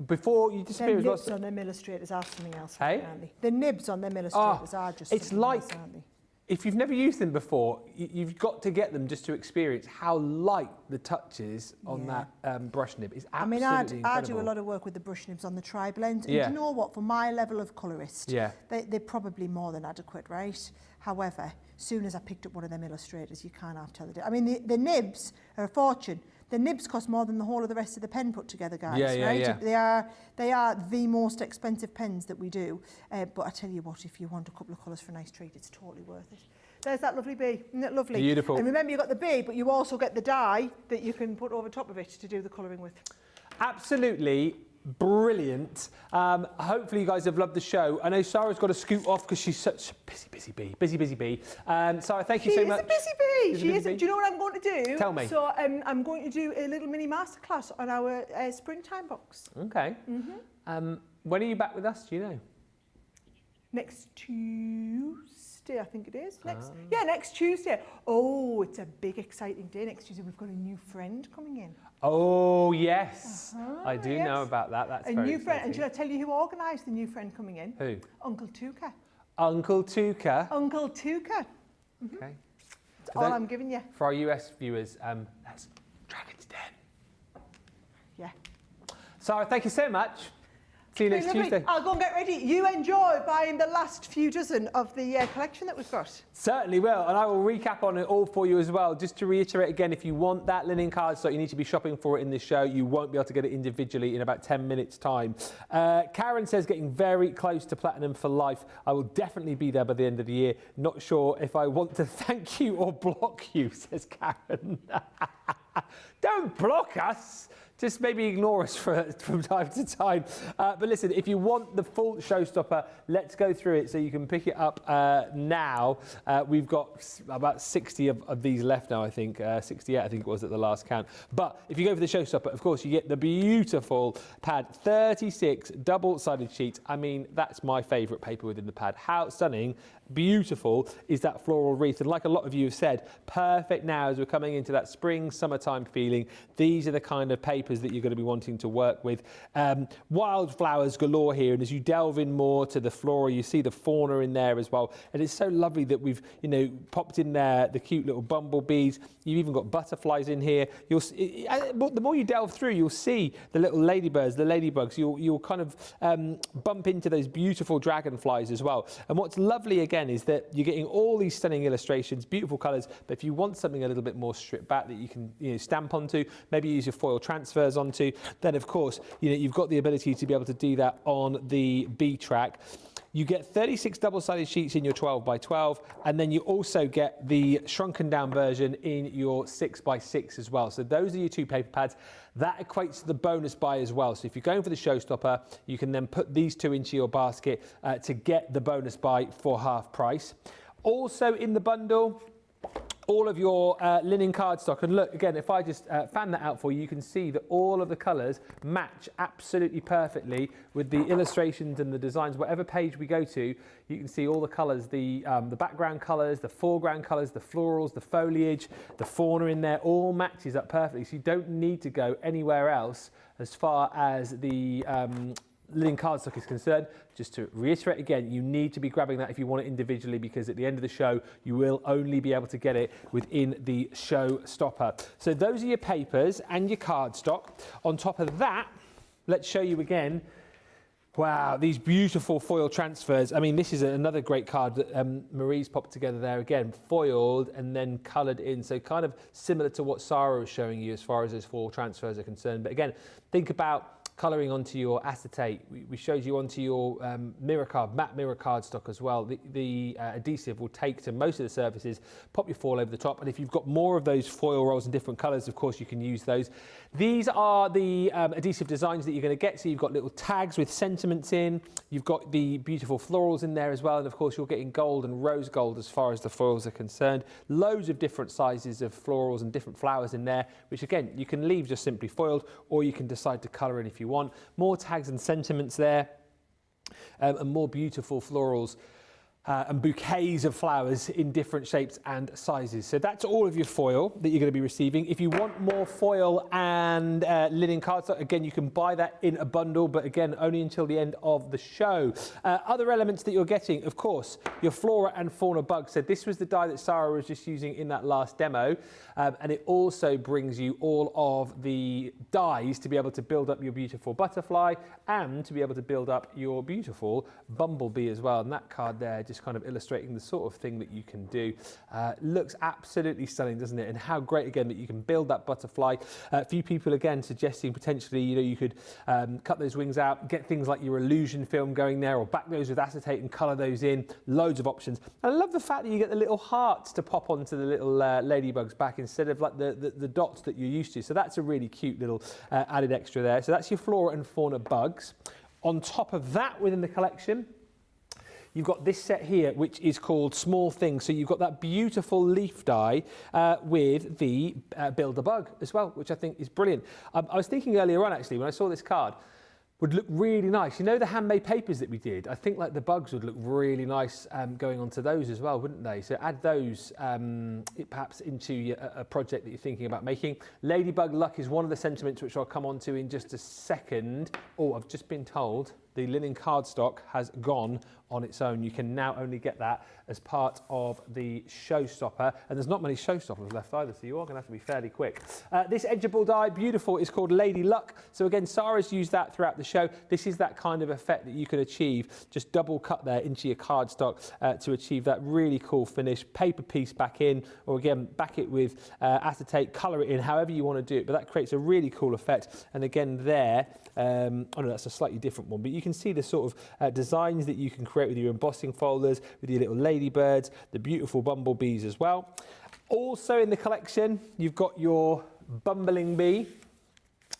Before you disappear, the nibs on them illustrators are something else, hey? aren't they? The nibs on them illustrators are just it's something like, else, aren't they? If you've never used them before, you've got to get them just to experience how light the touch is on that brush nib. It's absolutely incredible. I do a lot of work with the brush nibs on the tri-blend. And you know what? For my level of colourist, they're probably more than adequate, right? However, soon as I picked up one of them illustrators, you can't have tell the difference. I mean, the nibs are a fortune. The nibs cost more than the whole of the rest of the pen put together, guys, right? They are the most expensive pens that we do. But I tell you what, if you want a couple of colours for a nice treat, it's totally worth it. There's that lovely bee. Isn't it lovely? Beautiful. And remember, you've got the bee, but you also get the die that you can put over top of it to do the colouring with. Absolutely brilliant. Hopefully you guys have loved the show. I know Sara's got to scoot off because she's such a busy bee. Sara, thank you so much. She is a busy bee. She is. Do you know what I'm going to do? Tell me. So I'm going to do a little mini masterclass on our springtime box. Okay. When are you back with us? Do you know? Next Tuesday. Tuesday, I think it is. Next Tuesday. Oh, it's a big, exciting day. Next Tuesday, we've got a new friend coming in. Oh, yes. I do know about that. That's a very new exciting. friend. And should I tell you who organised the new friend coming in? Who? Uncle Tuka. Uncle Tuka. Uncle Tuka. Okay. That's all I'm giving you. For our US viewers, that's Dragon's Den. Yeah. Sara, thank you so much. See you next Tuesday. I'll go and get ready. You enjoy buying the last few dozen of the collection that we've got. Certainly will, and I will recap on it all for you as well. Just to reiterate again, if you want that linen cardstock, you need to be shopping for it in this show. You won't be able to get it individually in about 10 minutes' time. Karen says getting very close to platinum for life. I will definitely be there by the end of the year. Not sure if I want to thank you or block you, says Karen. Don't block us. Just maybe ignore us from time to time. But listen, if you want the full Showstopper, let's go through it so you can pick it up now. We've got about 60 of these left now, I think. 68, I think it was at the last count. But if you go for the Showstopper, of course, you get the beautiful pad, 36 double-sided sheets. I mean, that's my favourite paper within the pad. How stunning, beautiful is that floral wreath. And like a lot of you have said, perfect now as we're coming into that spring, summertime feeling. These are the kind of papers that you're going to be wanting to work with. Wildflowers galore here, and as you delve in more to the flora, you see the fauna in there as well. And it's so lovely that we've, popped in there the cute little bumblebees. You've even got butterflies in here. The more you delve through, you'll see the little ladybirds, the ladybugs. You'll kind of bump into those beautiful dragonflies as well. And what's lovely again is that you're getting all these stunning illustrations, beautiful colours. But if you want something a little bit more stripped back that you can stamp onto, maybe use your foil transfers onto, then of course you've got the ability to be able to do that on the B track. You get 36 double-sided sheets in your 12 by 12, and then you also get the shrunken down version in your 6 by 6 as well. So those are your two paper pads. That equates to the bonus buy as well. So if you're going for the Showstopper, you can then put these two into your basket to get the bonus buy for half price. Also in the bundle, all of your linen cardstock. And look, again, if I just fan that out for you, you can see that all of the colours match absolutely perfectly with the illustrations and the designs. Whatever page we go to, you can see all the colours, the background colours, the foreground colours, the florals, the foliage, the fauna in there, all matches up perfectly. So you don't need to go anywhere else as far as the linen cardstock is concerned. Just to reiterate again, you need to be grabbing that if you want it individually, because at the end of the show, you will only be able to get it within the Showstopper. So those are your papers and your cardstock. On top of that, let's show you again. Wow, these beautiful foil transfers. I mean, this is another great card that Marie's popped together there again, foiled and then coloured in. So kind of similar to what Sara was showing you as far as those foil transfers are concerned. But again, think about colouring onto your acetate. We showed you onto your matte mirror cardstock as well. The adhesive will take to most of the surfaces, pop your foil over the top, and if you've got more of those foil rolls in different colours, of course you can use those. These are the adhesive designs that you're going to get. So you've got little tags with sentiments in, you've got the beautiful florals in there as well, and of course you're getting gold and rose gold as far as the foils are concerned. Loads of different sizes of florals and different flowers in there, which again, you can leave just simply foiled, or you can decide to colour in if you want. More tags and sentiments there, and more beautiful florals and bouquets of flowers in different shapes and sizes. So that's all of your foil that you're going to be receiving. If you want more foil and linen cardstock, again, you can buy that in a bundle, but again, only until the end of the show. Other elements that you're getting, of course, your Flora and Fauna bug. So this was the die that Sara was just using in that last demo. And it also brings you all of the dies to be able to build up your beautiful butterfly and to be able to build up your beautiful bumblebee as well. And that card there, just kind of illustrating the sort of thing that you can do. Looks absolutely stunning, doesn't it? And how great, again, that you can build that butterfly. A few people, again, suggesting potentially, you could cut those wings out, get things like your illusion film going there, or back those with acetate and colour those in. Loads of options. And I love the fact that you get the little hearts to pop onto the little ladybugs back instead of like the dots that you're used to. So that's a really cute little added extra there. So that's your Flora and Fauna bugs. On top of that, within the collection, you've got this set here, which is called Small Things. So you've got that beautiful leaf die with the Build-A-Bug as well, which I think is brilliant. I was thinking earlier on, actually, when I saw this card, would look really nice. You know the handmade papers that we did? I think like the bugs would look really nice going onto those as well, wouldn't they? So add those perhaps into a project that you're thinking about making. Ladybug luck is one of the sentiments which I'll come on to in just a second. Oh, I've just been told the linen cardstock has gone on its own. You can now only get that as part of the Showstopper, and there's not many Showstoppers left either, so you are going to have to be fairly quick. This Edge'able die, beautiful, is called Lady Luck. So again, Sara's used that throughout the show. This is that kind of effect that you can achieve. Just double cut there into your cardstock to achieve that really cool finish. Paper piece back in, or again, back it with acetate, colour it in, however you want to do it, but that creates a really cool effect. And again there, oh no, that's a slightly different one, but you can see the sort of designs that you can create with your embossing folders, with your little ladybirds, the beautiful bumblebees as well. Also in the collection, you've got your bumbling bee.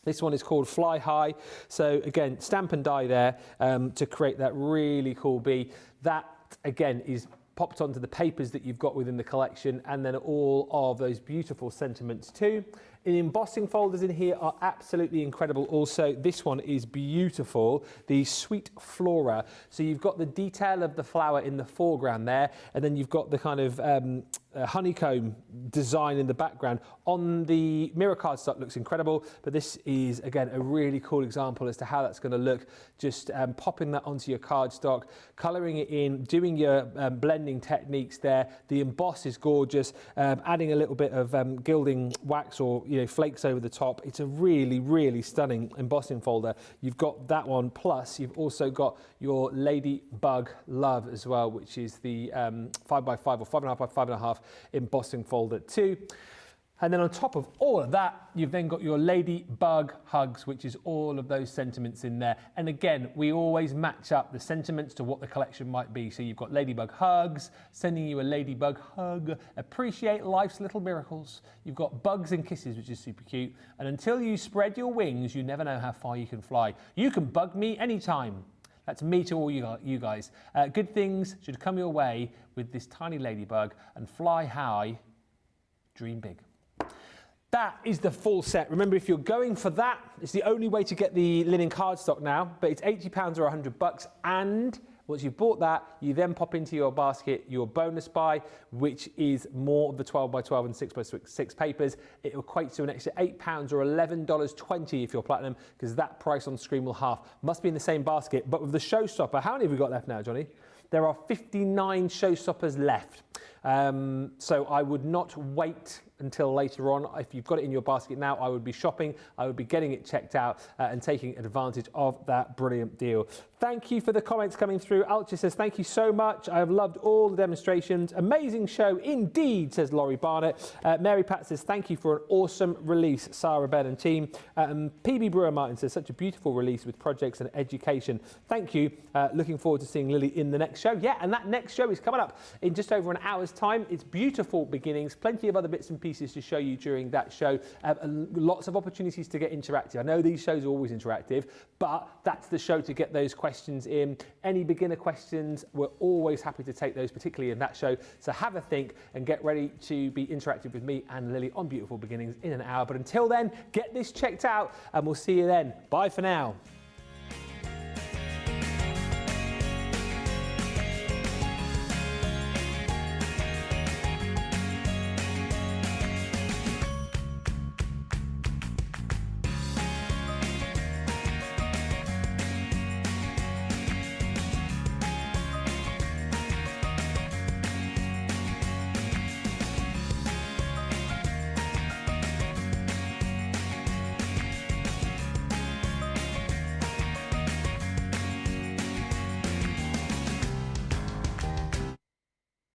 This one is called Fly High. So again, stamp and die there to create that really cool bee. That again is popped onto the papers that you've got within the collection, and then all of those beautiful sentiments too. The embossing folders in here are absolutely incredible also. This one is beautiful, the Sweet Flora. So you've got the detail of the flower in the foreground there, and then you've got the kind of honeycomb design in the background. On the mirror cardstock looks incredible, but this is again a really cool example as to how that's going to look. Just popping that onto your cardstock, colouring it in, doing your blending techniques there. The emboss is gorgeous, adding a little bit of gilding wax or flakes over the top. It's a really, really stunning embossing folder. You've got that one, plus you've also got your Ladybug Love as well, which is the 5x5 or 5.5 by 5.5 embossing folder too. And then on top of all of that, you've then got your Ladybug Hugs, which is all of those sentiments in there. And again, we always match up the sentiments to what the collection might be. So you've got Ladybug Hugs, sending you a Ladybug Hug, appreciate life's little miracles. You've got Bugs and Kisses, which is super cute. And until you spread your wings, you never know how far you can fly. You can bug me anytime. That's me to all you guys. Good things should come your way with this tiny ladybug, and fly high, dream big. That is the full set. Remember, if you're going for that, it's the only way to get the linen cardstock now, but it's £80 or $100. And once you've bought that, you then pop into your basket your bonus buy, which is more of the 12x12 and 6x6 papers. It equates to an extra £8 or $11.20 if you're platinum, because that price on screen will half. Must be in the same basket. But with the Showstopper, how many have we got left now, Johnny? There are 59 Showstoppers left. So I would not wait until later on. If you've got it in your basket now, I would be shopping, I would be getting it checked out and taking advantage of that brilliant deal. Thank you for the comments coming through. Ultra says, thank you so much. I have loved all the demonstrations. Amazing show indeed, says Laurie Barnett. Mary Pat says, thank you for an awesome release, Sara, Ben and team. PB Brewer Martin says, such a beautiful release with projects and education. Thank you. Looking forward to seeing Lily in the next show. Yeah, and that next show is coming up in just over an hour's time. It's beautiful beginnings, plenty of other bits and pieces to show you during that show. Lots of opportunities to get interactive. I know these shows are always interactive, but that's the show to get those questions in. Any beginner questions, we're always happy to take those, particularly in that show. So have a think and get ready to be interactive with me and Lily on Beautiful Beginnings in an hour. But until then, get this checked out and we'll see you then. Bye for now.